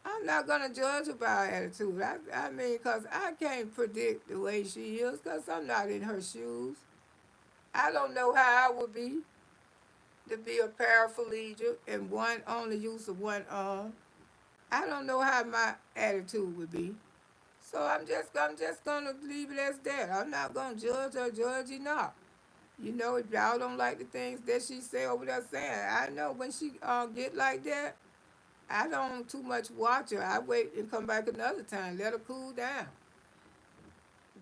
I'm not gonna judge about her attitude. I mean, cause I can't predict the way she is, cause I'm not in her shoes. I don't know how I would be to be a paraplegic and only use of one arm. I don't know how my attitude would be. So I'm just gonna leave it as that. I'm not gonna judge her, judge her not. You know, if y'all don't like the things that she say over there saying, I know when she get like that, I don't too much watch her. I wait and come back another time, let her cool down.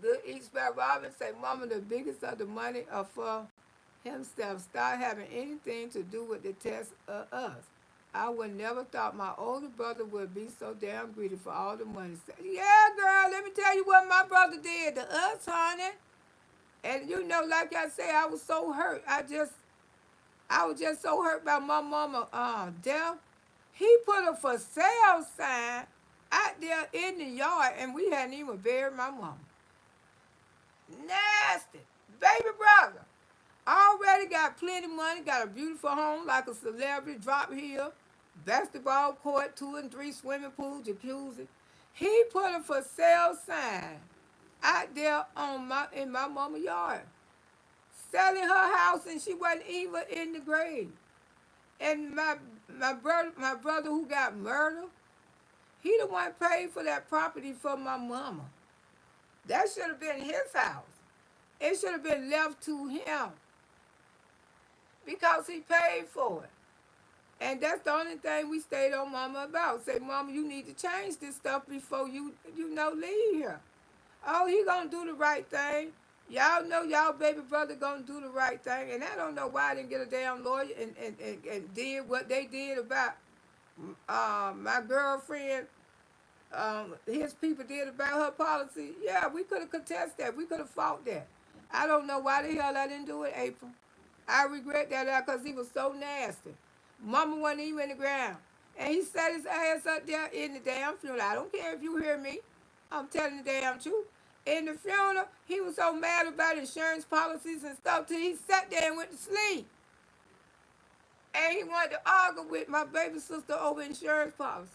Good East Robin say, Mama, the biggest of the money are for himself start having anything to do with the test of us. I would never thought my older brother would be so damn greedy for all the money. Yeah, girl, let me tell you what my brother did to us, honey. And you know, like I say, I was so hurt. I was just so hurt by my mama death. He put a for sale sign out there in the yard, and we hadn't even buried my mama. Nasty. Baby brother. Already got plenty of money, got a beautiful home like a celebrity, drop here, basketball court, 2 and 3 swimming pools, jacuzzi. He put a for sale sign out there in my mama yard, selling her house, and she wasn't even in the grave. And my brother who got murdered, he the one paid for that property for my mama. That should have been his house. It should have been left to him because he paid for it. And that's the only thing we stayed on mama about. Say, mama, you need to change this stuff before you leave here. Oh, he gonna do the right thing. Y'all know y'all baby brother gonna do the right thing. And I don't know why I didn't get a damn lawyer and did what they did about my girlfriend. His people did about her policy. Yeah, we could have contested that. We could have fought that. I don't know why the hell I didn't do it, April. I regret that because he was so nasty. Mama wasn't even in the ground. And he set his ass up there in the damn funeral. I don't care if you hear me. I'm telling the damn truth. In the funeral, he was so mad about insurance policies and stuff till he sat there and went to sleep. And he wanted to argue with my baby sister over insurance policy.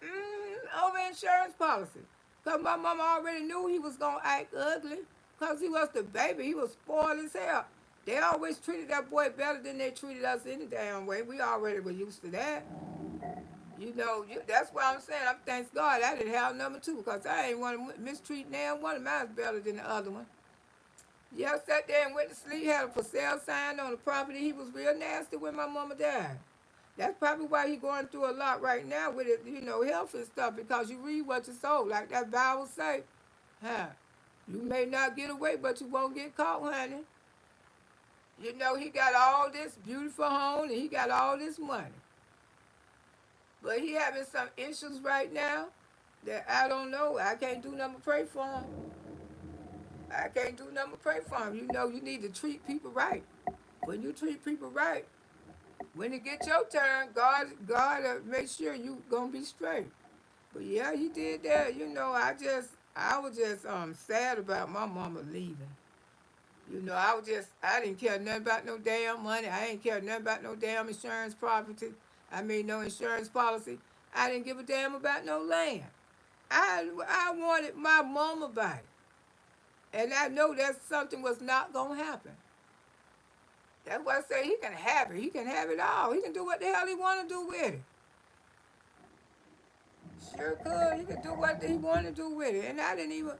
Over insurance policy. Because my mama already knew he was going to act ugly. Because he was the baby. He was spoiled as hell. They always treated that boy better than they treated us any damn way. We already were used to that. You know, that's why I'm saying, I'm thanks God I didn't have number 2. Because I ain't want to mistreat now. One of mine's better than the other one. Yeah, sat there and went to sleep. Had a for sale sign on the property. He was real nasty when my mama died. That's probably why he's going through a lot right now with it, health and stuff, because you read what you sow. Like that Bible say, you may not get away, but you won't get caught, honey. You know, he got all this beautiful home and he got all this money. But he having some issues right now that I don't know. I can't do nothing but pray for him. I can't do nothing but pray for him. You know, you need to treat people right. When you treat people right, when it gets your turn, God make sure you gonna be straight. But yeah, he did that. You know, I was just sad about my mama leaving. You know, I didn't care nothing about no damn money. I ain't care nothing about no damn insurance property. No insurance policy. I didn't give a damn about no land. I wanted my mama back. And I know that something was not gonna happen. That's why I say he can have it. He can have it all. He can do what the hell he want to do with it. Sure could. He could do what he want to do with it. And I didn't even,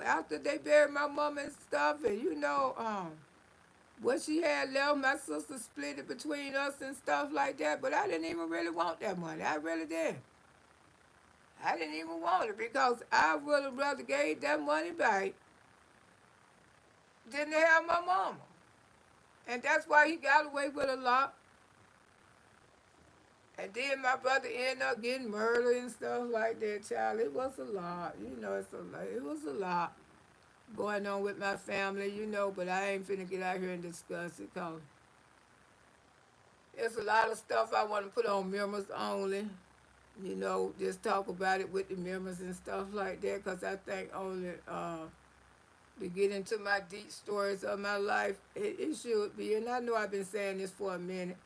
after they buried my mama and stuff, and what she had left, my sister split it between us and stuff like that. But I didn't even really want that money. I really did. I didn't even want it because I would have rather gave that money back than to have my mama. And that's why he got away with a lot. And then my brother ended up getting murdered and stuff like that, child. It was a lot. It was a lot going on with my family, but I ain't finna get out here and discuss it because there's a lot of stuff I want to put on members only. Just talk about it with the members and stuff like that because I think only to get into my deep stories of my life, it should be. And I know I've been saying this for a minute,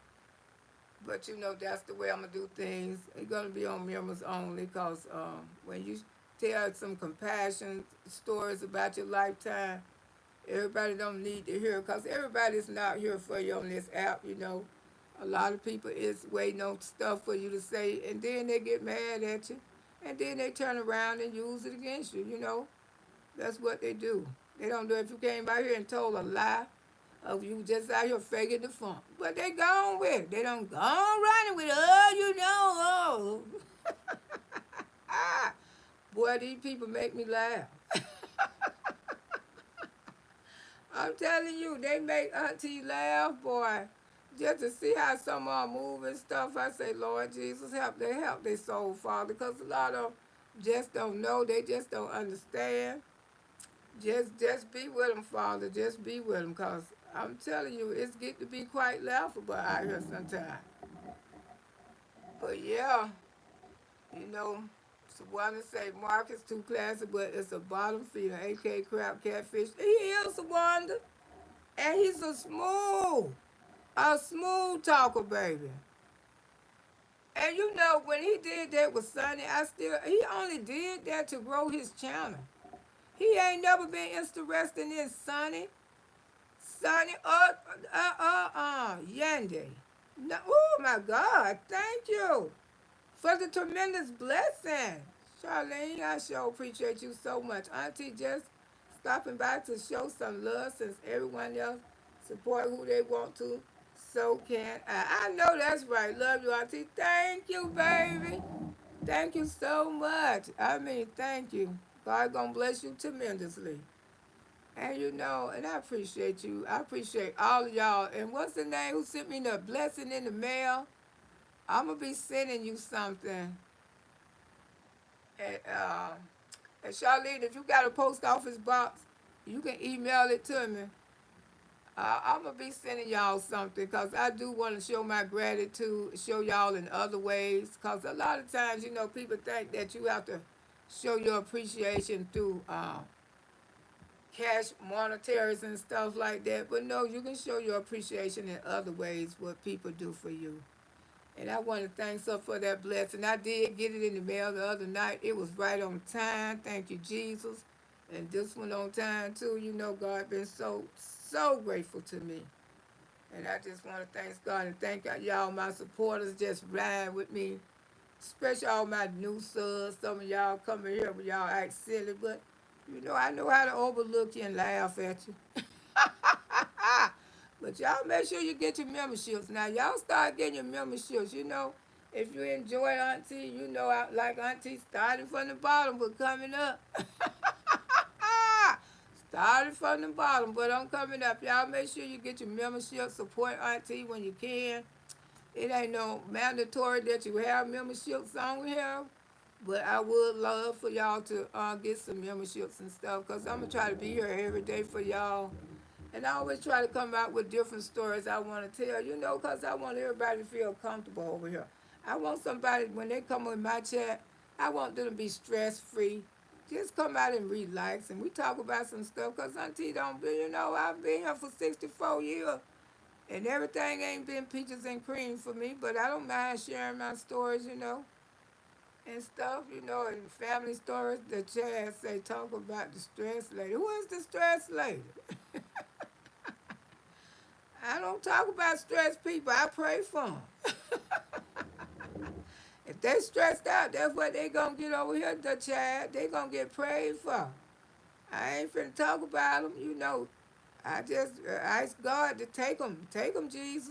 but that's the way I'm going to do things. It's going to be on members only because when you tell some compassion stories about your lifetime, everybody don't need to hear because everybody's not here for you on this app, A lot of people is waiting on stuff for you to say, and then they get mad at you, and then they turn around and use it against you, That's what they do. They don't do it if you came out here and told a lie of you just out here faking the funk. But they gone with it. They don't go running with it. Oh. Boy, these people make me laugh. I'm telling you, they make Auntie laugh, boy. Just to see how some of them move and stuff, I say, Lord Jesus, help their soul, Father, because a lot of them just don't know, they just don't understand. Just be with them, Father. Just be with them, because I'm telling you, it's get to be quite laughable out here sometimes. But yeah, you know, so one to say Mark is too classy, but it's a bottom feeder, aka crab catfish. He is a wonder, and he's a smooth talker, baby. And you know, when he did that with Sonny, he only did that to grow his channel. He ain't never been interested in Sonny. Sonny, Yandy. No, oh my God, thank you for the tremendous blessing. Charlene, I sure appreciate you so much. Auntie just stopping by to show some love since everyone else support who they want to. So can I. I know that's right. Love you, Auntie. Thank you, baby. Thank you so much. I mean, thank you. God gonna bless you tremendously. And you know, and I appreciate you. I appreciate all of y'all. And what's the name who sent me the blessing in the mail? I'm gonna be sending you something. And, Charlene, if you got a post office box, you can email it to me. I'm gonna be sending y'all something because I do want to show my gratitude, show y'all in other ways. Because a lot of times, you know, people think that you have to show your appreciation through cash monetaries and stuff like that. But no, you can show your appreciation in other ways, what people do for you. And I want to thank her for that blessing. I did get it in the mail the other night. It was right on time. Thank you, Jesus. And this one on time too. You know, God been so grateful to me. And I just want to thank God and thank y'all, my supporters, just riding with me. Especially all my new subs. Some of y'all coming here, but y'all act silly. But, you know, I know how to overlook you and laugh at you. But y'all make sure you get your memberships. Now, y'all start getting your memberships, you know. If you enjoy Auntie, you know, like Auntie started from the bottom, but coming up. Started from the bottom, but I'm coming up. Y'all make sure you get your membership. Support Auntie when you can. It ain't no mandatory that you have memberships on here, but I would love for y'all to get some memberships and stuff because I'm going to try to be here every day for y'all. And I always try to come out with different stories I want to tell, you know, because I want everybody to feel comfortable over here. I want somebody, when they come in my chat, I want them to be stress-free. Just come out and relax, and we talk about some stuff, because Auntie don't be, you know, I've been here for 64 years, and everything ain't been peaches and cream for me, but I don't mind sharing my stories, you know, and stuff, you know, and family stories. The chat say, talk about the stress lady. Who is the stress lady? I don't talk about stressed people. I pray for them. If they stressed out, that's what they gonna get over here, the child. They gonna get prayed for. I ain't finna talk about them, you know. I just ask God to take them, Jesus.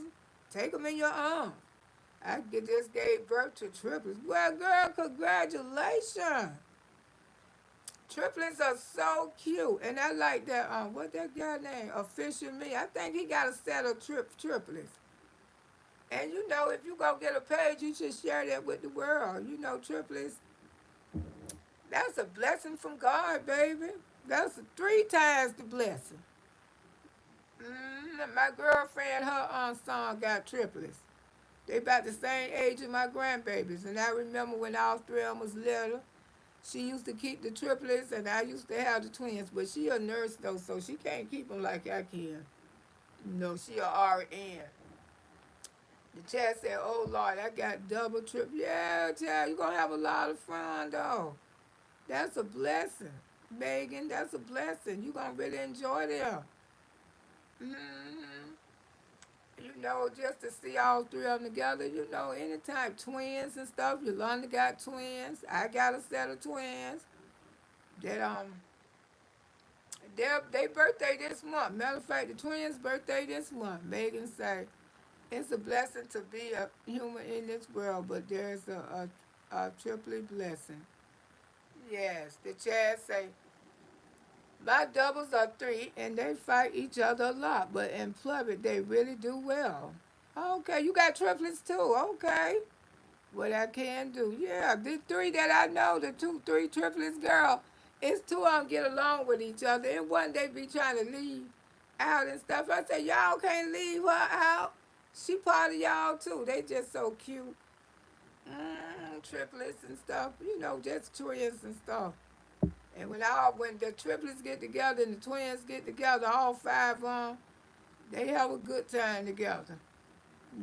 Take them in your arms. Just gave birth to triplets. Well, girl, congratulations. Triplets are so cute, and I like that. What that guy name? Official Me. I think he got a set of triplets. And you know, if you go get a page, you should share that with the world. You know, triplets, that's a blessing from God, baby. That's 3 times the blessing. My girlfriend, her son got triplets. They about the same age as my grandbabies. And I remember when all 3 of them was little, she used to keep the triplets, and I used to have the twins. But she a nurse, though, so she can't keep them like I can. No, she a RN. The chat said, oh, Lord, I got double trip. Yeah, child, you're going to have a lot of fun, though. That's a blessing. Megan, that's a blessing. You're going to really enjoy them. hmm You know, just to see all 3 of them together, you know, anytime twins and stuff, Yolanda got twins. I got a set of twins. That, their birthday this month. Matter of fact, the twins' birthday this month. Megan said, it's a blessing to be a human in this world, but there's a triply blessing. Yes, the chat say, My doubles are 3, and they fight each other a lot, but in public, they really do well. Okay, you got triplets too. Okay. What I can do. Yeah, the 3 that I know, the 3 triplets, girl, it's 2 of them get along with each other. And one they be trying to leave out and stuff. I say, y'all can't leave her out. She part of y'all too. They just so cute. Triplets and stuff. Just twins and stuff. And when the triplets get together and the twins get together, all 5 of them, they have a good time together.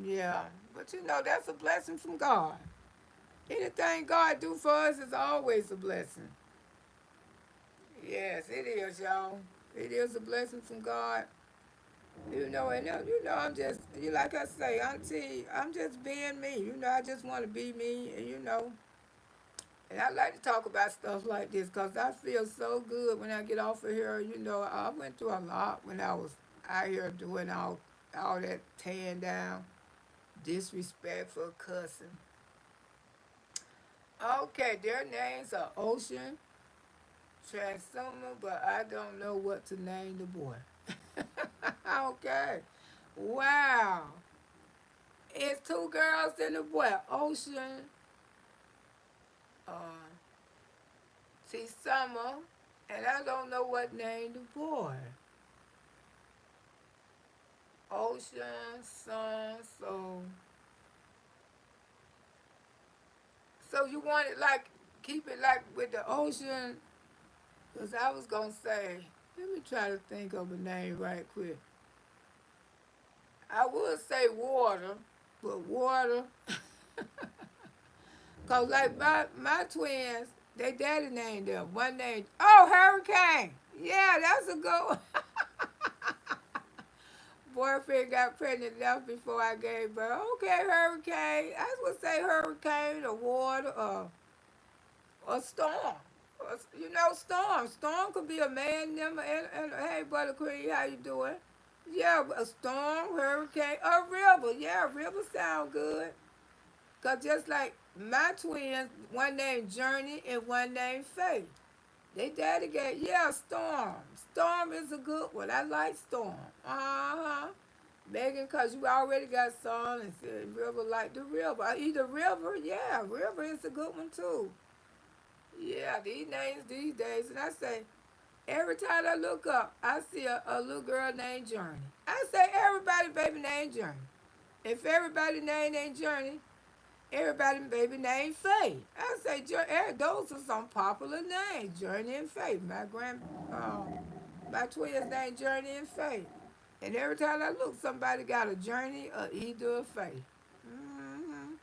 Yeah, but that's a blessing from God. Anything God do for us is always a blessing. Yes, it is, y'all. It is a blessing from God. I'm just, like I say, Auntie, I'm just being me. I just want to be me, and I like to talk about stuff like this because I feel so good when I get off of here. I went through a lot when I was out here doing all that tearing down, disrespectful, cussing. Okay, their names are Ocean, Transformer, but I don't know what to name the boy. Okay. Wow. It's 2 girls and a boy. Ocean, uh, see Summer, and I don't know what name the boy. Ocean, Sun, so you want it like, keep it like with the ocean, because I was going to say, let me try to think of a name right quick. I would say water, but water, because like my twins, they daddy named them. One named, Hurricane. Yeah, that's a good one. Boyfriend got pregnant, left before I gave birth. Okay, Hurricane. I would say Hurricane or water or Storm. Storm. Storm could be a man, and hey, Buttercream, how you doing? Yeah, a storm, hurricane, a river. Yeah, river sound good. Cause just like my twins, one named Journey and one named Faith. They daddy gave, yeah, Storm. Storm is a good one. I like Storm. Uh-huh. Megan, cause you already got Son and said River like the river. Either River, yeah, River is a good one too. Yeah, these names these days. And I say, every time I look up, I see a little girl named Journey. I say, everybody baby named Journey. If everybody name ain't Journey, everybody baby named Faith. I say, those are some popular names, Journey and Faith. My twins named Journey and Faith. And every time I look, somebody got a Journey or either a Faith. hmm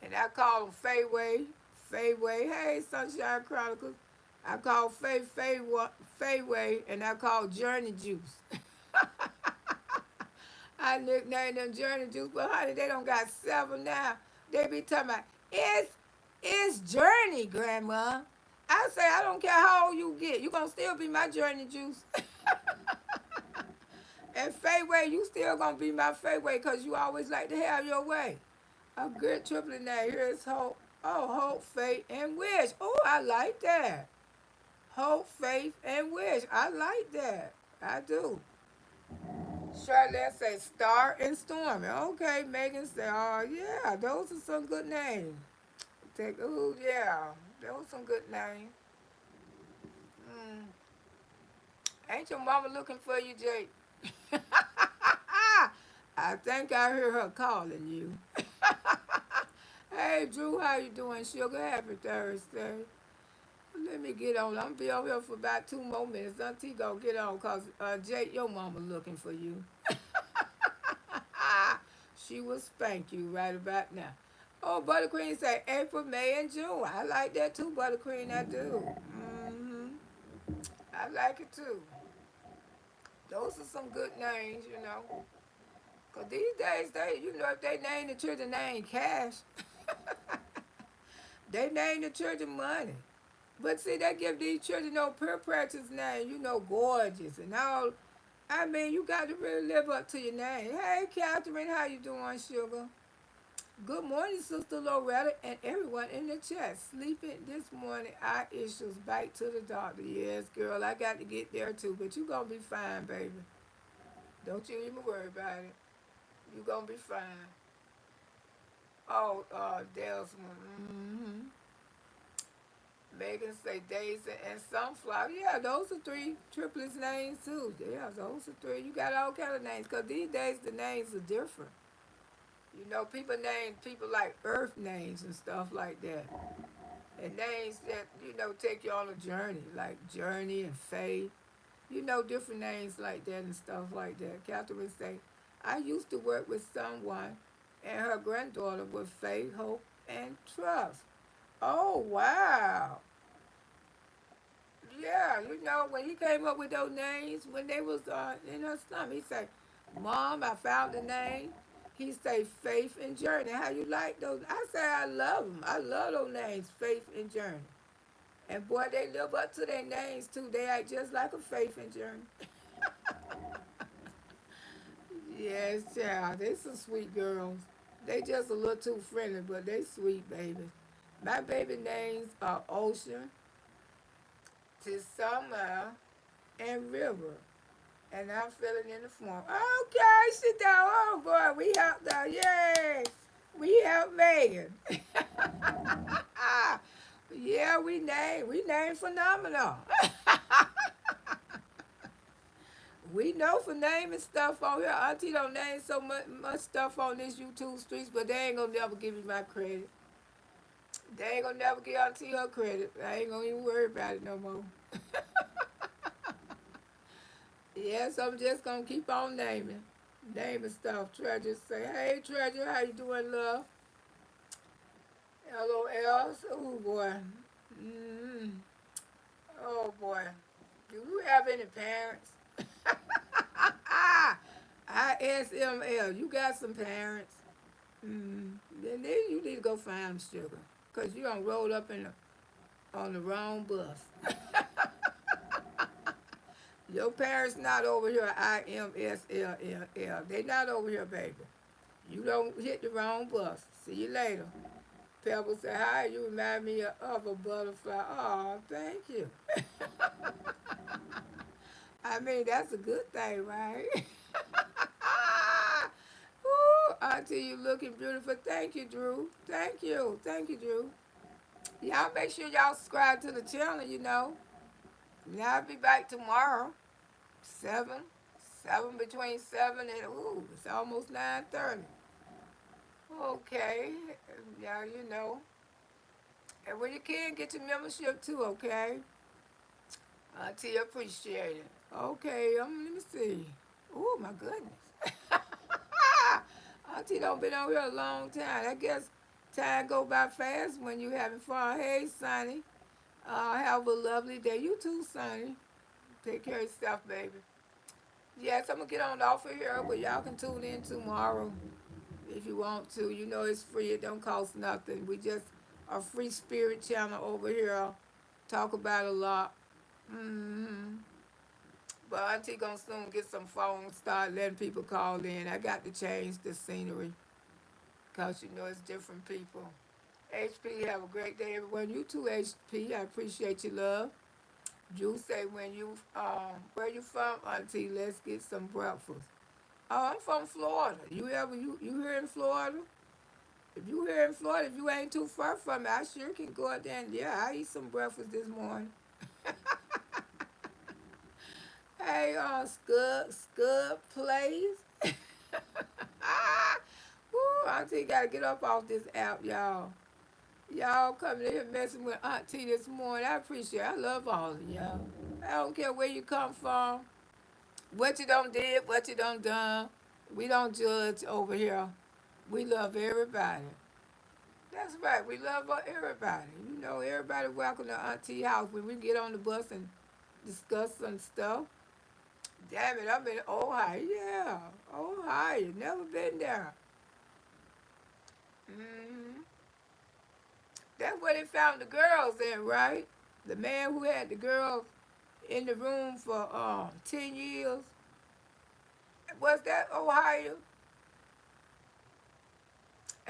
And I call them Fayway, Fayway. Hey, Sunshine Chronicles. I call Fayway, and I call Journey Juice. I nicknamed them Journey Juice, but honey, they don't got 7 now. They be talking about, it's Journey, Grandma. I say, I don't care how old you get. You gonna still be my Journey Juice. And Fayway, you still gonna be my Fayway because you always like to have your way. A good triplet name. Here's Hope. Oh, Hope, Faith, and Wish. Oh, I like that. Hope, Faith, and Wish. I like that. I do. Charlotte say Star and Stormy. Okay, Megan say, oh yeah, those are some good names. Yeah, those are some good names. Mm. Ain't your mama looking for you, Jake? I think I hear her calling you. Hey, Drew, how you doing, sugar? Happy Thursday. Let me get on. I'm going to be over here for about 2 more minutes. Auntie gonna get on because Jake, your mama looking for you. She will spank you right about now. Oh, Buttercream say April, May, and June. I like that too, Buttercream. I do. I like it too. Those are some good names. Because these days, if they name the children name Cash, they name the children Money. But see, they give these children no peer practice name, Gorgeous and all. I mean, you got to really live up to your name. Hey, Catherine, how you doing, sugar? Good morning, Sister Loretta, and everyone in the chat. Sleeping this morning, eye issues, back to the doctor. Yes, girl, I got to get there too, but you going to be fine, baby. Don't you even worry about it. You going to be fine. Oh, Desmond. Megan say Daisy and Sunflower. Yeah, those are three triplets names too. Yeah, those are three. You got all kind of names, because these days the names are different. You know, people name people like earth names and stuff like that. And names that, take you on a journey, like Journey and Faith. Different names like that and stuff like that. Catherine say, I used to work with someone and her granddaughter with Faith, Hope, and Trust. Oh, wow. Yeah, when he came up with those names, when they was in her slum, he said, Mom, I found the name. He say Faith and Journey. How you like those? I say I love them. I love those names, Faith and Journey. And boy, they live up to their names too. They act just like a Faith and Journey. Yes, child. They some sweet girls. They just a little too friendly, but they sweet babies. My baby names are Ocean, Tisama, and River. And I'm filling in the form. Okay, sit down. Oh boy, we helped her. Yay! We helped Megan. Yeah, we named phenomenal. We know for naming stuff on here. Auntie don't name so much stuff on this YouTube streets, but they ain't gonna never give me my credit. They ain't gonna never give Auntie her credit. I ain't gonna even worry about it no more. Yes, I'm just gonna keep on naming stuff. Treasure say, "Hey, Treasure, how you doing, love?" LOL. Oh boy. Mm. Oh boy. Do you have any parents? ISML. You got some parents. Then you need to go find them, sugar, cause you don't roll up on the wrong bus. Your parents not over here. IMSLLL. They not over here, baby. You don't hit the wrong bus. See you later. Pebble said, hi, you remind me of a butterfly. Oh, thank you. I mean, that's a good thing, right? Ooh, Auntie, you looking beautiful. Thank you, Drew. Thank you. Thank you, Drew. Y'all make sure y'all subscribe to the channel. Now I'll be back tomorrow. 7. 7 between 7 and, ooh, it's almost 9:30. Okay. Now you know. And when you can, get your membership too, okay? Auntie, appreciate it. Okay, let me see. Oh, my goodness. Auntie don't been on here a long time. I guess time go by fast when you having fun. Hey, Sonny. Have a lovely day. You too, Sonny. Take care of yourself, baby. Yes, I'm going to get on off of here, but y'all can tune in tomorrow if you want to. You know it's free. It don't cost nothing. We just a free spirit channel over here. Talk about a lot. hmm But Auntie gonna soon get some phones, start letting people call in. I got to change the scenery because it's different people. HP, have a great day, everyone. You too, HP. I appreciate your love. Drew say where you from, Auntie? Let's get some breakfast. Oh, I'm from Florida. You here in Florida? If you here in Florida, if you ain't too far from me, I sure can go out there and yeah, I eat some breakfast this morning. Hey, Scud plays. Woo, Auntie gotta get up off this app, y'all. Y'all coming in here messing with Auntie this morning. I appreciate it. I love all of y'all. I don't care where you come from, what you done did, what you done done. We don't judge over here. We love everybody. That's right. We love everybody. Everybody welcome to Auntie house when we get on the bus and discuss some stuff. Damn it, I'm in Ohio. Yeah, Ohio. Never been there. hmm That's where they found the girls in, right? The man who had the girls in the room for 10 years. Was that Ohio?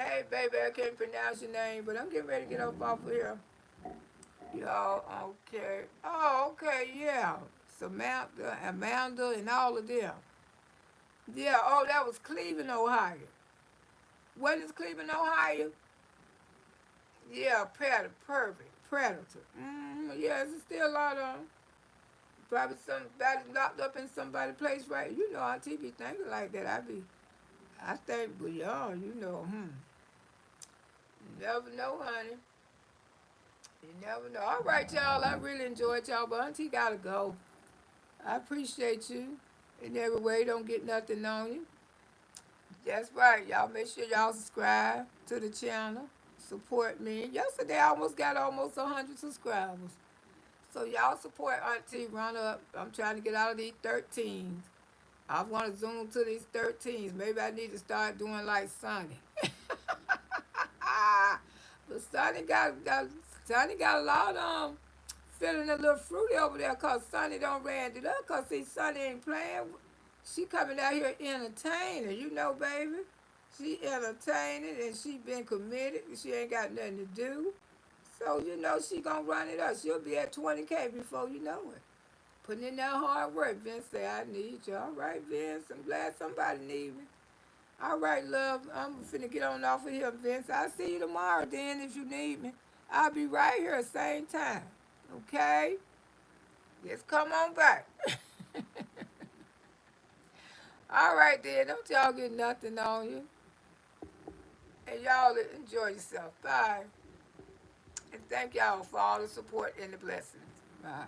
Hey, baby, I can't pronounce your name, but I'm getting ready to get up off of here. Y'all, okay. Oh, okay, yeah. Samantha, Amanda, and all of them. Yeah, oh, that was Cleveland, Ohio. What is Cleveland, Ohio? Yeah, Predator, perfect. Predator. Yeah, there's still a lot of 'em. Probably somebody locked up in somebody's place, right? You know, on TV thinking like that. I think, but y'all, you know, you never know, honey. You never know. All right, y'all. I really enjoyed y'all, but Auntie gotta go. I appreciate you in every way. Don't get nothing on you. That's right. Y'all make sure y'all subscribe to the channel. Support me. Yesterday I almost got almost 100 subscribers. So y'all support Auntie Run Up. I'm trying to get out of these 13s. I want to zoom to these 13s. Maybe I need to start doing like Sonny. But Sonny got a lot feeling a little fruity over there because Sonny don't ran it up because see Sonny ain't playing. She coming out here entertaining, you know, baby. She entertaining and she been committed. She ain't got nothing to do. So, you know, she gonna run it up. She'll be at 20K before you know it. Putting in that hard work. Vince say, I need you. All right, Vince. I'm glad somebody need me. All right, love. I'm finna get on off of here, Vince. I'll see you tomorrow then if you need me. I'll be right here at the same time. Okay? Just come on back. All right, then. Don't y'all get nothing on you. And y'all enjoy yourself. Bye. And thank y'all for all the support and the blessings. Bye.